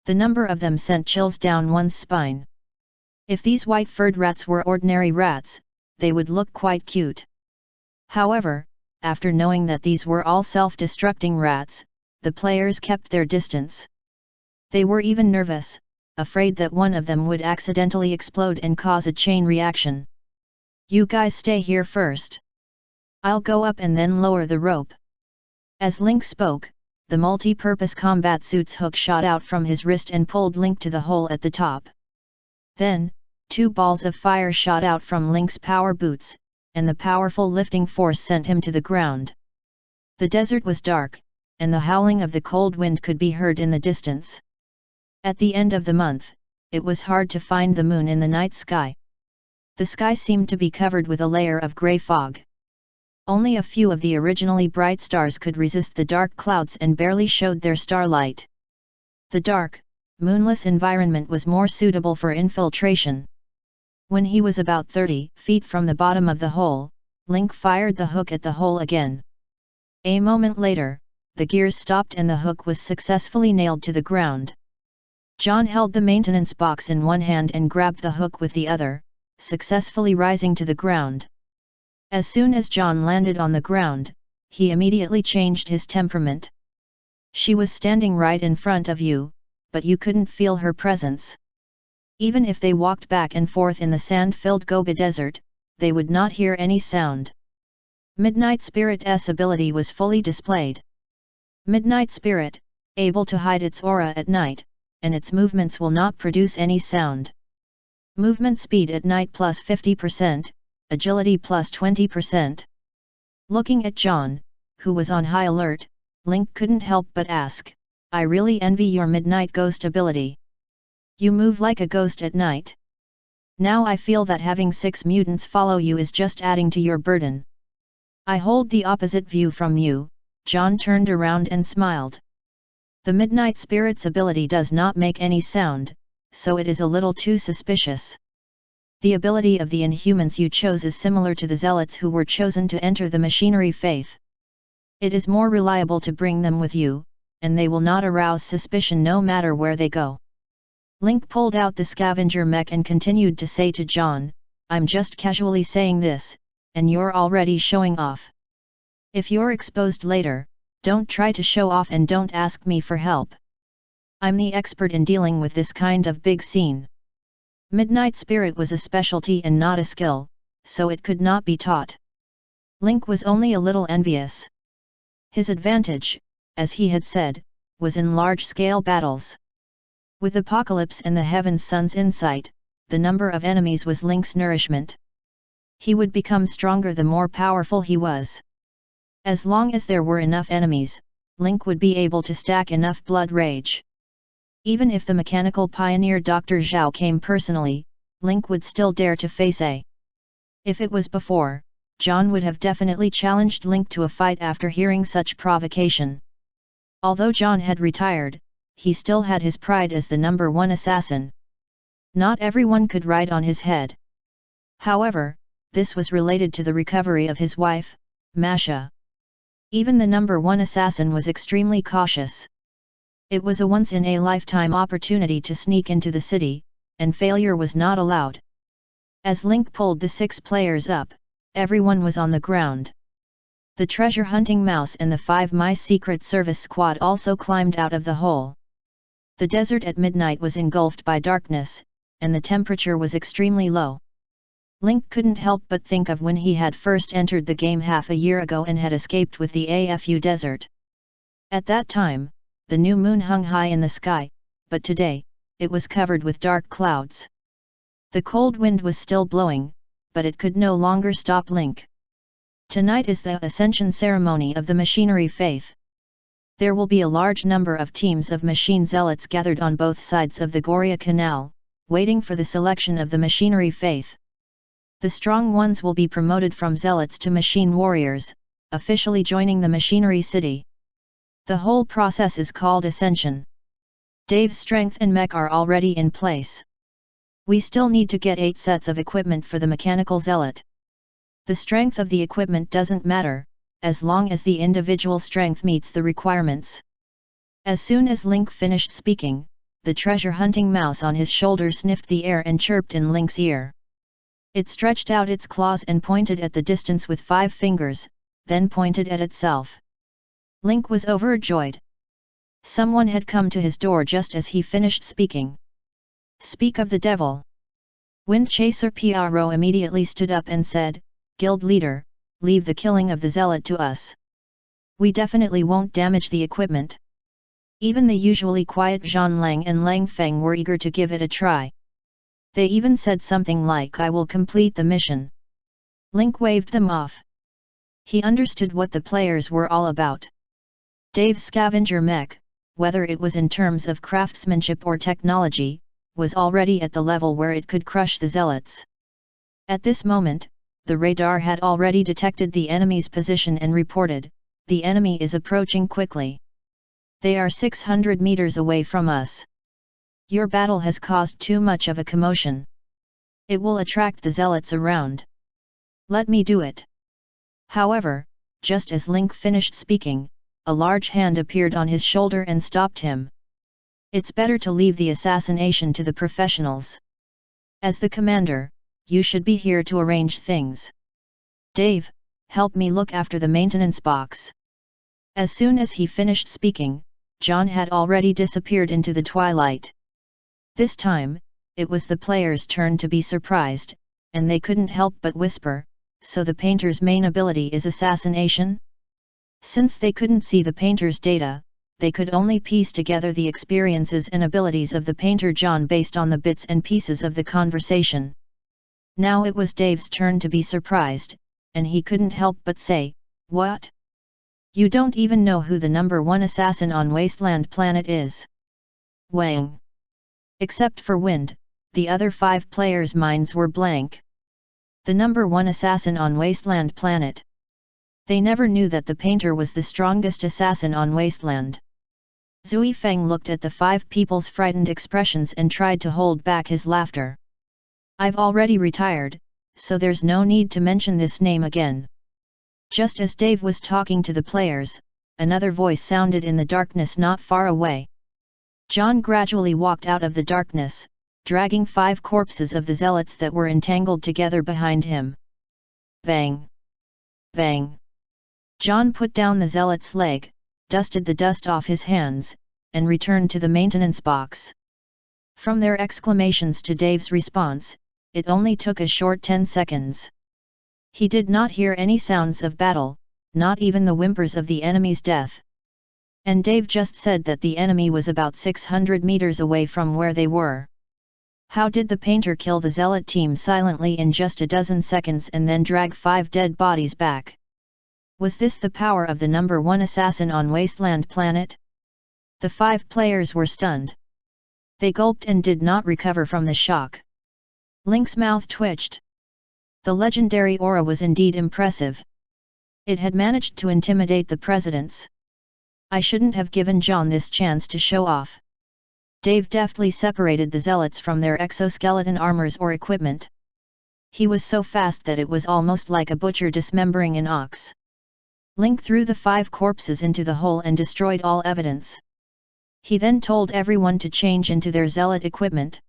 The number of them sent chills down one's spine. If these white-furred rats were ordinary rats, they would look quite cute. However, after knowing that these were all self-destructing rats, the players kept their distance. They were even nervous, afraid that one of them would accidentally explode and cause a chain reaction. "You guys stay here first. I'll go up and then lower the rope." As Link spoke, the multi-purpose combat suit's hook shot out from his wrist and pulled Link to the hole at the top. Then, 2 balls of fire shot out from Link's power boots, and the powerful lifting force sent him to the ground. The desert was dark, and the howling of the cold wind could be heard in the distance. At the end of the month, it was hard to find the moon in the night sky. The sky seemed to be covered with a layer of grey fog. Only a few of the originally bright stars could resist the dark clouds and barely showed their starlight. The dark, moonless environment was more suitable for infiltration. When he was about 30 feet from the bottom of the hole, Link fired the hook at the hole again. A moment later, the gears stopped and the hook was successfully nailed to the ground. John held the maintenance box in one hand and grabbed the hook with the other, successfully rising to the ground. As soon as John landed on the ground, he immediately changed his temperament. She was standing right in front of you, but you couldn't feel her presence. Even if they walked back and forth in the sand-filled Gobi Desert, they would not hear any sound. Midnight Spirit's ability was fully displayed. Midnight Spirit, able to hide its aura at night, and its movements will not produce any sound. Movement speed at night plus 50%, agility plus 20%. Looking at John, who was on high alert, Link couldn't help but ask, I really envy your midnight ghost ability. You move like a ghost at night. Now I feel that having 6 mutants follow you is just adding to your burden. I hold the opposite view from you. John turned around and smiled. The Midnight Spirit's ability does not make any sound, so it is a little too suspicious. The ability of the Inhumans you chose is similar to the Zealots who were chosen to enter the Machinery Faith. It is more reliable to bring them with you, and they will not arouse suspicion no matter where they go. Link pulled out the scavenger mech and continued to say to John, I'm just casually saying this, and you're already showing off. If you're exposed later, don't try to show off and don't ask me for help. I'm the expert in dealing with this kind of big scene. Midnight Spirit was a specialty and not a skill, so it could not be taught. Link was only a little envious. His advantage, as he had said, was in large-scale battles. With Apocalypse and the Heaven's Son's insight, the number of enemies was Link's nourishment. He would become stronger the more powerful he was. As long as there were enough enemies, Link would be able to stack enough blood rage. Even if the mechanical pioneer Dr. Zhao came personally, Link would still dare to face A. If it was before, John would have definitely challenged Link to a fight after hearing such provocation. Although John had retired, he still had his pride as the #1 assassin. Not everyone could ride on his head. However, this was related to the recovery of his wife, Masha. Even the #1 assassin was extremely cautious. It was a once-in-a-lifetime opportunity to sneak into the city, and failure was not allowed. As Link pulled the 6 players up, everyone was on the ground. The treasure-hunting mouse and the 5 mice Secret Service squad also climbed out of the hole. The desert at midnight was engulfed by darkness, and the temperature was extremely low. Link couldn't help but think of when he had first entered the game half a year ago and had escaped with the AFU desert. At that time, the new moon hung high in the sky, but today, it was covered with dark clouds. The cold wind was still blowing, but it could no longer stop Link. Tonight is the Ascension ceremony of the Machinery Faith. There will be a large number of teams of machine zealots gathered on both sides of the Goria Canal, waiting for the selection of the Machinery Faith. The strong ones will be promoted from zealots to machine warriors, officially joining the Machinery City. The whole process is called Ascension. Dave's strength and mech are already in place. We still need to get 8 sets of equipment for the mechanical zealot. The strength of the equipment doesn't matter, as long as the individual strength meets the requirements. As soon as Link finished speaking, the treasure-hunting mouse on his shoulder sniffed the air and chirped in Link's ear. It stretched out its claws and pointed at the distance with 5 fingers, then pointed at itself. Link was overjoyed. Someone had come to his door just as he finished speaking. Speak of the devil. Wind Chaser Piaro immediately stood up and said, Guild leader, leave the killing of the zealot to us. We definitely won't damage the equipment. Even the usually quiet Zhan Lang and Lang Feng were eager to give it a try. They even said something like I will complete the mission. Link waved them off. He understood what the players were all about. Dave's scavenger mech, whether it was in terms of craftsmanship or technology, was already at the level where it could crush the zealots. At this moment, the radar had already detected the enemy's position and reported, the enemy is approaching quickly. They are 600 meters away from us. Your battle has caused too much of a commotion. It will attract the zealots around. Let me do it. However, just as Link finished speaking, a large hand appeared on his shoulder and stopped him. It's better to leave the assassination to the professionals. As the commander, you should be here to arrange things. Dave, help me look after the maintenance box. As soon as he finished speaking, John had already disappeared into the twilight. This time, it was the players' turn to be surprised, and they couldn't help but whisper, "So the painter's main ability is assassination?" Since they couldn't see the painter's data, they could only piece together the experiences and abilities of the painter John based on the bits and pieces of the conversation. Now it was Dave's turn to be surprised, and he couldn't help but say, "What? You don't even know who the number one assassin on Wasteland Planet is?" Wang. Except for Wind, the other 5 players' minds were blank. The number one assassin on Wasteland Planet. They never knew that the painter was the strongest assassin on Wasteland. Zui Feng looked at the 5 people's frightened expressions and tried to hold back his laughter. "I've already retired, so there's no need to mention this name again." Just as Dave was talking to the players, another voice sounded in the darkness not far away. John gradually walked out of the darkness, dragging 5 corpses of the zealots that were entangled together behind him. Bang! Bang! John put down the zealot's leg, dusted the dust off his hands, and returned to the maintenance box. From their exclamations to Dave's response, it only took a short 10 seconds. He did not hear any sounds of battle, not even the whimpers of the enemy's death. And Dave just said that the enemy was about 600 meters away from where they were. How did the painter kill the zealot team silently in just a dozen seconds and then drag 5 dead bodies back? Was this the power of the number one assassin on Wasteland Planet? The 5 players were stunned. They gulped and did not recover from the shock. Link's mouth twitched. The legendary aura was indeed impressive. It had managed to intimidate the presidents. I shouldn't have given John this chance to show off. Dave deftly separated the zealots from their exoskeleton armors or equipment. He was so fast that it was almost like a butcher dismembering an ox. Link threw the 5 corpses into the hole and destroyed all evidence. He then told everyone to change into their zealot equipment.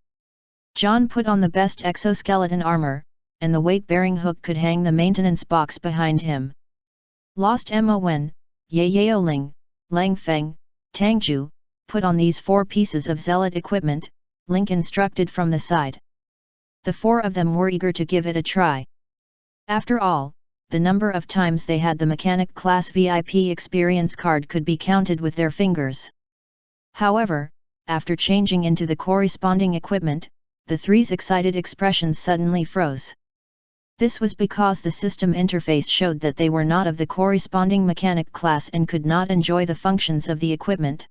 John put on the best exoskeleton armor, and the weight-bearing hook could hang the maintenance box behind him. Lost Mo Wen, Ye Yaoling, Lang Feng, Tangju, put on these 4 pieces of zealot equipment, Link instructed from the side. The 4 of them were eager to give it a try. After all, the number of times they had the mechanic class VIP experience card could be counted with their fingers. However, after changing into the corresponding equipment, the 3's excited expressions suddenly froze. This was because the system interface showed that they were not of the corresponding mechanic class and could not enjoy the functions of the equipment.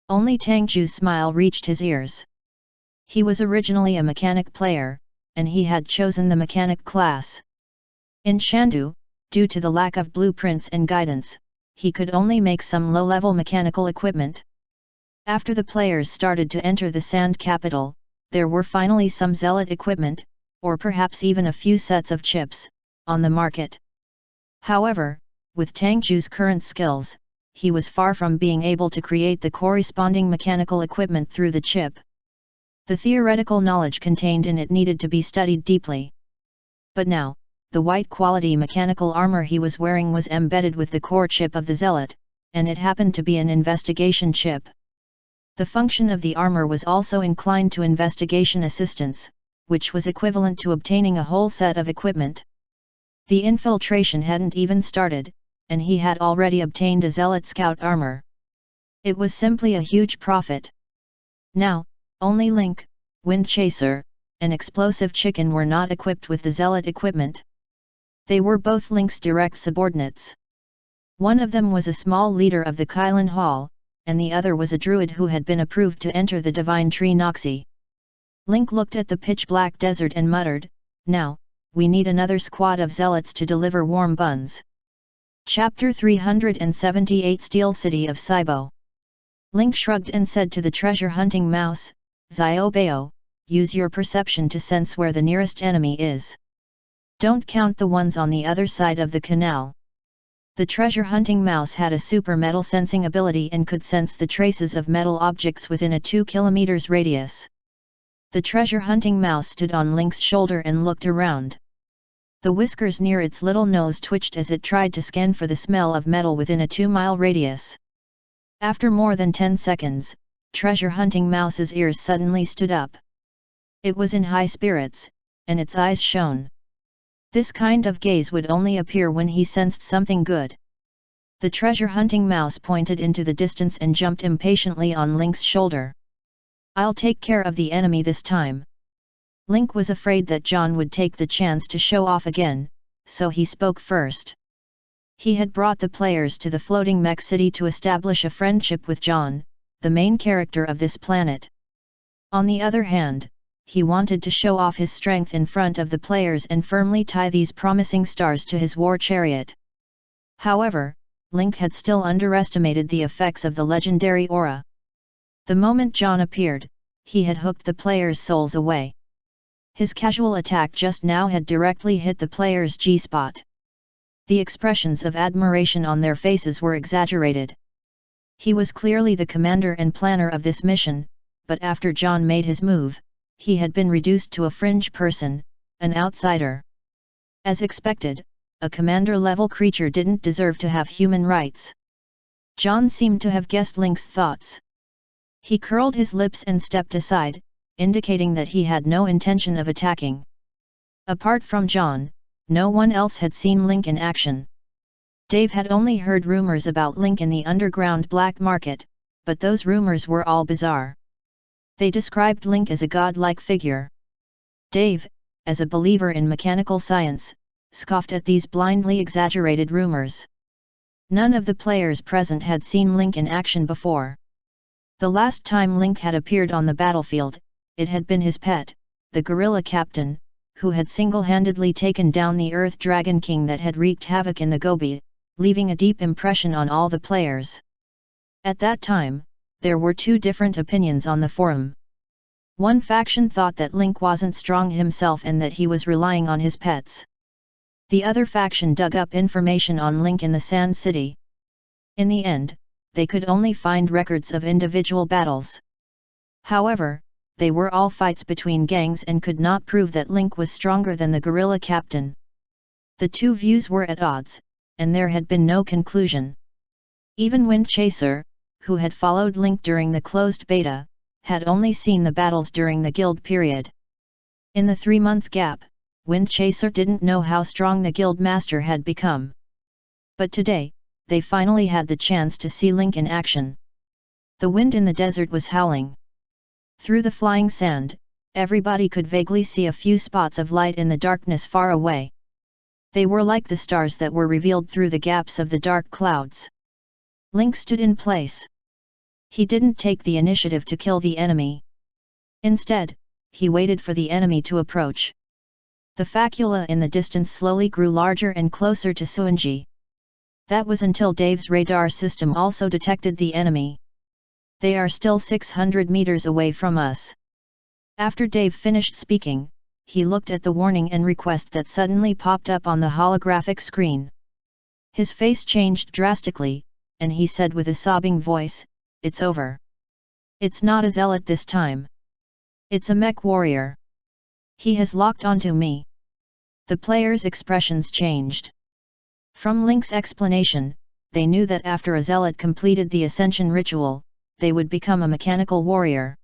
Only Tangju's smile reached his ears. He was originally a mechanic player, and he had chosen the mechanic class. In Shandu, due to the lack of blueprints and guidance, he could only make some low-level mechanical equipment. After the players started to enter the Sand Capital, there were finally some zealot equipment, or perhaps even a few sets of chips, on the market. However, with Tangju's current skills, he was far from being able to create the corresponding mechanical equipment through the chip. The theoretical knowledge contained in it needed to be studied deeply. But now, the white-quality mechanical armor he was wearing was embedded with the core chip of the zealot, and it happened to be an investigation chip. The function of the armor was also inclined to investigation assistance, which was equivalent to obtaining a whole set of equipment. The infiltration hadn't even started, and he had already obtained a zealot scout armor. It was simply a huge profit. Now, only Link, Wind Chaser, and Explosive Chicken were not equipped with the zealot equipment. They were both Link's direct subordinates. One of them was a small leader of the Kylan Hall, and the other was a druid who had been approved to enter the Divine Tree Noxy. Link looked at the pitch-black desert and muttered, "Now, we need another squad of zealots to deliver warm buns." Chapter 378 Steel City of Saibo. Link shrugged and said to the treasure-hunting mouse, "Xiaobao, use your perception to sense where the nearest enemy is. Don't count the ones on the other side of the canal." The treasure-hunting mouse had a super metal sensing ability and could sense the traces of metal objects within a 2 km radius. The treasure-hunting mouse stood on Link's shoulder and looked around. The whiskers near its little nose twitched as it tried to scan for the smell of metal within a 2-mile radius. After more than 10 seconds, treasure-hunting mouse's ears suddenly stood up. It was in high spirits, and its eyes shone. This kind of gaze would only appear when he sensed something good. The treasure-hunting mouse pointed into the distance and jumped impatiently on Link's shoulder. "I'll take care of the enemy this time." Link was afraid that John would take the chance to show off again, so he spoke first. He had brought the players to the floating mech city to establish a friendship with John, the main character of this planet. On the other hand, he wanted to show off his strength in front of the players and firmly tie these promising stars to his war chariot. However, Link had still underestimated the effects of the legendary aura. The moment John appeared, he had hooked the players' souls away. His casual attack just now had directly hit the players' G-spot. The expressions of admiration on their faces were exaggerated. He was clearly the commander and planner of this mission, but after John made his move, he had been reduced to a fringe person, an outsider. As expected, a commander-level creature didn't deserve to have human rights. John seemed to have guessed Link's thoughts. He curled his lips and stepped aside, indicating that he had no intention of attacking. Apart from John, no one else had seen Link in action. Dave had only heard rumors about Link in the underground black market, but those rumors were all bizarre. They described Link as a godlike figure. Dave, as a believer in mechanical science, scoffed at these blindly exaggerated rumors. None of the players present had seen Link in action before. The last time Link had appeared on the battlefield, it had been his pet, the gorilla captain, who had single-handedly taken down the Earth Dragon King that had wreaked havoc in the Gobi, leaving a deep impression on all the players. At that time, there were two different opinions on the forum. One faction thought that Link wasn't strong himself and that he was relying on his pets. The other faction dug up information on Link in the Sand City. In the end, they could only find records of individual battles. However, they were all fights between gangs and could not prove that Link was stronger than the gorilla captain. The two views were at odds, and there had been no conclusion. Even Wind Chaser, who had followed Link during the closed beta, had only seen the battles during the guild period. In the 3-month gap, Wind Chaser didn't know how strong the guild master had become. But today, they finally had the chance to see Link in action. The wind in the desert was howling. Through the flying sand, everybody could vaguely see a few spots of light in the darkness far away. They were like the stars that were revealed through the gaps of the dark clouds. Link stood in place. He didn't take the initiative to kill the enemy. Instead, he waited for the enemy to approach. The facula in the distance slowly grew larger and closer to Suanji. That was until Dave's radar system also detected the enemy. "They are still 600 meters away from us." After Dave finished speaking, he looked at the warning and request that suddenly popped up on the holographic screen. His face changed drastically, and he said with a sobbing voice, "It's over. It's not a zealot this time. It's a mech warrior. He has locked onto me." The players' expressions changed. From Link's explanation, they knew that after a zealot completed the ascension ritual, they would become a mechanical warrior.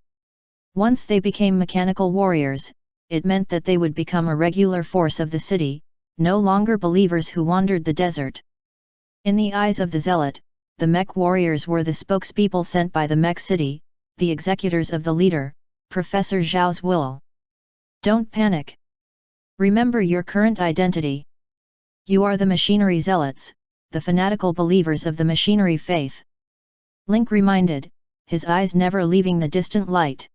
Once they became mechanical warriors, it meant that they would become a regular force of the city, no longer believers who wandered the desert. In the eyes of the zealot, the mech warriors were the spokespeople sent by the mech city, the executors of the leader, Professor Zhao's will. Don't panic. Remember your current identity. You are the machinery zealots, the fanatical believers of the machinery faith. Link reminded, his eyes never leaving the distant light.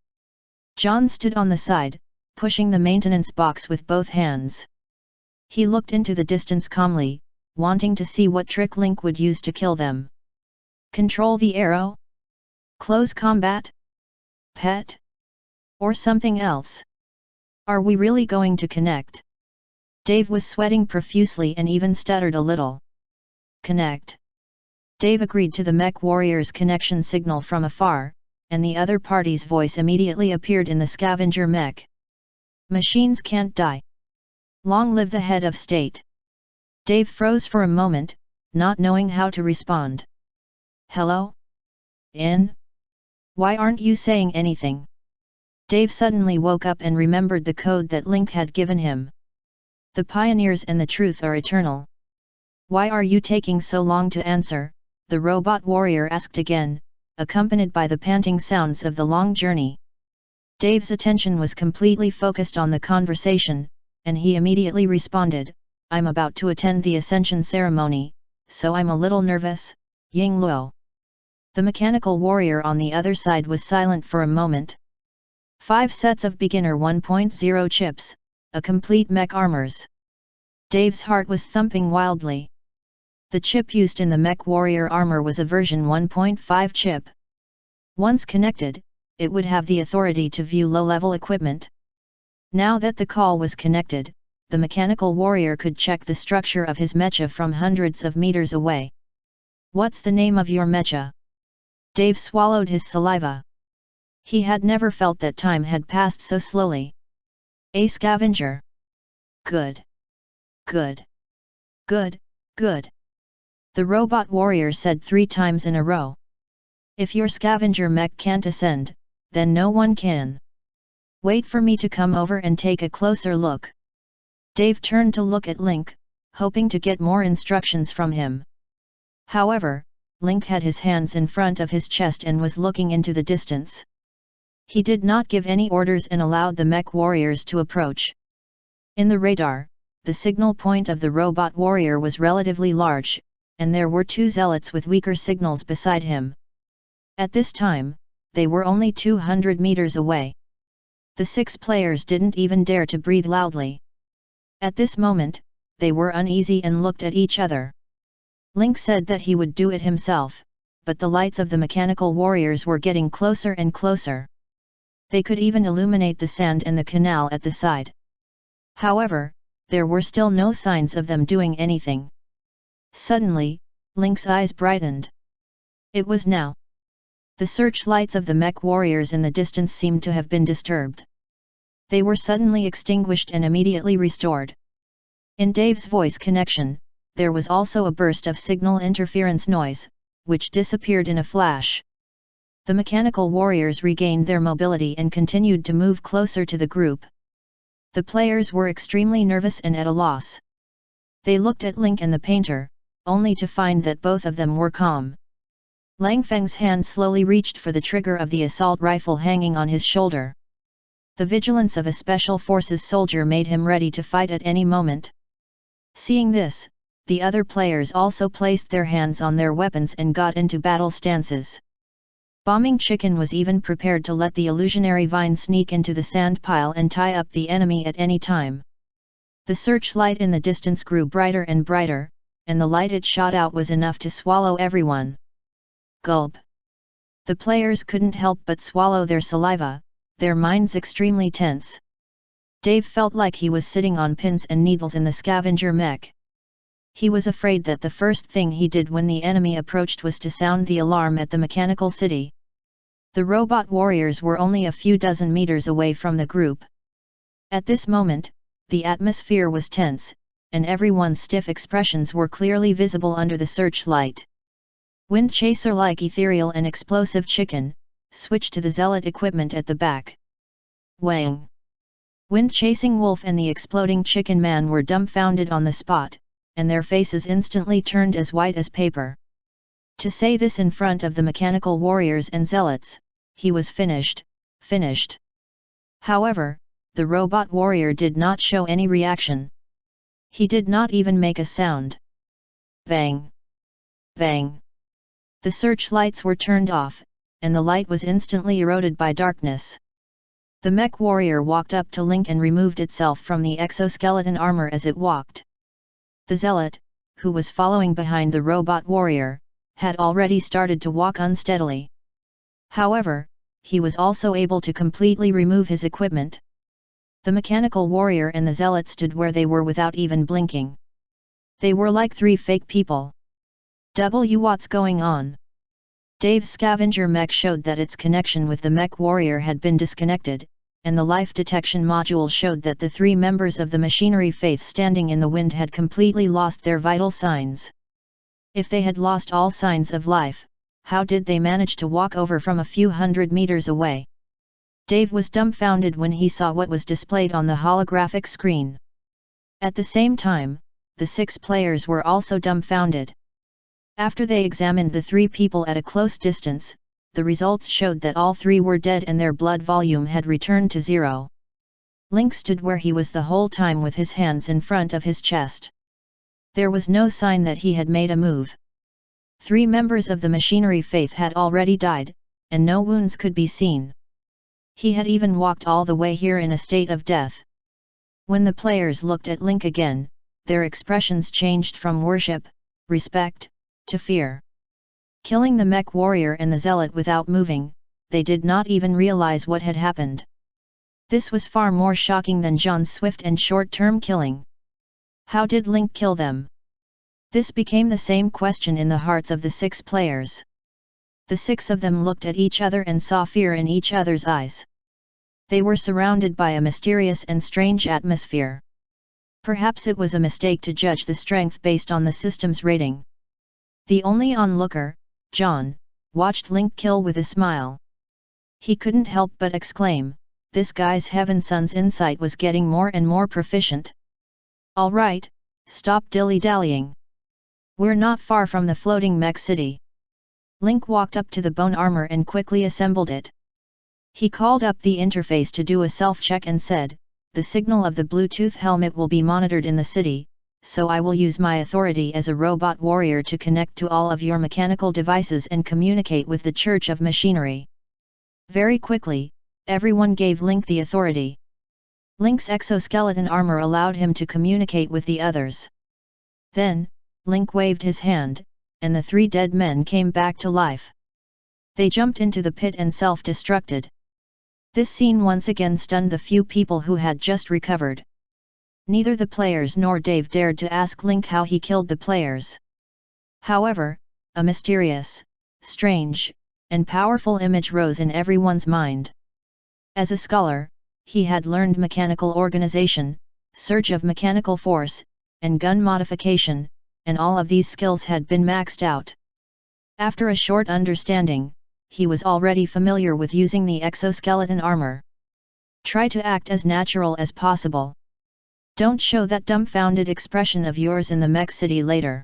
John stood on the side, pushing the maintenance box with both hands. He looked into the distance calmly, wanting to see what trick Link would use to kill them. Control the arrow? Close combat? Pet? Or something else? Are we really going to connect? Dave was sweating profusely and even stuttered a little. Connect. Dave agreed to the mech warrior's connection signal from afar, and the other party's voice immediately appeared in the scavenger mech. Machines can't die. Long live the head of state. Dave froze for a moment, not knowing how to respond. Hello? In? Why aren't you saying anything? Dave suddenly woke up and remembered the code that Link had given him. The pioneers and the truth are eternal. Why are you taking so long to answer? The robot warrior asked again, accompanied by the panting sounds of the long journey. Dave's attention was completely focused on the conversation, and he immediately responded, I'm about to attend the ascension ceremony, so I'm a little nervous, Ying Luo. The mechanical warrior on the other side was silent for a moment. 5 sets of beginner 1.0 chips, a complete mech armors. Dave's heart was thumping wildly. The chip used in the mech warrior armor was a version 1.5 chip. Once connected, it would have the authority to view low-level equipment. Now that the call was connected, the mechanical warrior could check the structure of his mecha from hundreds of meters away. What's the name of your mecha? Dave swallowed his saliva. He had never felt that time had passed so slowly. A scavenger. Good. Good. Good, good. The robot warrior said 3 times in a row. If your scavenger mech can't ascend, then no one can. Wait for me to come over and take a closer look. Dave turned to look at Link, hoping to get more instructions from him. However, Link had his hands in front of his chest and was looking into the distance. He did not give any orders and allowed the mech warriors to approach. In the radar, the signal point of the robot warrior was relatively large, and there were 2 zealots with weaker signals beside him. At this time, they were only 200 meters away. The 6 players didn't even dare to breathe loudly. At this moment, they were uneasy and looked at each other. Link said that he would do it himself, but the lights of the mechanical warriors were getting closer and closer. They could even illuminate the sand and the canal at the side. However, there were still no signs of them doing anything. Suddenly, Link's eyes brightened. It was now. The searchlights of the mech warriors in the distance seemed to have been disturbed. They were suddenly extinguished and immediately restored. In Dave's voice connection, there was also a burst of signal interference noise, which disappeared in a flash. The mechanical warriors regained their mobility and continued to move closer to the group. The players were extremely nervous and at a loss. They looked at Link and the painter, only to find that both of them were calm. Lang Feng's hand slowly reached for the trigger of the assault rifle hanging on his shoulder. The vigilance of a special forces soldier made him ready to fight at any moment. Seeing this, the other players also placed their hands on their weapons and got into battle stances. Bombing Chicken was even prepared to let the illusionary vine sneak into the sand pile and tie up the enemy at any time. The searchlight in the distance grew brighter and brighter, and the light it shot out was enough to swallow everyone. Gulp. The players couldn't help but swallow their saliva, their minds extremely tense. Dave felt like he was sitting on pins and needles in the scavenger mech. He was afraid that the first thing he did when the enemy approached was to sound the alarm at the mechanical city. The robot warriors were only a few dozen meters away from the group. At this moment, the atmosphere was tense, and everyone's stiff expressions were clearly visible under the searchlight. Wind Chaser-like ethereal and explosive chicken, switched to the zealot equipment at the back. Wang! Wind-chasing wolf and the exploding chicken man were dumbfounded on the spot, and their faces instantly turned as white as paper. To say this in front of the mechanical warriors and zealots, he was finished, finished. However, the robot warrior did not show any reaction. He did not even make a sound. Bang! Bang! The searchlights were turned off, and the light was instantly eroded by darkness. The mech warrior walked up to Link and removed itself from the exoskeleton armor as it walked. The zealot, who was following behind the robot warrior, had already started to walk unsteadily. However, he was also able to completely remove his equipment. The mechanical warrior and the zealot stood where they were without even blinking. They were like 3 fake people. What's going on? Dave's scavenger mech showed that its connection with the mech warrior had been disconnected, and the life detection module showed that the 3 members of the machinery faith standing in the wind had completely lost their vital signs. If they had lost all signs of life, how did they manage to walk over from a few hundred meters away? Dave was dumbfounded when he saw what was displayed on the holographic screen. At the same time, the 6 players were also dumbfounded. After they examined the 3 people at a close distance, the results showed that all 3 were dead and their blood volume had returned to 0. Link stood where he was the whole time with his hands in front of his chest. There was no sign that he had made a move. 3 members of the machinery faith had already died, and no wounds could be seen. He had even walked all the way here in a state of death. When the players looked at Link again, their expressions changed from worship, respect, to fear. Killing the mech warrior and the zealot without moving, they did not even realize what had happened. This was far more shocking than John's swift and short-term killing. How did Link kill them? This became the same question in the hearts of the 6 players. The 6 of them looked at each other and saw fear in each other's eyes. They were surrounded by a mysterious and strange atmosphere. Perhaps it was a mistake to judge the strength based on the system's rating. The only onlooker, John, watched Link kill with a smile. He couldn't help but exclaim, "This guy's Heaven-Son's insight was getting more and more proficient." "All right, stop dilly-dallying. We're not far from the floating mech city." Link walked up to the bone armor and quickly assembled it. He called up the interface to do a self-check and said, "The signal of the Bluetooth helmet will be monitored in the city, so I will use my authority as a robot warrior to connect to all of your mechanical devices and communicate with the Church of Machinery." Very quickly, everyone gave Link the authority. Link's exoskeleton armor allowed him to communicate with the others. Then, Link waved his hand, and the 3 dead men came back to life. They jumped into the pit and self-destructed. This scene once again stunned the few people who had just recovered. Neither the players nor Dave dared to ask Link how he killed the players. However, a mysterious, strange, and powerful image rose in everyone's mind. As a scholar, he had learned mechanical organization, surge of mechanical force, and gun modification, and all of these skills had been maxed out. After a short understanding, he was already familiar with using the exoskeleton armor. Try to act as natural as possible. Don't show that dumbfounded expression of yours in the mech city later.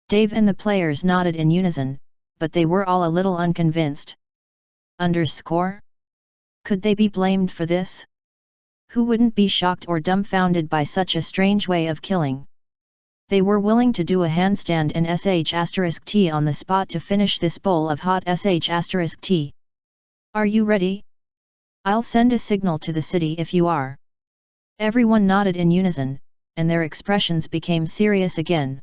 Dave and the players nodded in unison, but they were all a little unconvinced. Could they be blamed for this? Who wouldn't be shocked or dumbfounded by such a strange way of killing? They were willing to do a handstand and sh*t on the spot to finish this bowl of hot sh*t. Are you ready? I'll send a signal to the city if you are. Everyone nodded in unison, and their expressions became serious again.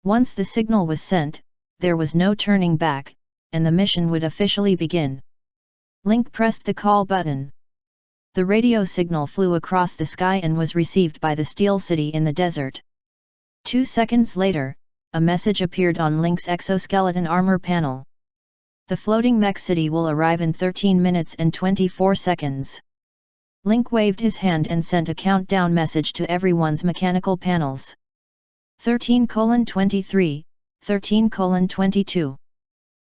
Once the signal was sent, there was no turning back, and the mission would officially begin. Link pressed the call button. The radio signal flew across the sky and was received by the Steel City in the desert. 2 seconds later, a message appeared on Link's exoskeleton armor panel. The floating mech city will arrive in 13 minutes and 24 seconds. Link waved his hand and sent a countdown message to everyone's mechanical panels. 13:23, 13:22.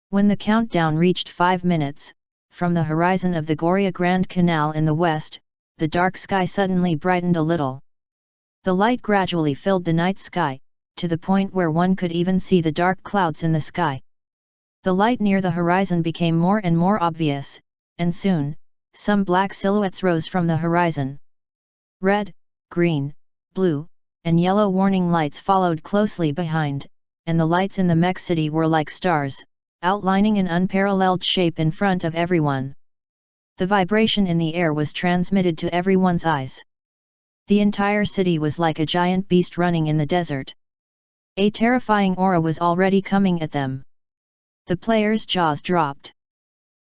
When the countdown reached 5 minutes, from the horizon of the Goria Grand Canal in the west, the dark sky suddenly brightened a little. The light gradually filled the night sky, to the point where one could even see the dark clouds in the sky. The light near the horizon became more and more obvious, and soon, some black silhouettes rose from the horizon. Red, green, blue, and yellow warning lights followed closely behind, and the lights in the mech city were like stars, outlining an unparalleled shape in front of everyone. The vibration in the air was transmitted to everyone's eyes. The entire city was like a giant beast running in the desert. A terrifying aura was already coming at them. The players' jaws dropped.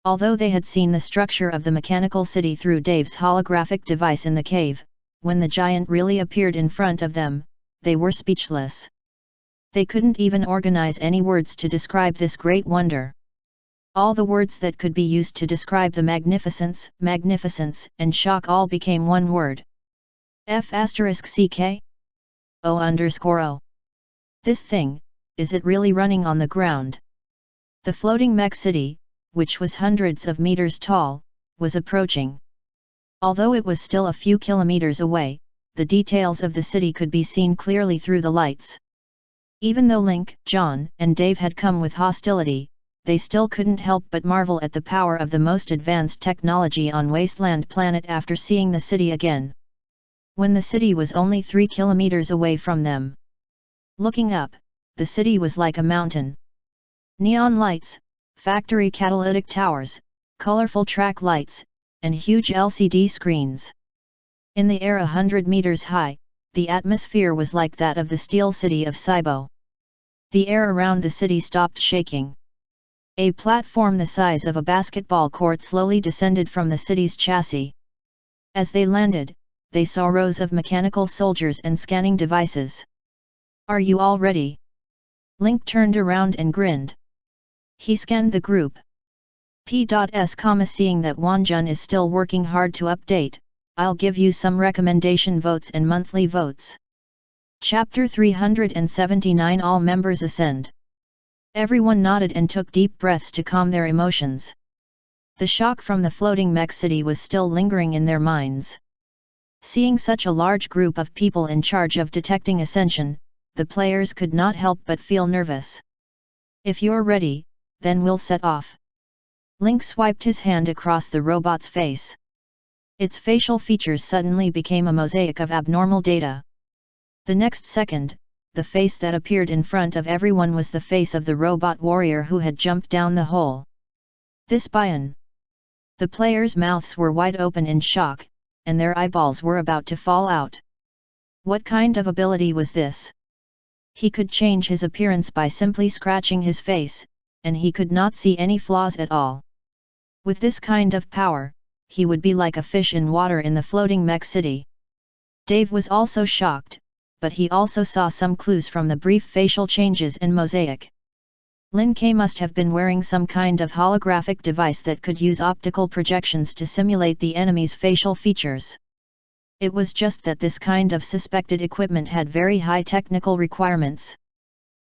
Although they had seen the structure of the mechanical city through Dave's holographic device in the cave, when the giant really appeared in front of them, they were speechless. They couldn't even organize any words to describe this great wonder. All the words that could be used to describe the magnificence, and shock all became one word. F***ck? O_O. This thing, is it really running on the ground? The floating mech city, which was hundreds of meters tall, was approaching. Although it was still a few kilometers away, the details of the city could be seen clearly through the lights. Even though Link, John, and Dave had come with hostility, they still couldn't help but marvel at the power of the most advanced technology on Wasteland Planet after seeing the city again. When the city was only 3 kilometers away from them. Looking up, the city was like a mountain. Neon lights, factory catalytic towers, colorful track lights, and huge LCD screens. In the air 100 meters high, the atmosphere was like that of the steel city of Saibo. The air around the city stopped shaking. A platform the size of a basketball court slowly descended from the city's chassis. As they landed, they saw rows of mechanical soldiers and scanning devices. "Are you all ready?" Link turned around and grinned. He scanned the group. P.S. Seeing that Wanjun is still working hard to update, I'll give you some recommendation votes and monthly votes. Chapter 379 All members ascend. Everyone nodded and took deep breaths to calm their emotions. The shock from the floating mech city was still lingering in their minds. Seeing such a large group of people in charge of detecting ascension, the players could not help but feel nervous. "If you're ready, then we'll set off." Link swiped his hand across the robot's face. Its facial features suddenly became a mosaic of abnormal data. The next second, the face that appeared in front of everyone was the face of the robot warrior who had jumped down the hole. "This Bion." The players' mouths were wide open in shock, and their eyeballs were about to fall out. What kind of ability was this? He could change his appearance by simply scratching his face, and he could not see any flaws at all. With this kind of power, he would be like a fish in water in the floating mech city. Dave was also shocked, but he also saw some clues from the brief facial changes and mosaic. Lin K must have been wearing some kind of holographic device that could use optical projections to simulate the enemy's facial features. It was just that this kind of suspected equipment had very high technical requirements.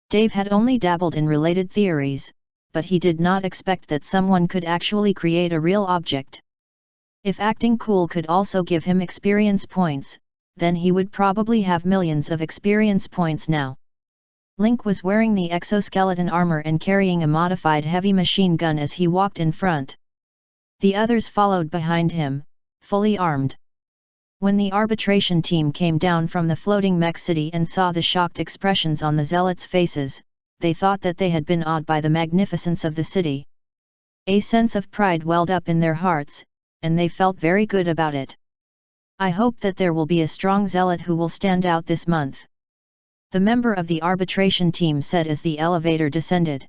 Dave had only dabbled in related theories, but he did not expect that someone could actually create a real object. If acting cool could also give him experience points, then he would probably have millions of experience points now. Link was wearing the exoskeleton armor and carrying a modified heavy machine gun as he walked in front. The others followed behind him, fully armed. When the arbitration team came down from the floating mech city and saw the shocked expressions on the zealots' faces, they thought that they had been awed by the magnificence of the city. A sense of pride welled up in their hearts, and they felt very good about it. "I hope that there will be a strong zealot who will stand out this month," the member of the arbitration team said as the elevator descended.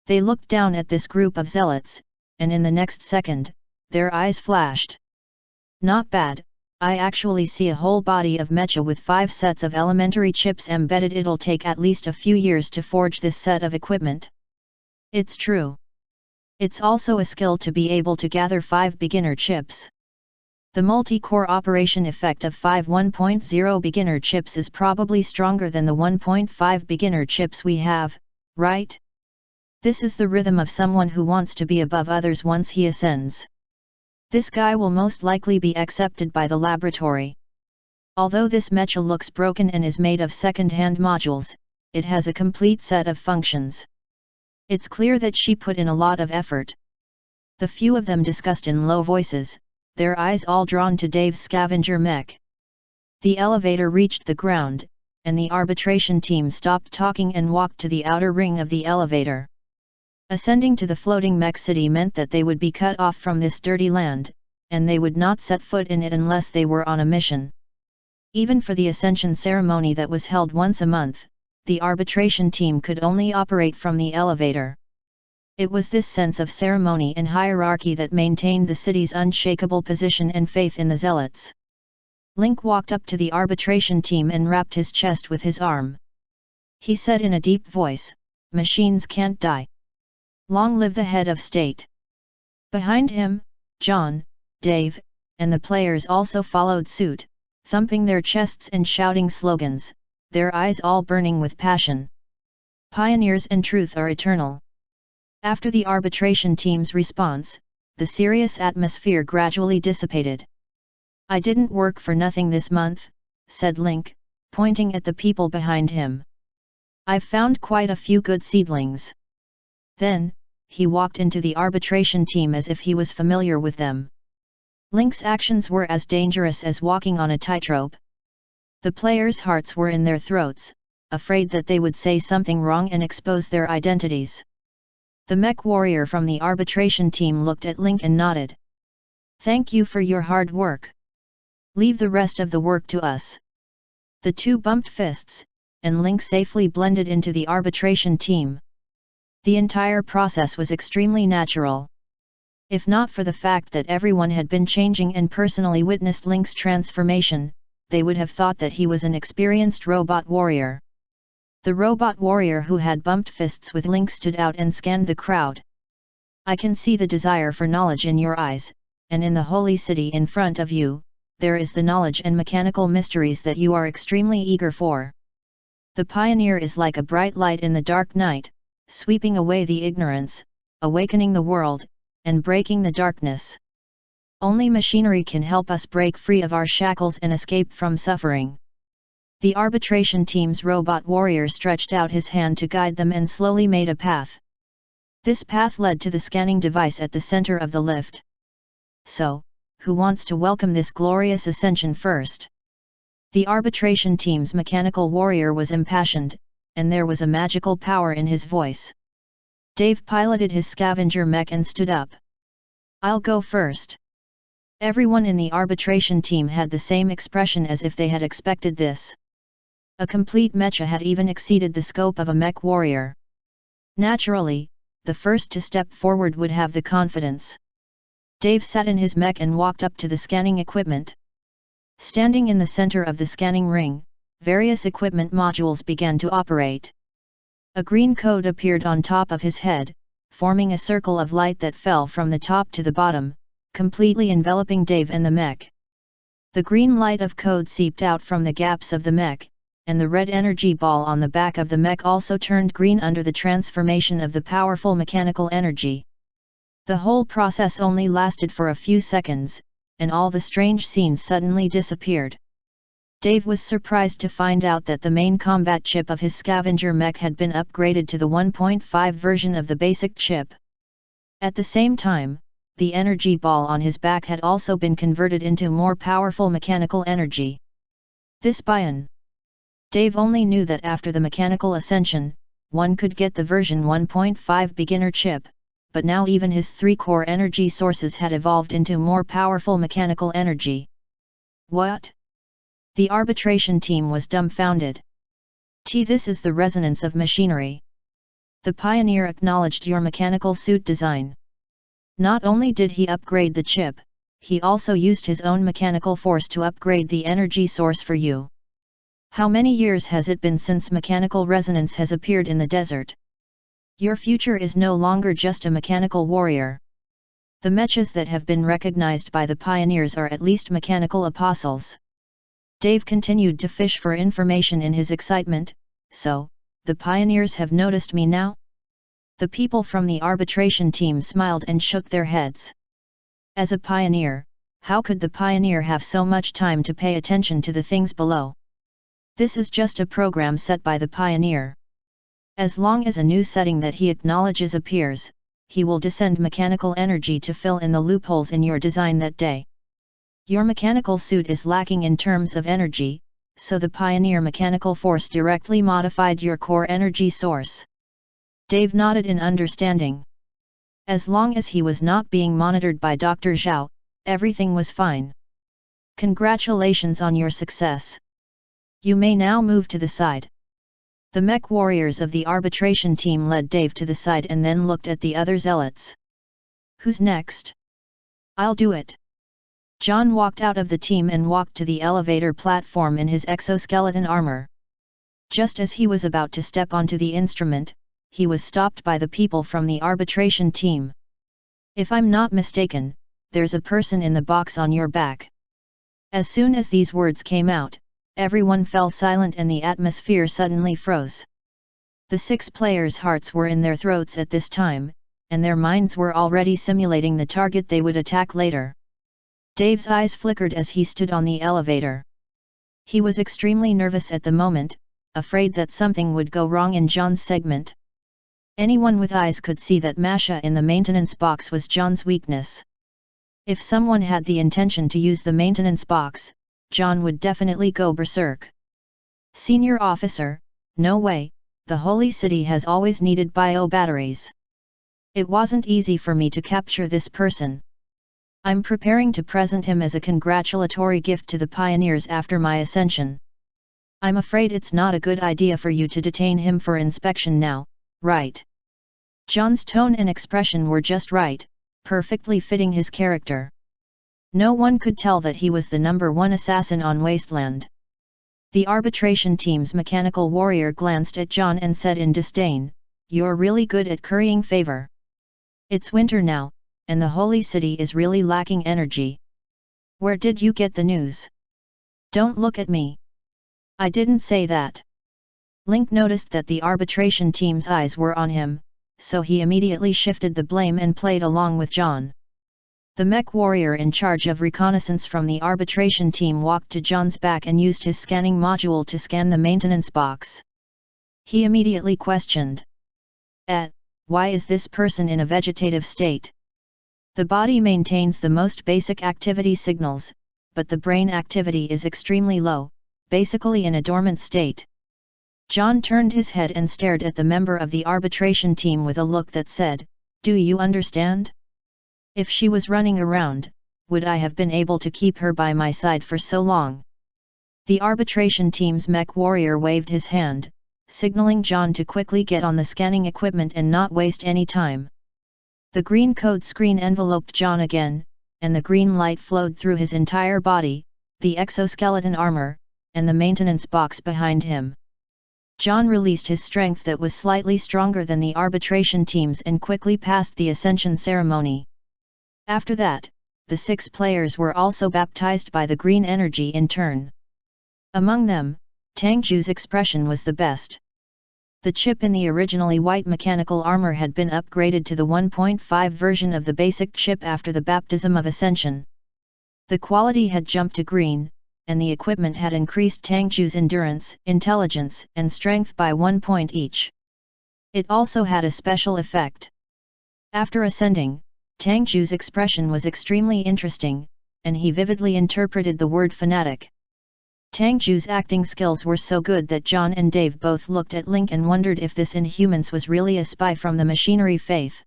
They looked down at this group of zealots, and in the next second, their eyes flashed. "Not bad, I actually see a whole body of mecha with 5 sets of elementary chips embedded. It'll take at least a few years to forge this set of equipment." "It's true. It's also a skill to be able to gather 5 beginner chips. The multi-core operation effect of 5 1.0 beginner chips is probably stronger than the 1.5 beginner chips we have, right? This is the rhythm of someone who wants to be above others once he ascends. This guy will most likely be accepted by the laboratory. Although this mecha looks broken and is made of second-hand modules, it has a complete set of functions. It's clear that she put in a lot of effort." The few of them discussed in low voices, their eyes all drawn to Dave's scavenger mech. The elevator reached the ground, and the arbitration team stopped talking and walked to the outer ring of the elevator. Ascending to the floating mech city meant that they would be cut off from this dirty land, and they would not set foot in it unless they were on a mission. Even for the ascension ceremony that was held once a month, the arbitration team could only operate from the elevator. It was this sense of ceremony and hierarchy that maintained the city's unshakable position and faith in the zealots. Link walked up to the arbitration team and rapped his chest with his arm. He said in a deep voice, "Machines can't die. Long live the head of state." Behind him, John, Dave, and the players also followed suit, thumping their chests and shouting slogans, their eyes all burning with passion. "Pioneers and truth are eternal." After the arbitration team's response, the serious atmosphere gradually dissipated. "I didn't work for nothing this month," said Link, pointing at the people behind him. "I've found quite a few good seedlings." Then, he walked into the arbitration team as if he was familiar with them. Link's actions were as dangerous as walking on a tightrope. The players' hearts were in their throats, afraid that they would say something wrong and expose their identities. The mech warrior from the arbitration team looked at Link and nodded. "Thank you for your hard work. Leave the rest of the work to us." The two bumped fists, and Link safely blended into the arbitration team. The entire process was extremely natural. If not for the fact that everyone had been changing and personally witnessed Link's transformation, they would have thought that he was an experienced robot warrior. The robot warrior who had bumped fists with Link stood out and scanned the crowd. "I can see the desire for knowledge in your eyes, and in the holy city in front of you, there is the knowledge and mechanical mysteries that you are extremely eager for. The pioneer is like a bright light in the dark night, sweeping away the ignorance, awakening the world, and breaking the darkness. Only machinery can help us break free of our shackles and escape from suffering." The arbitration team's robot warrior stretched out his hand to guide them and slowly made a path. This path led to the scanning device at the center of the lift. "So, who wants to welcome this glorious ascension first?" The arbitration team's mechanical warrior was impassioned, and there was a magical power in his voice. Dave piloted his scavenger mech and stood up. "I'll go first." Everyone in the arbitration team had the same expression as if they had expected this. A complete mecha had even exceeded the scope of a mech warrior. Naturally, the first to step forward would have the confidence. Dave sat in his mech and walked up to the scanning equipment. Standing in the center of the scanning ring, various equipment modules began to operate. A green code appeared on top of his head, forming a circle of light that fell from the top to the bottom, completely enveloping Dave and the mech. The green light of code seeped out from the gaps of the mech, and the red energy ball on the back of the mech also turned green under the transformation of the powerful mechanical energy. The whole process only lasted for a few seconds, and all the strange scenes suddenly disappeared. Dave was surprised to find out that the main combat chip of his scavenger mech had been upgraded to the 1.5 version of the basic chip. At the same time, the energy ball on his back had also been converted into more powerful mechanical energy. This buy-in. Dave only knew that after the mechanical ascension, one could get the version 1.5 beginner chip, but now even his three core energy sources had evolved into more powerful mechanical energy. "What?" The arbitration team was dumbfounded. "This is the resonance of machinery. The pioneer acknowledged your mechanical suit design. Not only did he upgrade the chip, he also used his own mechanical force to upgrade the energy source for you. How many years has it been since mechanical resonance has appeared in the desert? Your future is no longer just a mechanical warrior. The mechas that have been recognized by the pioneers are at least mechanical apostles." Dave continued to fish for information in his excitement. "So, the pioneers have noticed me now?" The people from the arbitration team smiled and shook their heads. As a pioneer, how could the pioneer have so much time to pay attention to the things below? This is just a program set by the pioneer. As long as a new setting that he acknowledges appears, he will descend mechanical energy to fill in the loopholes in your design that day. Your mechanical suit is lacking in terms of energy, so the pioneer mechanical force directly modified your core energy source." Dave nodded in understanding. As long as he was not being monitored by Dr. Zhao, everything was fine. "Congratulations on your success. You may now move to the side." The mech warriors of the arbitration team led Dave to the side and then looked at the other zealots. "Who's next?" "I'll do it." John walked out of the team and walked to the elevator platform in his exoskeleton armor. Just as he was about to step onto the instrument, he was stopped by the people from the arbitration team. "If I'm not mistaken, there's a person in the box on your back." As soon as these words came out, everyone fell silent and the atmosphere suddenly froze. The 6 players' hearts were in their throats at this time, and their minds were already simulating the target they would attack later. Dave's eyes flickered as he stood on the elevator. He was extremely nervous at the moment, afraid that something would go wrong in John's segment. Anyone with eyes could see that Masha in the maintenance box was John's weakness. If someone had the intention to use the maintenance box, John would definitely go berserk. Senior officer, no way, the Holy City has always needed bio-batteries. It wasn't easy for me to capture this person. I'm preparing to present him as a congratulatory gift to the pioneers after my ascension. I'm afraid it's not a good idea for you to detain him for inspection now, right? John's tone and expression were just right, perfectly fitting his character. No one could tell that he was the #1 assassin on Wasteland. The arbitration team's mechanical warrior glanced at John and said in disdain, "You're really good at currying favor. It's winter now, and the Holy City is really lacking energy. Where did you get the news? Don't look at me. I didn't say that." Link noticed that the arbitration team's eyes were on him, so he immediately shifted the blame and played along with John. The mech warrior in charge of reconnaissance from the arbitration team walked to John's back and used his scanning module to scan the maintenance box. He immediately questioned, why is this person in a vegetative state? The body maintains the most basic activity signals, but the brain activity is extremely low, basically in a dormant state." John turned his head and stared at the member of the arbitration team with a look that said, "Do you understand? If she was running around, would I have been able to keep her by my side for so long?" The arbitration team's mech warrior waved his hand, signaling John to quickly get on the scanning equipment and not waste any time. The green code screen enveloped John again, and the green light flowed through his entire body, the exoskeleton armor, and the maintenance box behind him. John released his strength that was slightly stronger than the arbitration team's and quickly passed the ascension ceremony. After that, the 6 players were also baptized by the green energy in turn. Among them, Tangju's expression was the best. The chip in the originally white mechanical armor had been upgraded to the 1.5 version of the basic chip after the baptism of ascension. The quality had jumped to green, and the equipment had increased Tangju's endurance, intelligence, and strength by 1 point each. It also had a special effect. After ascending, Tangju's expression was extremely interesting, and he vividly interpreted the word fanatic. Tangju's acting skills were so good that John and Dave both looked at Link and wondered if this Inhumans was really a spy from the machinery faith.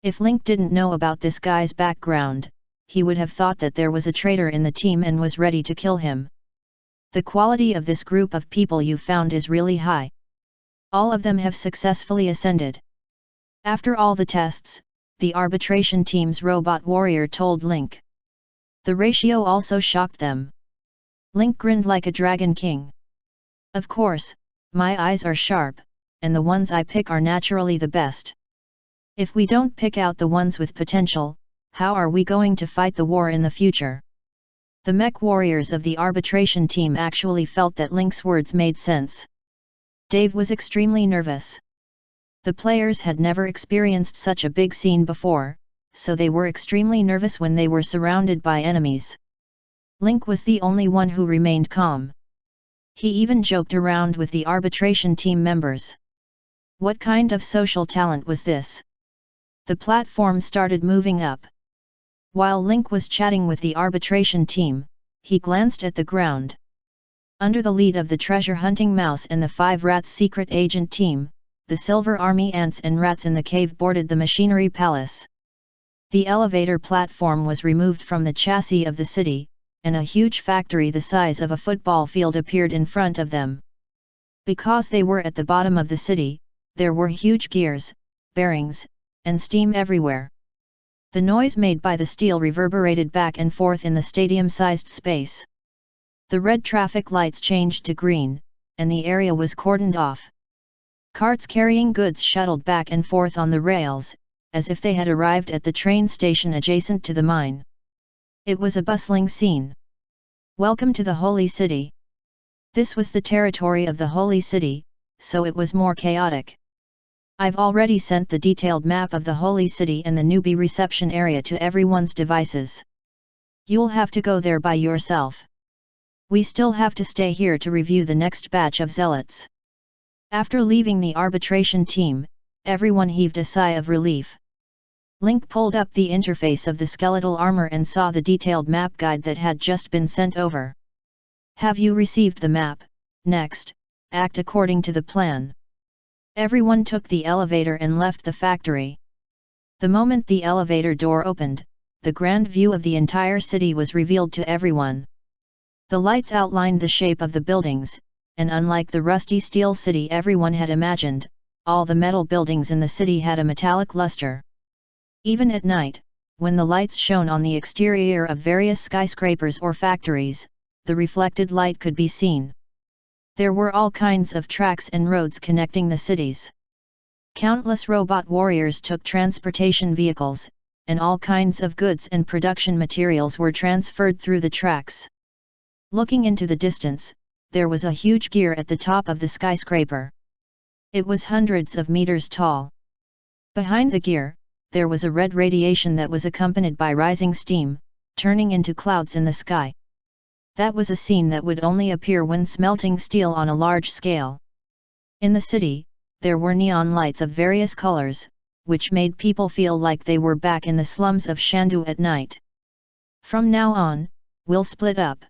If Link didn't know about this guy's background, he would have thought that there was a traitor in the team and was ready to kill him. The quality of this group of people you found is really high. All of them have successfully ascended. After all the tests, the arbitration team's robot warrior told Link. The ratio also shocked them. Link grinned like a dragon king. "Of course, my eyes are sharp, and the ones I pick are naturally the best. If we don't pick out the ones with potential, how are we going to fight the war in the future?" The mech warriors of the arbitration team actually felt that Link's words made sense. Dave was extremely nervous. The players had never experienced such a big scene before, so they were extremely nervous when they were surrounded by enemies. Link was the only one who remained calm. He even joked around with the arbitration team members. What kind of social talent was this? The platform started moving up. While Link was chatting with the arbitration team, he glanced at the ground. Under the lead of the treasure-hunting mouse and the 5 rats secret agent team, the Silver Army ants and rats in the cave boarded the machinery palace. The elevator platform was removed from the chassis of the city, and a huge factory the size of a football field appeared in front of them. Because they were at the bottom of the city, there were huge gears, bearings, and steam everywhere. The noise made by the steel reverberated back and forth in the stadium-sized space. The red traffic lights changed to green, and the area was cordoned off. Carts carrying goods shuttled back and forth on the rails, as if they had arrived at the train station adjacent to the mine. It was a bustling scene. Welcome to the Holy City. This was the territory of the Holy City, so it was more chaotic. I've already sent the detailed map of the Holy City and the newbie reception area to everyone's devices. You'll have to go there by yourself. We still have to stay here to review the next batch of zealots. After leaving the arbitration team, everyone heaved a sigh of relief. Link pulled up the interface of the skeletal armor and saw the detailed map guide that had just been sent over. Have you received the map? Next, act according to the plan. Everyone took the elevator and left the factory. The moment the elevator door opened, the grand view of the entire city was revealed to everyone. The lights outlined the shape of the buildings, and unlike the rusty steel city everyone had imagined, all the metal buildings in the city had a metallic luster. Even at night, when the lights shone on the exterior of various skyscrapers or factories, the reflected light could be seen. There were all kinds of tracks and roads connecting the cities. Countless robot warriors took transportation vehicles, and all kinds of goods and production materials were transferred through the tracks. Looking into the distance, there was a huge gear at the top of the skyscraper. It was hundreds of meters tall. Behind the gear, there was a red radiation that was accompanied by rising steam, turning into clouds in the sky. That was a scene that would only appear when smelting steel on a large scale. In the city, there were neon lights of various colors, which made people feel like they were back in the slums of Shandu at night. From now on, we'll split up.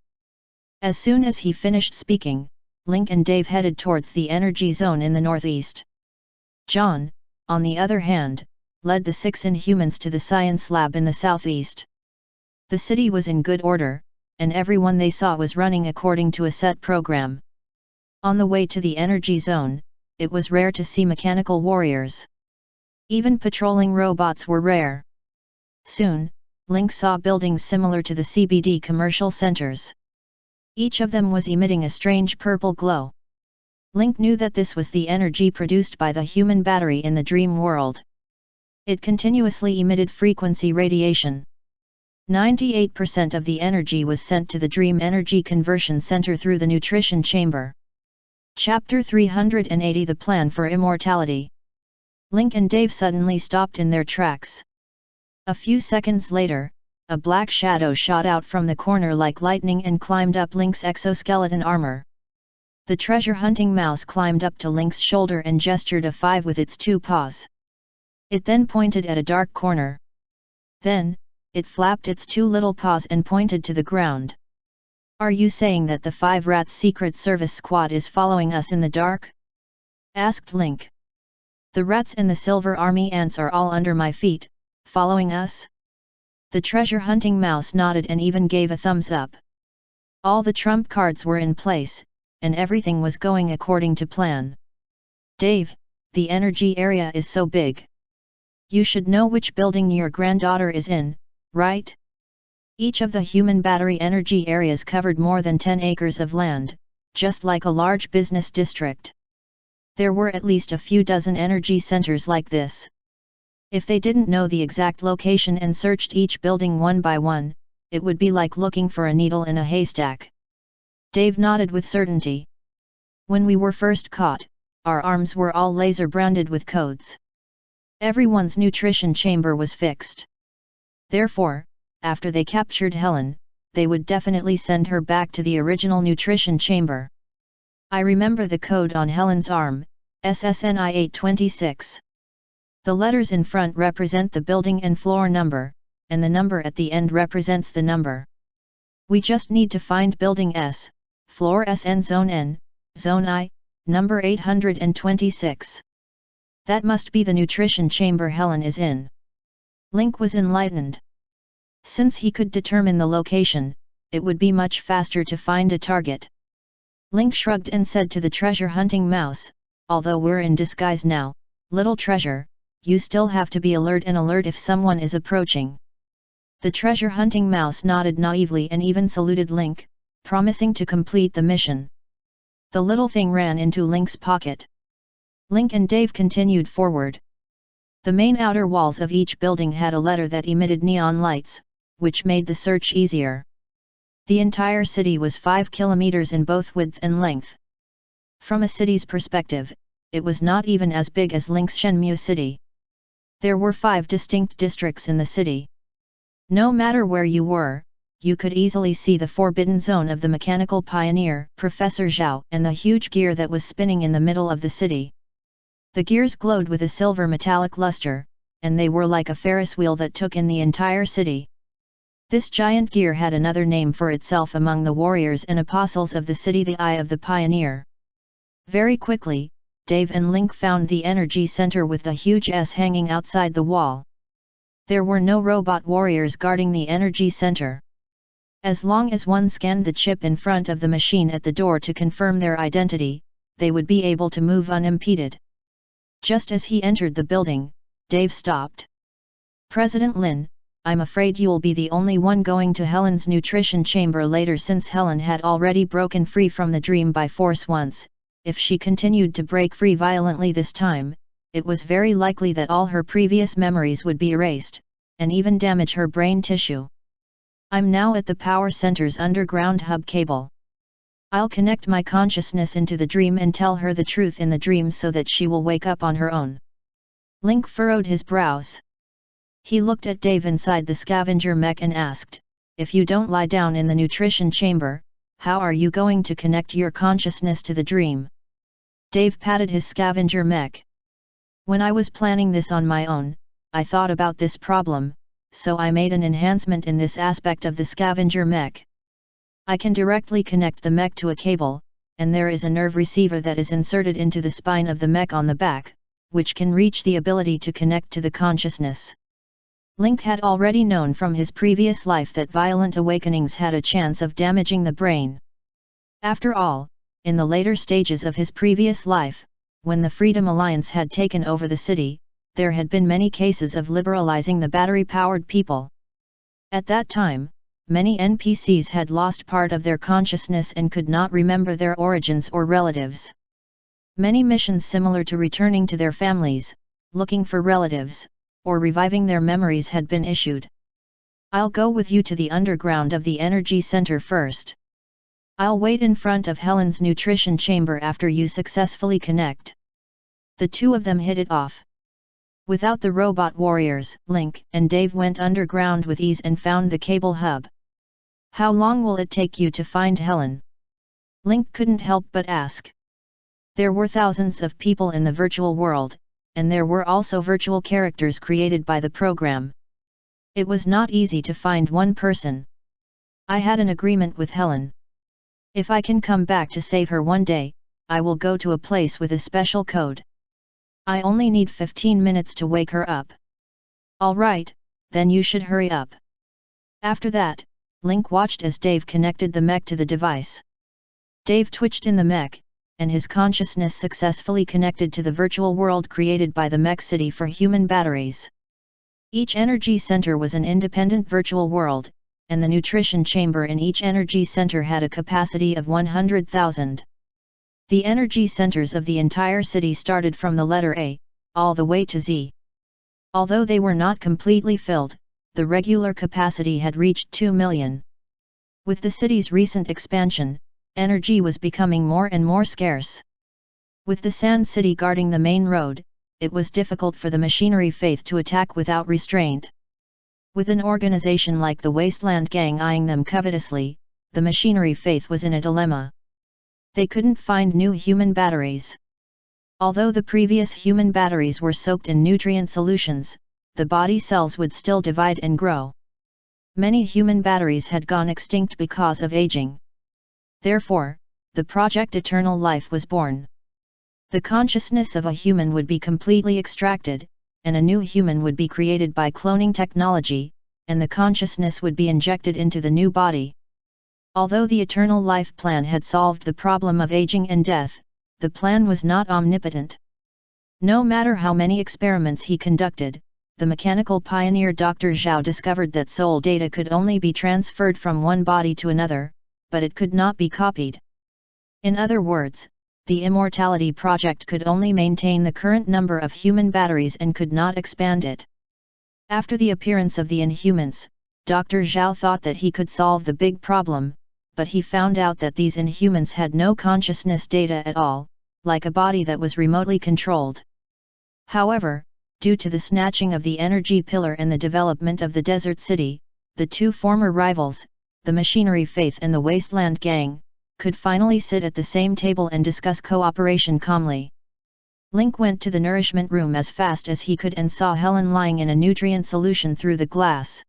As soon as he finished speaking, Link and Dave headed towards the energy zone in the northeast. John, on the other hand, led the 6 Inhumans to the science lab in the southeast. The city was in good order, and everyone they saw was running according to a set program. On the way to the energy zone, it was rare to see mechanical warriors. Even patrolling robots were rare. Soon, Link saw buildings similar to the CBD commercial centers. Each of them was emitting a strange purple glow. Link knew that this was the energy produced by the human battery in the dream world. It continuously emitted frequency radiation. 98% of the energy was sent to the Dream Energy Conversion Center through the Nutrition Chamber. Chapter 380 The Plan for Immortality. Link and Dave suddenly stopped in their tracks. A few seconds later, a black shadow shot out from the corner like lightning and climbed up Link's exoskeleton armor. The treasure-hunting mouse climbed up to Link's shoulder and gestured a 5 with its 2 paws. It then pointed at a dark corner. Then, it flapped its 2 little paws and pointed to the ground. Are you saying that the 5 Rats Secret Service Squad is following us in the dark? Asked Link. The rats and the Silver Army ants are all under my feet, following us? The treasure-hunting mouse nodded and even gave a thumbs up. All the trump cards were in place, and everything was going according to plan. Dave, the energy area is so big. You should know which building your granddaughter is in, right? Each of the human battery energy areas covered more than 10 acres of land, just like a large business district. There were at least a few dozen energy centers like this. If they didn't know the exact location and searched each building one by one, it would be like looking for a needle in a haystack. Dave nodded with certainty. When we were first caught, our arms were all laser branded with codes. Everyone's nutrition chamber was fixed. Therefore, after they captured Helen, they would definitely send her back to the original nutrition chamber. I remember the code on Helen's arm, SSNI 826. The letters in front represent the building and floor number, and the number at the end represents the number. We just need to find building S, floor SN zone N, zone I, number 826. That must be the nutrition chamber Helen is in. Link was enlightened. Since he could determine the location, it would be much faster to find a target. Link shrugged and said to the treasure-hunting mouse, although we're in disguise now, little treasure, you still have to be alert if someone is approaching. The treasure-hunting mouse nodded naively and even saluted Link, promising to complete the mission. The little thing ran into Link's pocket. Link and Dave continued forward. The main outer walls of each building had a letter that emitted neon lights, which made the search easier. The entire city was 5 kilometers in both width and length. From a city's perspective, it was not even as big as Lingshenmu city. There were 5 distinct districts in the city. No matter where you were, you could easily see the forbidden zone of the mechanical pioneer, Professor Zhao, and the huge gear that was spinning in the middle of the city. The gears glowed with a silver metallic luster, and they were like a Ferris wheel that took in the entire city. This giant gear had another name for itself among the warriors and apostles of the city, the Eye of the Pioneer. Very quickly, Dave and Link found the energy center with the huge S hanging outside the wall. There were no robot warriors guarding the energy center. As long as one scanned the chip in front of the machine at the door to confirm their identity, they would be able to move unimpeded. Just as he entered the building, Dave stopped. "President Lin, I'm afraid you'll be the only one going to Helen's nutrition chamber later, since Helen had already broken free from the dream by force once. If she continued to break free violently this time, it was very likely that all her previous memories would be erased, and even damage her brain tissue. I'm now at the power center's underground hub cable. I'll connect my consciousness into the dream and tell her the truth in the dream so that she will wake up on her own." Link furrowed his brows. He looked at Dave inside the scavenger mech and asked, "If you don't lie down in the nutrition chamber, how are you going to connect your consciousness to the dream?" Dave patted his scavenger mech. "When I was planning this on my own, I thought about this problem, so I made an enhancement in this aspect of the scavenger mech. I can directly connect the mech to a cable, and there is a nerve receiver that is inserted into the spine of the mech on the back, which can reach the ability to connect to the consciousness." Link had already known from his previous life that violent awakenings had a chance of damaging the brain. After all, in the later stages of his previous life, when the Freedom Alliance had taken over the city, there had been many cases of liberalizing the battery-powered people. At that time, many NPCs had lost part of their consciousness and could not remember their origins or relatives. Many missions similar to returning to their families, looking for relatives, or reviving their memories had been issued. "I'll go with you to the underground of the energy center first. I'll wait in front of Helen's nutrition chamber after you successfully connect." The two of them hit it off. Without the robot warriors, Link and Dave went underground with ease and found the cable hub. "How long will it take you to find Helen?" Link couldn't help but ask. There were thousands of people in the virtual world, and there were also virtual characters created by the program. It was not easy to find one person. "I had an agreement with Helen. If I can come back to save her one day, I will go to a place with a special code. I only need 15 minutes to wake her up." "All right, then you should hurry up." After that, Link watched as Dave connected the mech to the device. Dave twitched in the mech, and his consciousness successfully connected to the virtual world created by the mech city for human batteries. Each energy center was an independent virtual world, and the nutrition chamber in each energy center had a capacity of 100,000. The energy centers of the entire city started from the letter A, all the way to Z. Although they were not completely filled, the regular capacity had reached 2 million. With the city's recent expansion, energy was becoming more and more scarce. With the Sand City guarding the main road, it was difficult for the machinery faith to attack without restraint. With an organization like the Wasteland Gang eyeing them covetously, the machinery faith was in a dilemma. They couldn't find new human batteries. Although the previous human batteries were soaked in nutrient solutions, the body cells would still divide and grow. Many human batteries had gone extinct because of aging. Therefore, the project Eternal Life was born. The consciousness of a human would be completely extracted, and a new human would be created by cloning technology, and the consciousness would be injected into the new body. Although the Eternal Life plan had solved the problem of aging and death, the plan was not omnipotent. No matter how many experiments he conducted, the mechanical pioneer Dr. Zhao discovered that soul data could only be transferred from one body to another, but it could not be copied. In other words, the Immortality Project could only maintain the current number of human batteries and could not expand it. After the appearance of the Inhumans, Dr. Zhao thought that he could solve the big problem, but he found out that these Inhumans had no consciousness data at all, like a body that was remotely controlled. However, due to the snatching of the energy pillar and the development of the desert city, the two former rivals, the Machinery Faith and the Wasteland Gang, could finally sit at the same table and discuss cooperation calmly. Link went to the nourishment room as fast as he could and saw Helen lying in a nutrient solution through the glass.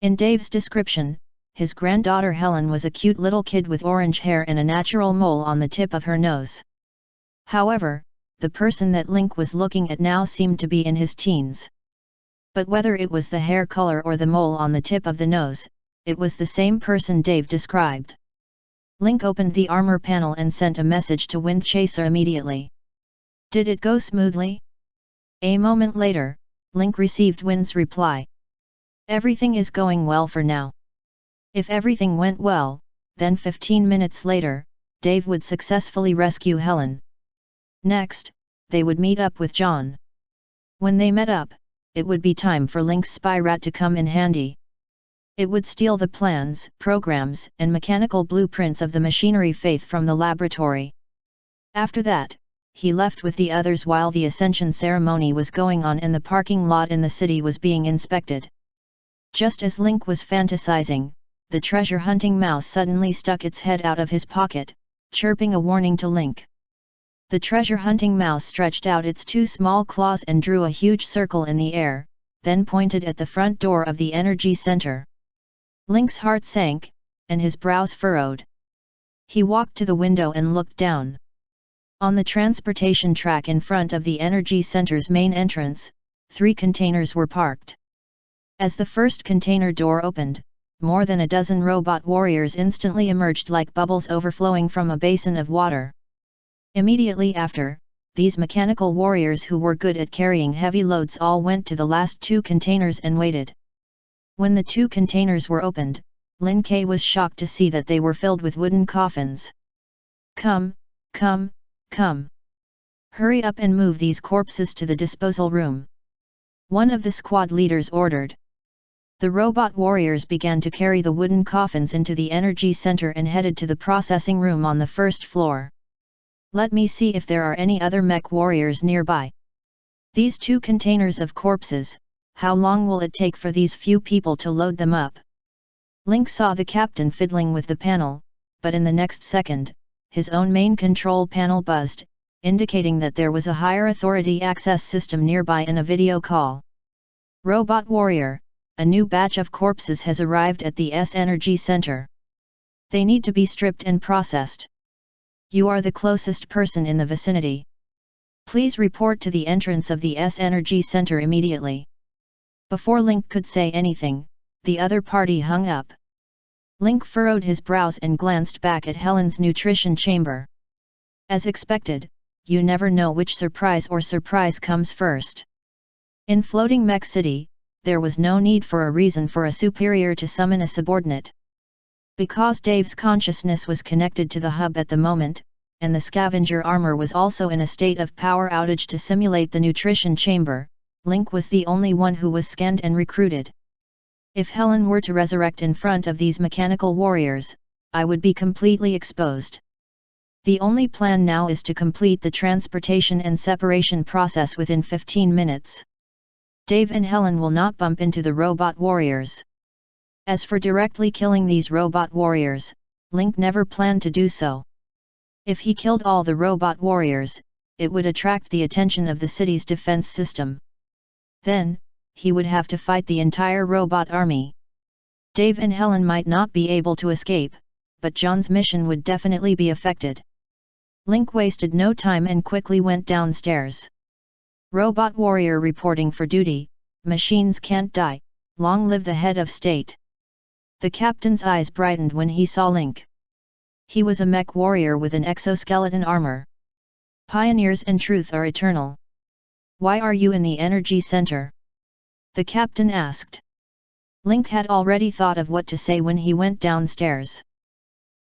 In Dave's description, his granddaughter Helen was a cute little kid with orange hair and a natural mole on the tip of her nose. However, the person that Link was looking at now seemed to be in his teens. But whether it was the hair color or the mole on the tip of the nose, it was the same person Dave described. Link opened the armor panel and sent a message to Wind Chaser immediately. Did it go smoothly? A moment later, Link received Wind's reply. Everything is going well for now. If everything went well, then 15 minutes later, Dave would successfully rescue Helen. Next, they would meet up with John. When they met up, it would be time for Link's spy rat to come in handy. It would steal the plans, programs, and mechanical blueprints of the Machinery Faith from the laboratory. After that, he left with the others while the ascension ceremony was going on and the parking lot in the city was being inspected. Just as Link was fantasizing, the treasure-hunting mouse suddenly stuck its head out of his pocket, chirping a warning to Link. The treasure-hunting mouse stretched out its two small claws and drew a huge circle in the air, then pointed at the front door of the energy center. Link's heart sank, and his brows furrowed. He walked to the window and looked down. On the transportation track in front of the energy center's main entrance, 3 containers were parked. As the first container door opened, more than a dozen robot warriors instantly emerged like bubbles overflowing from a basin of water. Immediately after, these mechanical warriors who were good at carrying heavy loads all went to the last 2 containers and waited. When the 2 containers were opened, Lin Ke was shocked to see that they were filled with wooden coffins. Come, come, come. Hurry up and move these corpses to the disposal room. One of the squad leaders ordered. The robot warriors began to carry the wooden coffins into the energy center and headed to the processing room on the first floor. Let me see if there are any other mech warriors nearby. These 2 containers of corpses, how long will it take for these few people to load them up? Link saw the captain fiddling with the panel, but in the next second, his own main control panel buzzed, indicating that there was a higher authority access system nearby in a video call. Robot warrior, a new batch of corpses has arrived at the S-Energy Center. They need to be stripped and processed. You are the closest person in the vicinity. Please report to the entrance of the S-Energy Center immediately. Before Link could say anything, the other party hung up. Link furrowed his brows and glanced back at Helen's nutrition chamber. As expected, you never know which surprise comes first. In Floating Mech City, there was no need for a reason for a superior to summon a subordinate. Because Dave's consciousness was connected to the hub at the moment, and the scavenger armor was also in a state of power outage to simulate the nutrition chamber, Link was the only one who was scanned and recruited. If Helen were to resurrect in front of these mechanical warriors, I would be completely exposed. The only plan now is to complete the transportation and separation process within 15 minutes. Dave and Helen will not bump into the robot warriors. As for directly killing these robot warriors, Link never planned to do so. If he killed all the robot warriors, it would attract the attention of the city's defense system. Then, he would have to fight the entire robot army. Dave and Helen might not be able to escape, but John's mission would definitely be affected. Link wasted no time and quickly went downstairs. Robot warrior reporting for duty, machines can't die, long live the head of state. The captain's eyes brightened when he saw Link. He was a mech warrior with an exoskeleton armor. Pioneers and truth are eternal. Why are you in the energy center? The captain asked. Link had already thought of what to say when he went downstairs.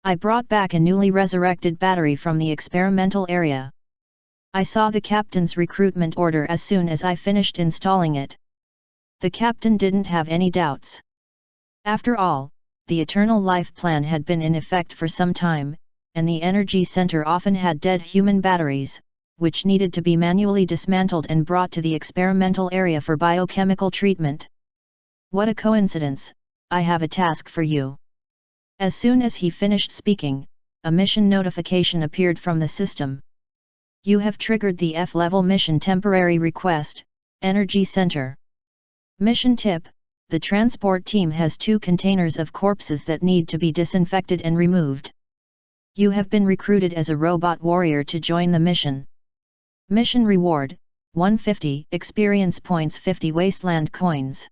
I brought back a newly resurrected battery from the experimental area. I saw the captain's recruitment order as soon as I finished installing it. The captain didn't have any doubts. After all, the Eternal Life Plan had been in effect for some time, and the energy center often had dead human batteries, which needed to be manually dismantled and brought to the experimental area for biochemical treatment. What a coincidence, I have a task for you. As soon as he finished speaking, a mission notification appeared from the system. You have triggered the F-level mission temporary request, Energy Center. Mission tip: the transport team has 2 containers of corpses that need to be disinfected and removed. You have been recruited as a robot warrior to join the mission. Mission reward: 150 experience points, 50 wasteland coins.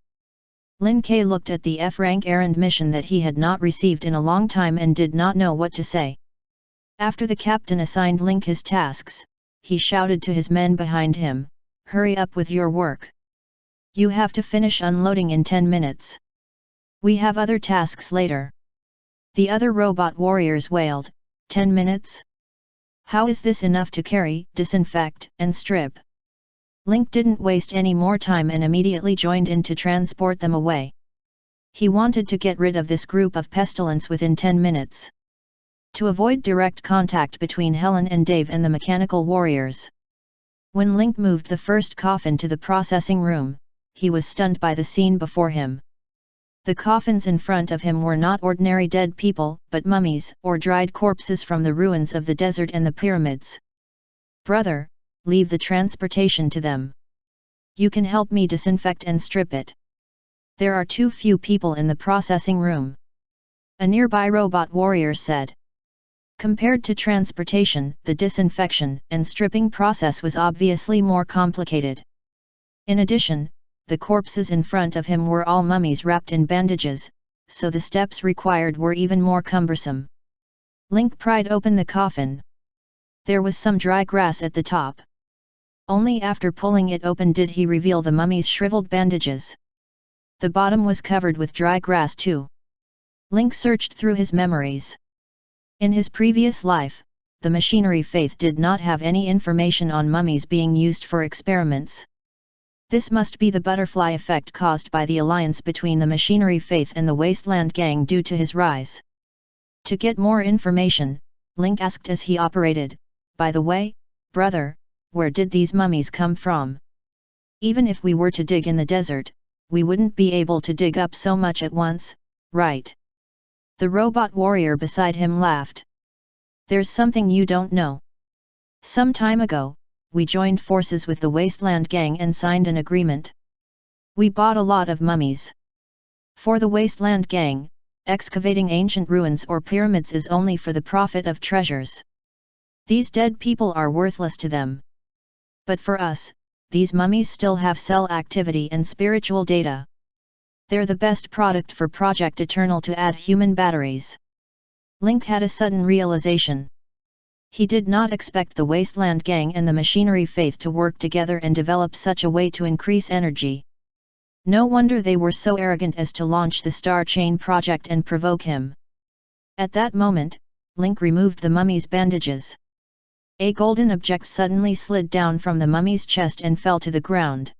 Lin Ke looked at the F-rank errand mission that he had not received in a long time and did not know what to say. After the captain assigned Link his tasks, he shouted to his men behind him, "Hurry up with your work. You have to finish unloading in 10 minutes. We have other tasks later." The other robot warriors wailed, 10 minutes? How is this enough to carry, disinfect, and strip? Link didn't waste any more time and immediately joined in to transport them away. He wanted to get rid of this group of pestilence within 10 minutes. To avoid direct contact between Helen and Dave and the mechanical warriors. When Link moved the first coffin to the processing room, he was stunned by the scene before him. The coffins in front of him were not ordinary dead people, but mummies or dried corpses from the ruins of the desert and the pyramids. "Brother, leave the transportation to them. You can help me disinfect and strip it. There are too few people in the processing room," a nearby robot warrior said. Compared to transportation, the disinfection and stripping process was obviously more complicated. In addition, the corpses in front of him were all mummies wrapped in bandages, so the steps required were even more cumbersome. Link pried open the coffin. There was some dry grass at the top. Only after pulling it open did he reveal the mummy's shriveled bandages. The bottom was covered with dry grass too. Link searched through his memories. In his previous life, the machinery faith did not have any information on mummies being used for experiments. This must be the butterfly effect caused by the alliance between the machinery faith and the Wasteland Gang due to his rise. To get more information, Link asked as he operated, "By the way, brother, where did these mummies come from? Even if we were to dig in the desert, we wouldn't be able to dig up so much at once, right?" The robot warrior beside him laughed. "There's something you don't know. Some time ago, we joined forces with the Wasteland Gang and signed an agreement. We bought a lot of mummies. For the Wasteland Gang, excavating ancient ruins or pyramids is only for the profit of treasures. These dead people are worthless to them. But for us, these mummies still have cell activity and spiritual data. They're the best product for Project Eternal to add human batteries." Link had a sudden realization. He did not expect the Wasteland Gang and the Machinery Faith to work together and develop such a way to increase energy. No wonder they were so arrogant as to launch the Star Chain project and provoke him. At that moment, Link removed the mummy's bandages. A golden object suddenly slid down from the mummy's chest and fell to the ground.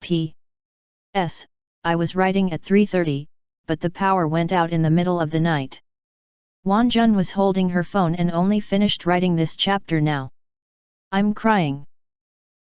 P.S. I was writing at 3:30, but the power went out in the middle of the night. Wanjun was holding her phone and only finished writing this chapter now. I'm crying.